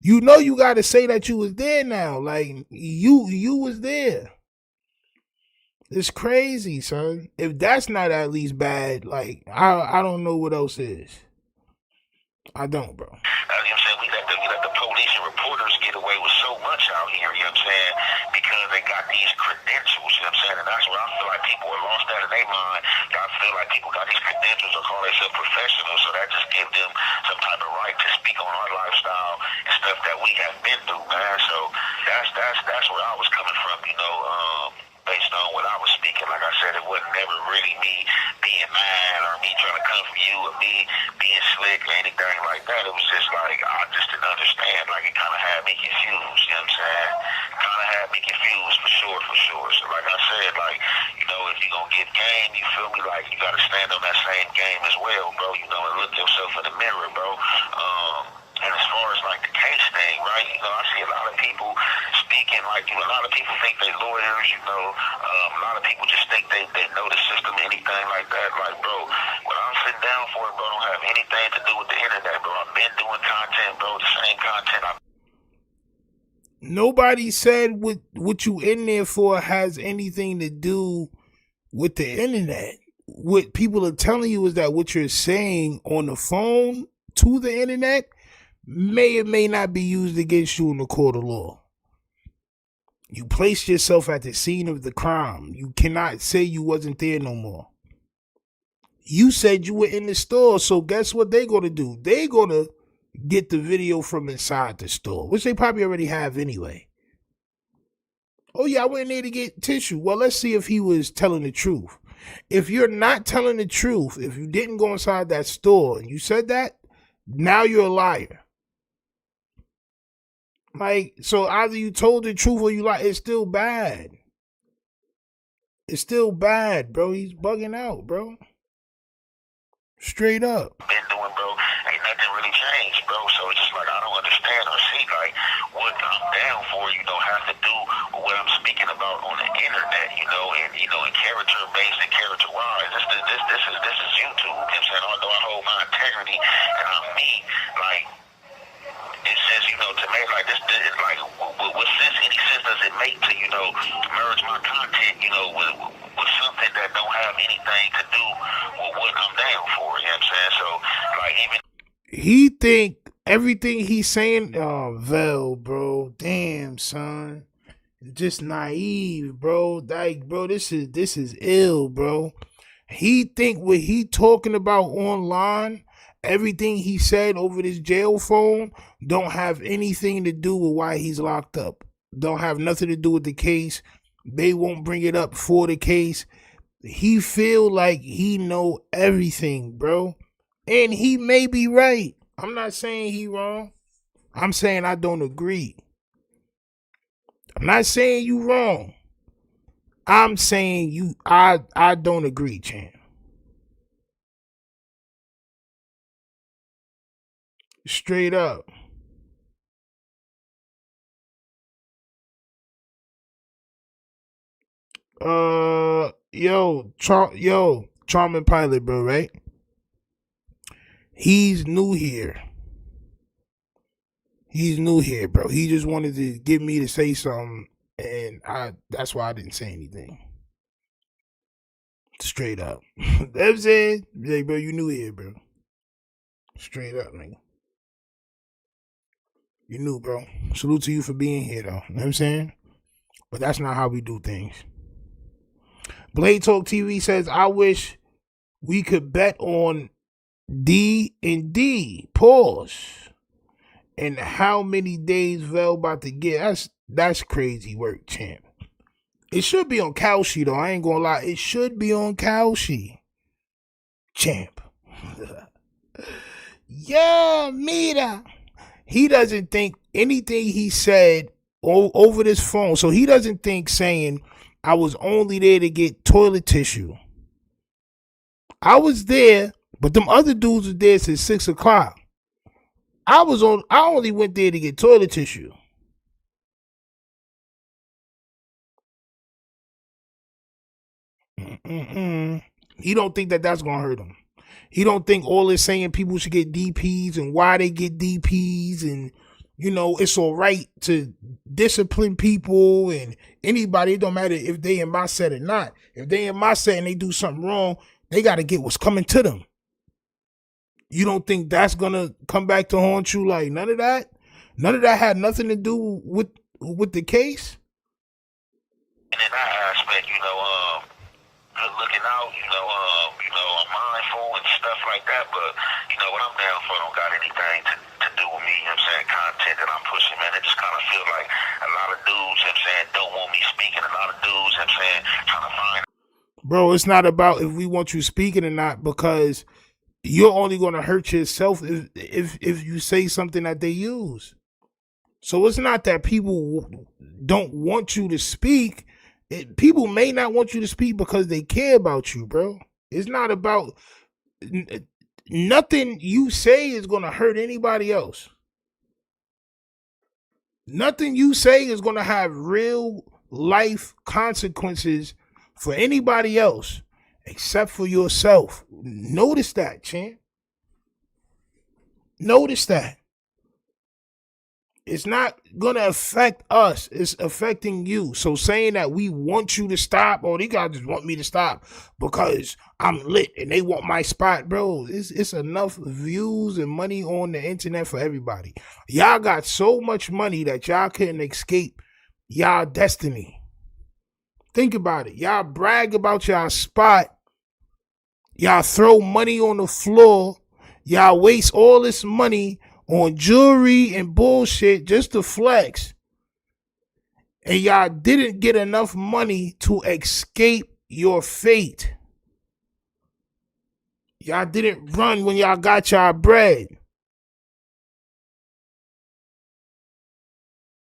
you know you gotta say that you was there now. Like, you was there. It's crazy, son. If that's not at least bad, like, I don't know what else is. I don't, bro. You know what I'm saying? We let the police and reporters get away with so much out here, you know what I'm saying? Because they got these credentials, you know what I'm saying? And that's where I feel like people are lost out of their mind. I feel like people got these credentials or call themselves professionals, so that just gives them some type of right to speak on our lifestyle and stuff that we have been through, man. So that's where I was coming from, you know, based on what I was speaking. Like I said, it wasn't never really me being mad or me trying to come for you or me being slick or anything like that. It was just like, I just didn't understand. Like, it kind of had me confused, you know what I'm saying? Kind of had me confused for sure. So like I said, like, you know, if you're going to give game, you feel me, like, you got to stand on that same game as well, bro, you know, and look yourself in the mirror, bro. And as far as like the case thing, right? You know, I see a lot of people speaking like, you know, a lot of people think they lawyers, you know, a lot of people just think they know the system, anything like that. Like, bro, what I'm sitting down for, bro, don't have anything to do with the internet, bro. I've been doing content, bro, the same content. Nobody said what you in there for has anything to do with the internet. What people are telling you is that what you're saying on the phone to the internet may or may not be used against you in the court of law. You placed yourself at the scene of the crime. You cannot say you wasn't there no more. You said you were in the store, so guess what they gonna do? They gonna get the video from inside the store, which they probably already have anyway. Oh yeah, I went in there to get tissue. Well, let's see if he was telling the truth. If you're not telling the truth, if you didn't go inside that store and you said that, now you're a liar. Like, so either you told the truth or you lied. It's still bad. It's still bad, bro. He's bugging out, bro. Straight up. Been doing, bro, ain't nothing really changed, bro. So it's just like I don't understand or see like what I'm down for, you know, has to do with what I'm speaking about on the internet, you know, and character based and character wise. This is YouTube. You know what I'm saying? Although I hold my integrity and I'm me, like, it says, you know, to me, like, this is like, what sense, any sense does it make to, you know, merge my content, you know, with something that don't have anything to do with what I'm down for, you know what I'm saying? So, like, even... He think everything he's saying, oh, Vel, bro, damn, son. Just naive, bro. Like, bro, this is ill, bro. He think what he talking about online, everything he said over this jail phone don't have anything to do with why he's locked up. Don't have nothing to do with the case. They won't bring it up for the case. He feel like he know everything, bro. And he may be right. I'm not saying he wrong. I'm saying I don't agree. I'm not saying you wrong. I'm saying I don't agree, champ. Straight up. Charming Pilot, bro, right? He's new here. He's new here, bro. He just wanted to get me to say something, and that's why I didn't say anything. Straight up. That's it. Hey, bro, you new here, bro. Straight up, nigga. You knew, bro. Salute to you for being here, though. You know what I'm saying? But that's not how we do things. Blade Talk TV says, I wish we could bet on D&D. Pause. And how many days Vel about to get. That's crazy work, champ. It should be on Kalshi, though. I ain't gonna lie. It should be on Kalshi. Champ. Yeah, Mira. He doesn't think anything he said over this phone. So he doesn't think saying, I was only there to get toilet tissue. I was there, but them other dudes was there since 6 o'clock. I only went there to get toilet tissue. He don't think that that's gonna hurt him. He don't think all this saying people should get DPs and why they get DPs and, you know, it's all right to discipline people and anybody. It don't matter if they in my set or not. If they in my set and they do something wrong, they got to get what's coming to them. You don't think that's going to come back to haunt you? Like, none of that? None of that had nothing to do with the case? And in that aspect, you know, looking out, I'm mindful and stuff like that, but, you know, what I'm down for don't got anything to do with me, you know what I'm saying, content that I'm pushing, man. It just kind of feel like a lot of dudes, you know what I'm saying, don't want me speaking, a lot of dudes, you know what I'm saying, trying to find. Bro, it's not about if we want you speaking or not, because you're only going to hurt yourself if you say something that they use. So it's not that people don't want you to speak. People may not want you to speak because they care about you, bro. It's not about nothing you say is going to hurt anybody else. Nothing you say is going to have real life consequences for anybody else except for yourself. Notice that, champ. Notice that. It's not going to affect us. It's affecting you. So saying that we want you to stop, or these guys just want me to stop because I'm lit and they want my spot, bro. It's enough views and money on the internet for everybody. Y'all got so much money that y'all couldn't escape y'all destiny. Think about it. Y'all brag about y'all spot. Y'all throw money on the floor. Y'all waste all this money on jewelry and bullshit just to flex. And y'all didn't get enough money to escape your fate. Y'all didn't run when y'all got y'all bread.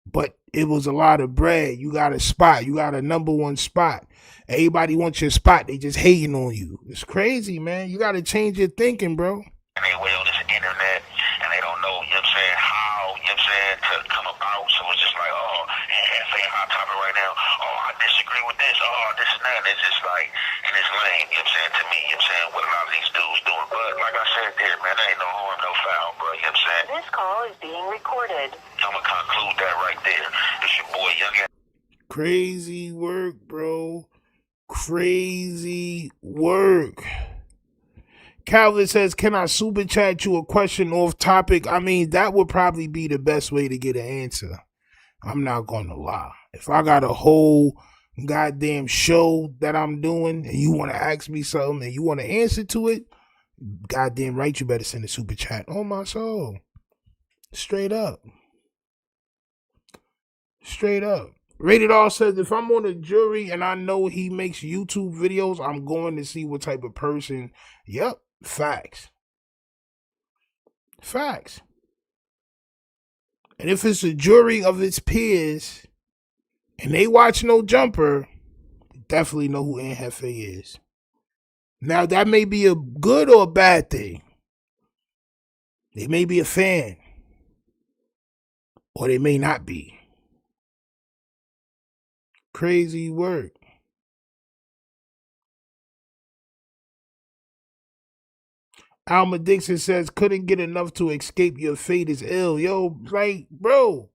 But it was a lot of bread. You got a spot. You got a #1 spot. Everybody wants your spot. They just hating on you. It's crazy, man. You got to change your thinking, bro. And they way on this internet, and they don't know, you know what I'm saying, how, you know what I'm saying, to come about. So it's just like, oh, FA hot topic right now. Oh, I disagree with this. Oh, this and that. And it's just like, and it's lame, you know what I'm saying, to me, you know what I'm saying, what a lot of these dudes doing. But like I said there, man, there ain't no harm, no foul, bro, you know what I'm saying? This call is being recorded. I'm going to conclude that right there. It's your boy, Young. Crazy work, bro. Crazy work. Calvin says, can I super chat you a question off topic? I mean, that would probably be the best way to get an answer. I'm not going to lie. If I got a whole goddamn show that I'm doing and you want to ask me something and you want to answer to it, goddamn right, you better send a super chat. On my soul. Straight up. Straight up. Rated R says, if I'm on a jury and I know he makes YouTube videos, I'm going to see what type of person. Yep. Facts. Facts. And if it's a jury of its peers and they watch No Jumper, definitely know who JEFE is. Now, that may be a good or a bad thing. They may be a fan. Or they may not be. Crazy work. Alma Dixon says, couldn't get enough to escape your fate is ill. Yo, like, bro,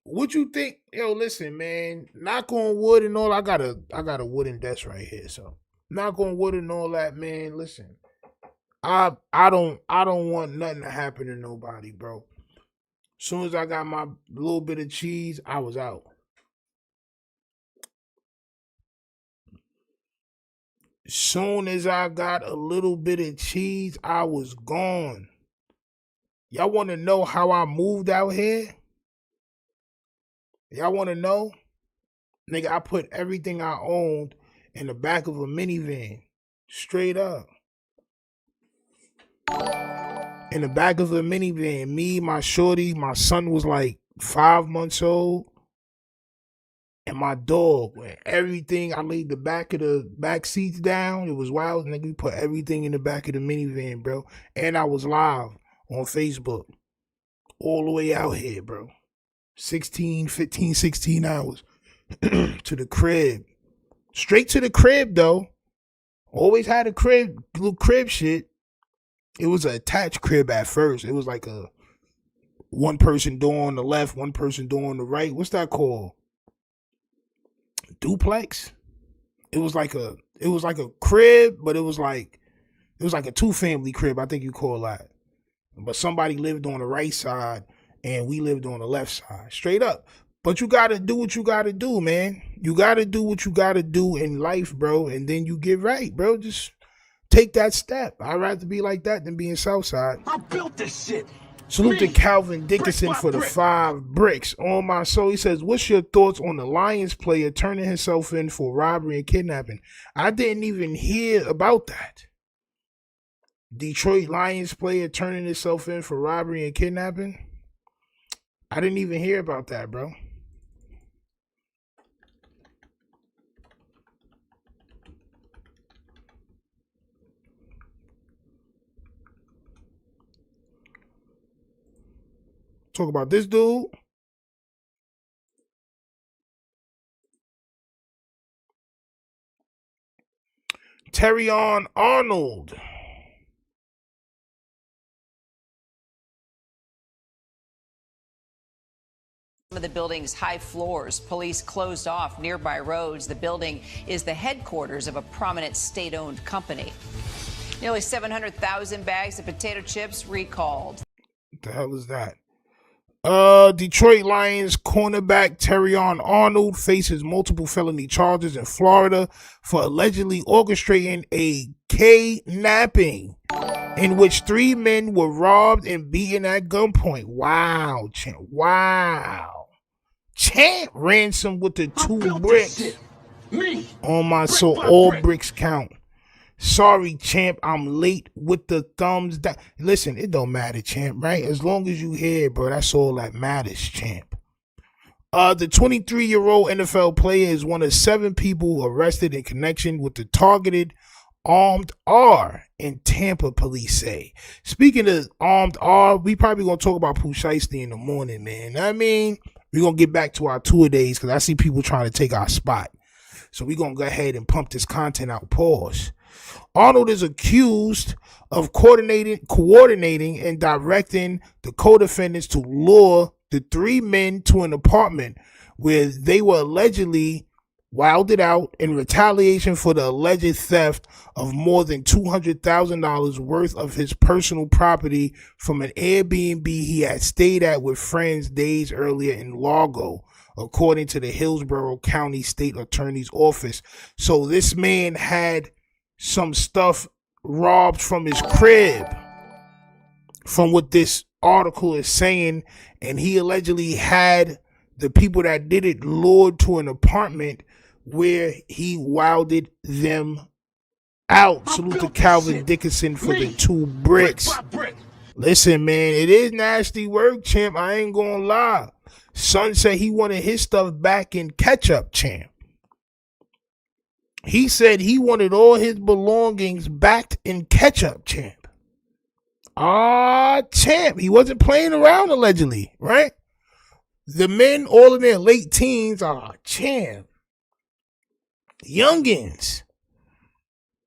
what you think? Yo, listen, man, knock on wood and all. I got a wooden desk right here, so Knock on wood and all that, man. Listen, I don't want nothing to happen to nobody, bro. Soon as I got my little bit of cheese, I was out. Soon as I got a little bit of cheese, I was gone. Y'all want to know how I moved out here? Y'all want to know? Nigga, I put everything I owned in the back of a minivan. Straight up. In the back of a minivan. Me, my shorty, my son was like 5 months old. And my dog, man. Everything, I laid the back of the back seats down. It was wild. Nigga, we put everything in the back of the minivan, bro. And I was live on Facebook. All the way out here, bro. 16 hours. To the crib. Straight to the crib, though. Always had a crib, little crib shit. It was an attached crib at first. It was like a one person door on the left, one person door on the right. What's that called? Duplex? It was like a crib, but it was like a 2-family crib, I think you call that. But somebody lived on the right side and we lived on the left side. Straight up. But you gotta do what you gotta do, man. You gotta do what you gotta do in life, bro, and then you get right, bro. Just take that step. I'd rather be like that than be in Southside. I built this shit. Salute to Calvin Dickinson for the 5 bricks. On my soul, he says, what's your thoughts on the Lions player turning himself in for robbery and kidnapping? I didn't even hear about that. Detroit Lions player turning himself in for robbery and kidnapping? I didn't even hear about that, bro. Talk about this dude. Terrion Arnold. Some of the building's high floors, police closed off nearby roads. The building is the headquarters of a prominent state-owned company. Nearly 700,000 bags of potato chips recalled. What the hell is that? Detroit Lions cornerback Terrion Arnold faces multiple felony charges in Florida for allegedly orchestrating a kidnapping in which 3 men were robbed and beaten at gunpoint. Wow, Champ. Wow. Champ ransom with the 2 bricks. On my soul, all bricks count. Sorry, Champ, I'm late with the thumbs down. Listen, it don't matter, Champ, right? As long as you here, bro, that's all that matters, Champ. The 23-year-old NFL player is one of 7 people arrested in connection with the targeted armed R in Tampa, police say. Speaking of armed R, we probably going to talk about Pooh Shiesty in the morning, man. I mean, we're going to get back to our tour days because I see people trying to take our spot. So we're going to go ahead and pump this content out. Pause. Arnold is accused of coordinating and directing the co-defendants to lure the 3 men to an apartment where they were allegedly wilded out in retaliation for the alleged theft of more than $200,000 worth of his personal property from an Airbnb he had stayed at with friends days earlier in Largo, according to the Hillsborough County State Attorney's Office. So this man had some stuff robbed from his crib, from what this article is saying, and he allegedly had the people that did it lured to an apartment where he wilded them out. Salute to Calvin Dickinson for the 2 bricks. Listen, man, it is nasty work, Champ. I ain't gonna lie. Son said he wanted his stuff back in ketchup, Champ. He said he wanted all his belongings back in ketchup, Champ. Champ. He wasn't playing around, allegedly, right? The men, all in their late teens, Champ. Youngins.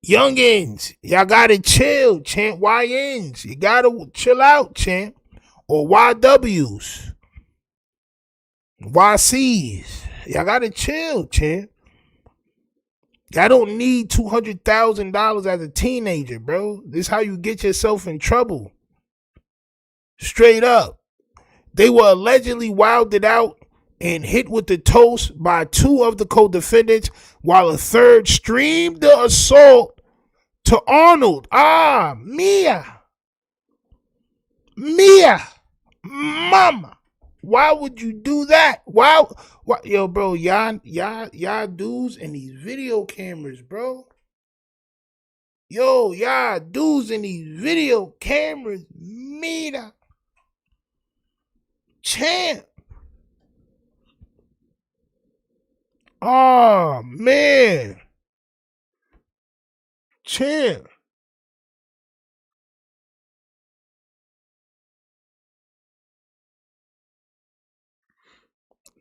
Y'all gotta chill, Champ. YNs. You gotta chill out, Champ. Or YWs. YCs. Y'all gotta chill, Champ. Y'all don't need $200,000 as a teenager, bro. This is how you get yourself in trouble. Straight up. They were allegedly wilded out and hit with the toast by 2 of the co-defendants, while a third streamed the assault to Arnold. Mia, mama. Why would you do that? Why? Yo, bro, y'all dudes in these video cameras, bro. Yo, y'all dudes in these video cameras. Mia. Champ. Oh, man. Champ.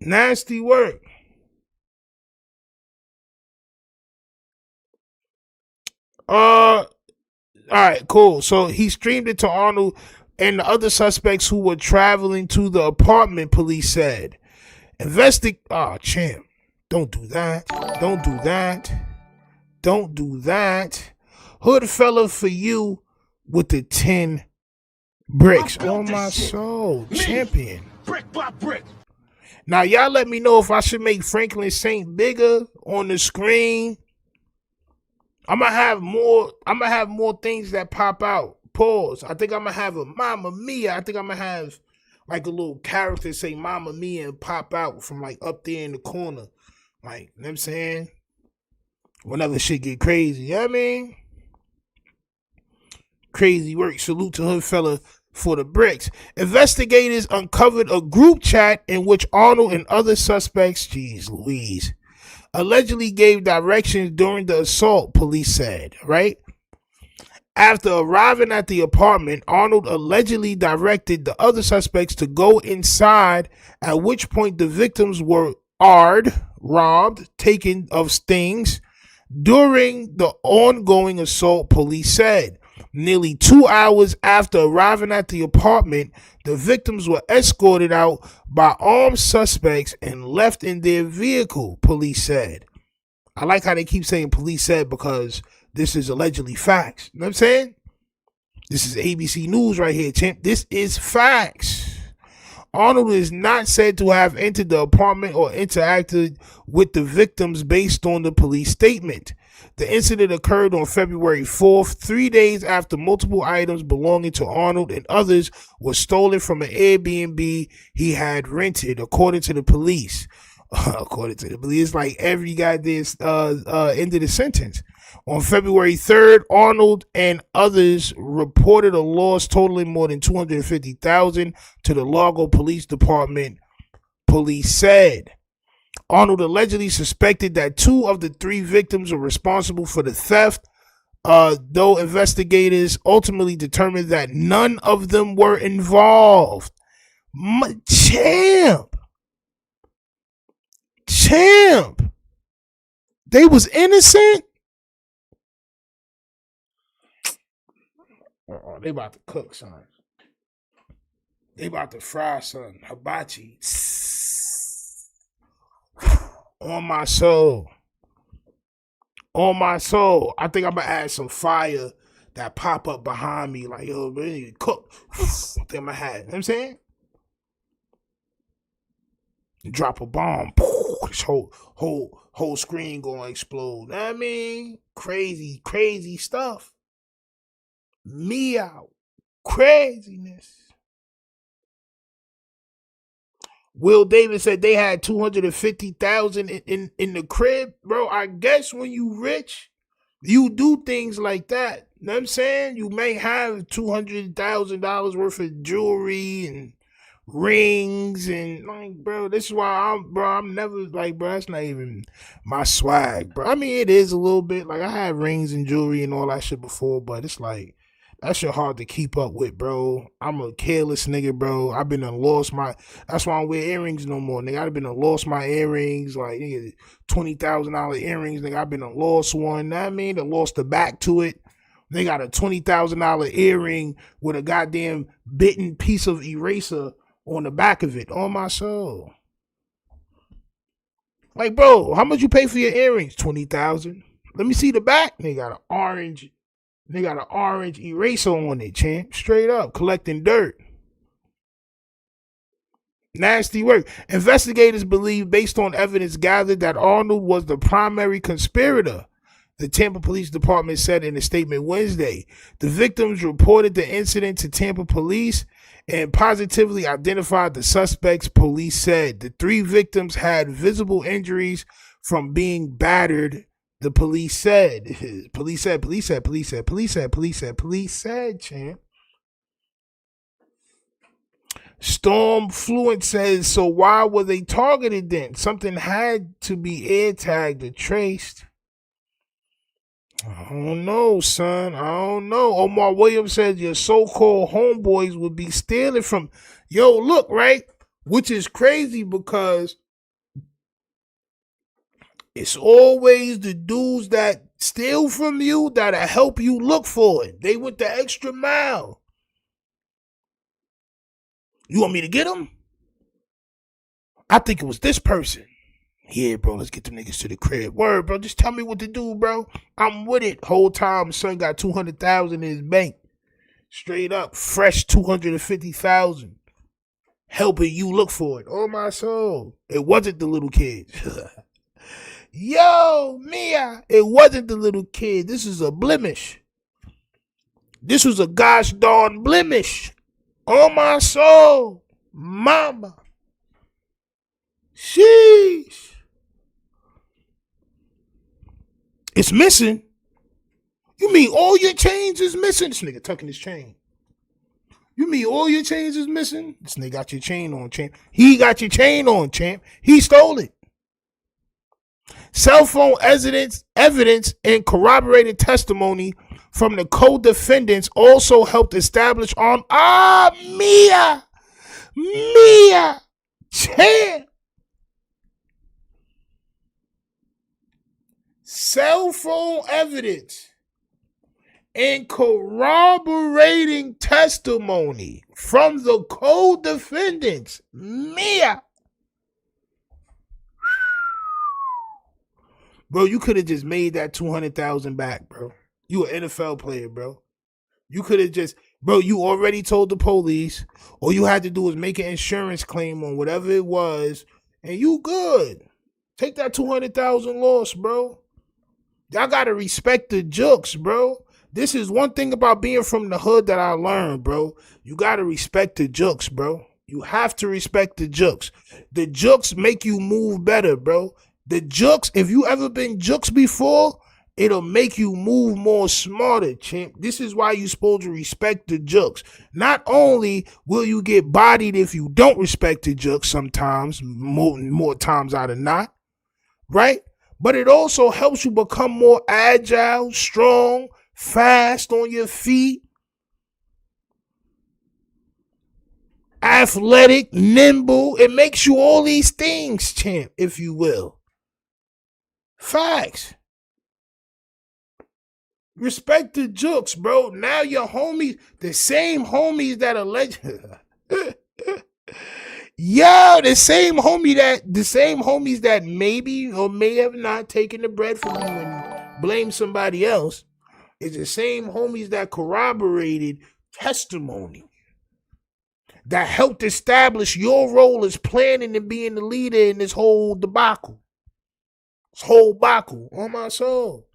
Nasty work. All right, cool. So he streamed it to Arnold and the other suspects who were traveling to the apartment, police said. Champ. Don't do that. Don't do that. Don't do that. Hood fella for you with the 10 bricks on my soul. Champion. Brick by brick. Now, y'all let me know if I should make Franklin Saint bigger on the screen. I'm gonna have more things that pop out. Pause. I think I'm gonna have a Mama Mia. I think I'm gonna have like a little character say Mama Mia and pop out from like up there in the corner. Like, you know what I'm saying? Whenever shit get crazy. You know what I mean? Crazy work. Salute to Hood fella for the bricks. Investigators uncovered a group chat in which Arnold and other suspects, geez Louise, allegedly gave directions during the assault, police said, right? After arriving at the apartment, Arnold allegedly directed the other suspects to go inside, at which point the victims were robbed, taken of things. During the ongoing assault, police said, nearly 2 hours after arriving at the apartment, the victims were escorted out by armed suspects and left in their vehicle, police said. I like how they keep saying police said because this is allegedly facts. You know what I'm saying? This is ABC News right here, champ. This is facts. Arnold is not said to have entered the apartment or interacted with the victims based on the police statement. The incident occurred on February 4th, 3 days after multiple items belonging to Arnold and others were stolen from an Airbnb he had rented, according to the police. According to the police, it's like every goddamn end of the sentence. On February 3rd, Arnold and others reported a loss totaling more than $250,000 to the Largo Police Department, police said. Arnold allegedly suspected that 2 of the 3 victims were responsible for the theft, though investigators ultimately determined that none of them were involved. Champ! They was innocent? Oh, they about to cook, son. They about to fry, son. Hibachi. On my soul. On my soul. I think I'm going to add some fire that pop up behind me. Like, yo, man, cook. I think I'm going to have. You know what I'm saying? Drop a bomb. This whole screen going to explode. You know what I mean? Crazy stuff. Meow. Craziness. Will Davis said they had $250,000 in the crib. Bro, I guess when you rich, you do things like that. You know what I'm saying? You may have $200,000 worth of jewelry and rings and like, bro, this is why I'm never like, bro, that's not even my swag, bro. I mean, it is a little bit like I had rings and jewelry and all that shit before, but it's like that shit hard to keep up with, bro. I'm a careless nigga, bro. I've been lost my. That's why I don't wear earrings no more, nigga. I've been lost my earrings, like nigga, $20,000 earrings, nigga. I've been lost one. Know what I mean, I lost the back to it. They got a $20,000 earring with a goddamn bitten piece of eraser on the back of it. On my soul. Like, bro, how much you pay for your earrings? $20,000. Let me see the back. They got an orange eraser on it, champ. Straight up, collecting dirt. Nasty work. Investigators believe, based on evidence gathered, that Arnold was the primary conspirator. The Tampa Police Department said in a statement Wednesday. The victims reported the incident to Tampa police and positively identified the suspects, police said. The 3 victims had visible injuries from being battered, the police said. Police said, champ. Storm Fluent says, so why were they targeted then? Something had to be air tagged or traced. I don't know, son. I don't know. Omar Williams says your so-called homeboys would be stealing from... Yo, look, right? Which is crazy because it's always the dudes that steal from you that'll help you look for it. They went the extra mile. You want me to get them? I think it was this person. Yeah, bro, let's get them niggas to the crib. Word, bro, just tell me what to do, bro. I'm with it. Whole time, son got 200,000 in his bank. Straight up, fresh 250,000. Helping you look for it. Oh, my soul. It wasn't the little kids. Yo, Mia, it wasn't the little kid. This is a blemish. This was a gosh darn blemish. Oh, my soul. Mama. Sheesh. It's missing. You mean all your chains is missing? This nigga tucking his chain. You mean all your chains is missing? This nigga got your chain on, champ. He got your chain on, champ. He stole it. Cell phone evidence and corroborated testimony from the co-defendants also helped establish on Mia, champ. Cell phone evidence and corroborating testimony from the co-defendants, Mia. Bro, you could have just made that 200,000 back, bro. You an NFL player, bro. You could have just, bro, you already told the police. All you had to do was make an insurance claim on whatever it was, and you good. Take that 200,000 loss, bro. Y'all gotta respect the jokes, bro. This is one thing about being from the hood that I learned, bro. You gotta respect the jokes, bro. You have to respect the jokes. The jokes make you move better, bro. The jokes, if you ever been jokes before, it'll make you move more smarter, champ. This is why you're supposed to respect the jokes. Not only will you get bodied if you don't respect the jokes sometimes, more times out of not, right? But it also helps you become more agile, strong, fast on your feet, athletic, nimble. It makes you all these things, champ, if you will. Facts. Respect the jokes, bro. Now your homies, the same homies that Yo, the same homies that maybe or may have not taken the bread from you and blame somebody else is the same homies that corroborated testimony that helped establish your role as planning and being the leader in this whole debacle. This whole debacle, on my soul.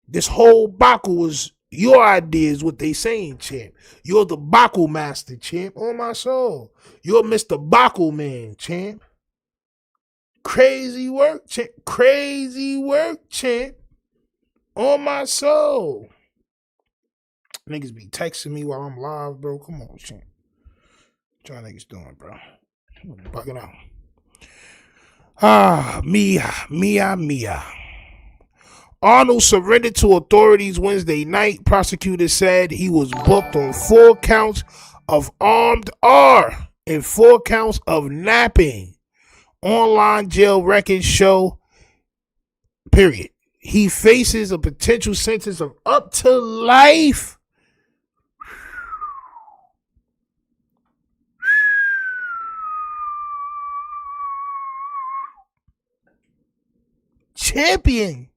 This whole debacle was your idea, is what they saying, champ. You're the Baku master, champ. On my soul. You're Mr. Baku man, champ. Crazy work, champ. Crazy work, champ. On my soul. Niggas be texting me while I'm live, bro. Come on, champ. What y'all niggas doing, bro? Bugging out. Mia. Arnold surrendered to authorities Wednesday night. Prosecutors said he was booked on 4 counts of armed R and 4 counts of napping. Online jail records show, period. He faces a potential sentence of up to life. Champion.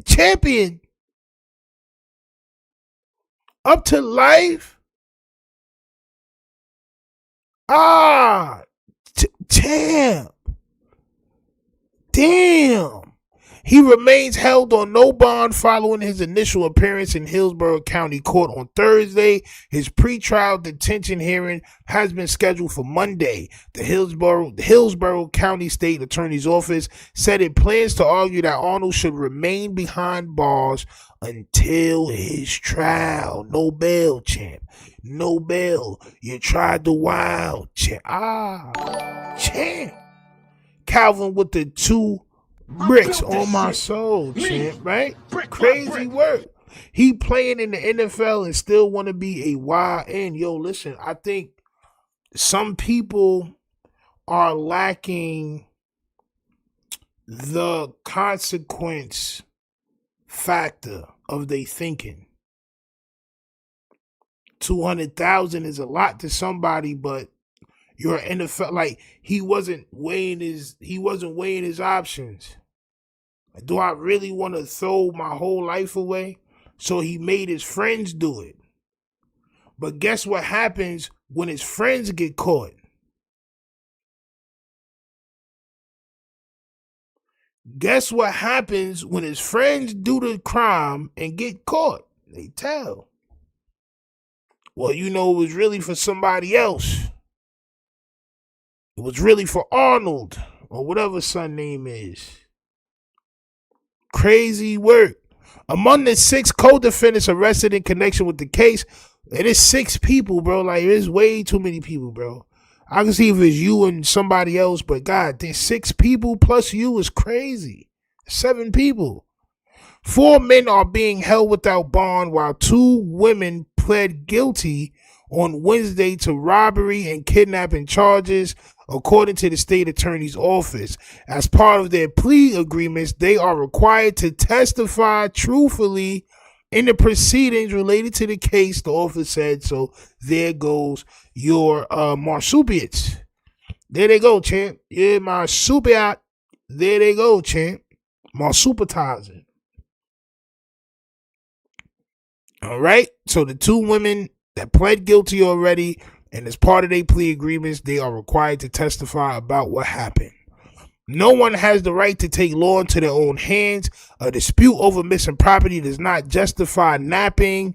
champion. Up to life. Champ. Damn. He remains held on no bond following his initial appearance in Hillsborough County Court on Thursday. His pretrial detention hearing has been scheduled for Monday. The Hillsborough County State Attorney's Office said it plans to argue that Arnold should remain behind bars until his trial. No bail, champ. No bail. You tried the wild, champ. Champ. Calvin with the 2 bricks on my soul, champ, right? Crazy work. He playing in the NFL and still want to be a YN. Yo, listen, I think some people are lacking the consequence factor of their thinking. 200,000 is a lot to somebody, but you're an NFL, like he wasn't weighing his options. Do I really want to throw my whole life away? So he made his friends do it. But guess what happens when his friends get caught? Guess what happens when his friends do the crime and get caught? They tell. Well, you know, it was really for somebody else. It was really for Arnold or whatever son name is. Crazy work. Among the 6 co-defendants arrested in connection with the case, it is 6 people, bro. Like, there's way too many people, bro. I can see if it's you and somebody else, but God, there's 6 people plus you is crazy. 7 people. 4 men are being held without bond while 2 women pled guilty on Wednesday to robbery and kidnapping charges, according to the state attorney's office. As part of their plea agreements, they are required to testify truthfully in the proceedings related to the case, the office said. So there goes your marsupials. There they go, champ. Yeah, marsupial. There they go, champ. Marsupitizing. All right. So the 2 women that pled guilty already, and as part of their plea agreements, they are required to testify about what happened. No one has the right to take law into their own hands. A dispute over missing property does not justify napping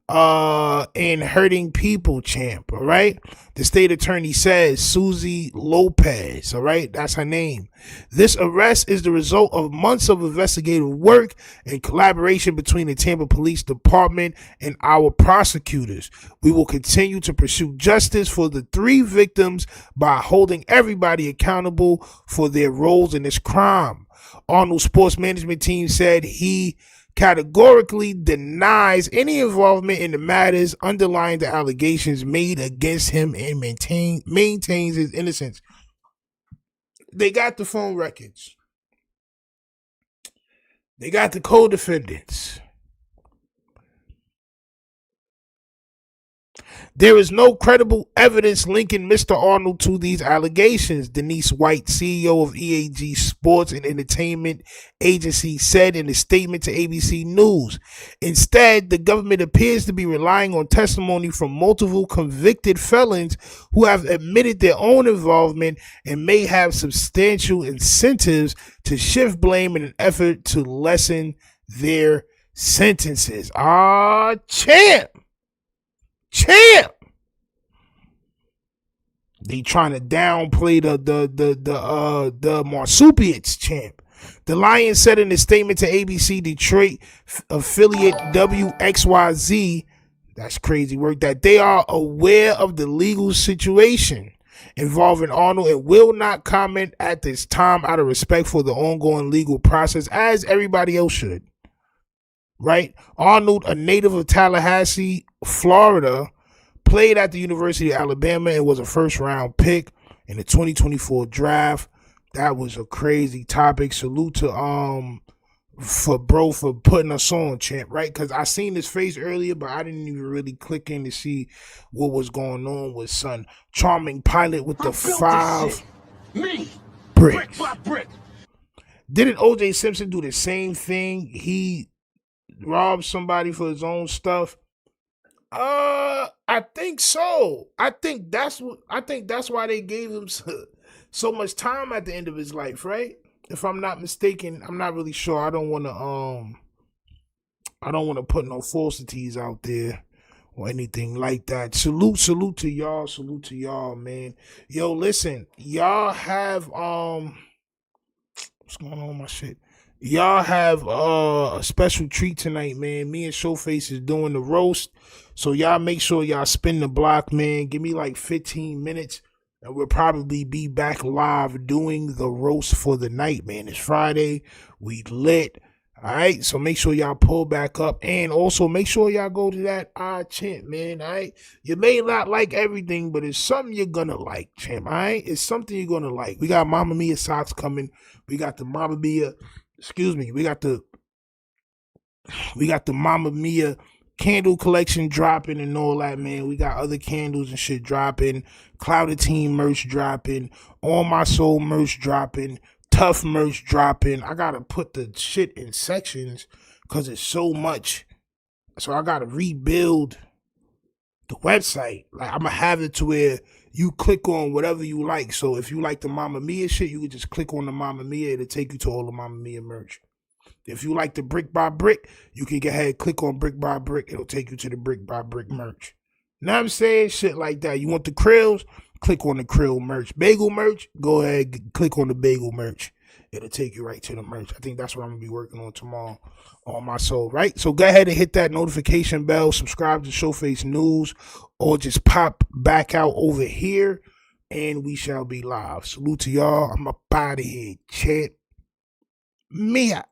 and hurting people, champ. All right. The state attorney says, Susie Lopez. All right. That's her name. This arrest is the result of months of investigative work and collaboration between the Tampa Police Department and our prosecutors. We will continue to pursue justice for the 3 victims by holding everybody accountable for their roles in this crime. Arnold's sports management team said he categorically denies any involvement in the matters underlying the allegations made against him and maintains his innocence. They got the phone records. They got the co-defendants. There is no credible evidence linking Mr. Arnold to these allegations, Denise White, CEO of EAG Sports and Entertainment Agency, said in a statement to ABC News. Instead, the government appears to be relying on testimony from multiple convicted felons who have admitted their own involvement and may have substantial incentives to shift blame in an effort to lessen their sentences. Champ! They trying to downplay the marsupials, champ. The Lions said in a statement to ABC Detroit affiliate WXYZ, that's crazy work, that they are aware of the legal situation involving Arnold and will not comment at this time out of respect for the ongoing legal process, as everybody else should. Right? Arnold, a native of Tallahassee, Florida, played at the University of Alabama and was a first-round pick in the 2024 draft. That was a crazy topic. Salute to for putting us on, champ, right? Because I seen his face earlier, but I didn't even really click in to see what was going on with son. Charming pilot with the 5 bricks. Didn't O.J. Simpson do the same thing? He robbed somebody for his own stuff. I think so. I think that's why they gave him so much time at the end of his life, right? If I'm not mistaken, I'm not really sure. I don't want to put no falsities out there or anything like that. Salute to y'all, man. Yo, listen, y'all have what's going on with my shit? Y'all have a special treat tonight, man. Me and Showface is doing the roast. So y'all make sure y'all spin the block, man. Give me like 15 minutes and we'll probably be back live doing the roast for the night, man. It's Friday. We lit. All right, so make sure y'all pull back up, and also make sure y'all go to that Champ, man. All right, you may not like everything, but it's something you're gonna like, Champ. All right, it's something you're gonna like. We got Mamma Mia socks coming. We got the Mamma Mia. Excuse me. We got the Mamma Mia candle collection dropping and all that, man. We got other candles and shit dropping. Clouded Team merch dropping. On My Soul merch dropping. Tough merch dropping. I gotta put the shit in sections because it's so much. So I gotta rebuild the website. Like, I'm gonna have it to where you click on whatever you like. So if you like the Mamma Mia shit, you can just click on the Mamma Mia. It'll take you to all the Mamma Mia merch. If you like the Brick by Brick, you can go ahead, click on Brick by Brick. It'll take you to the Brick by Brick merch. Know what I'm saying? Shit like that. You want the Krills? Click on the Krill merch. Bagel merch? Go ahead, click on the Bagel merch. It'll take you right to the merch. I think that's what I'm going to be working on tomorrow on My Soul, right? So go ahead and hit that notification bell. Subscribe to Showface News or just pop back out over here and we shall be live. Salute to y'all. I'm up out of here. Chat. Mia.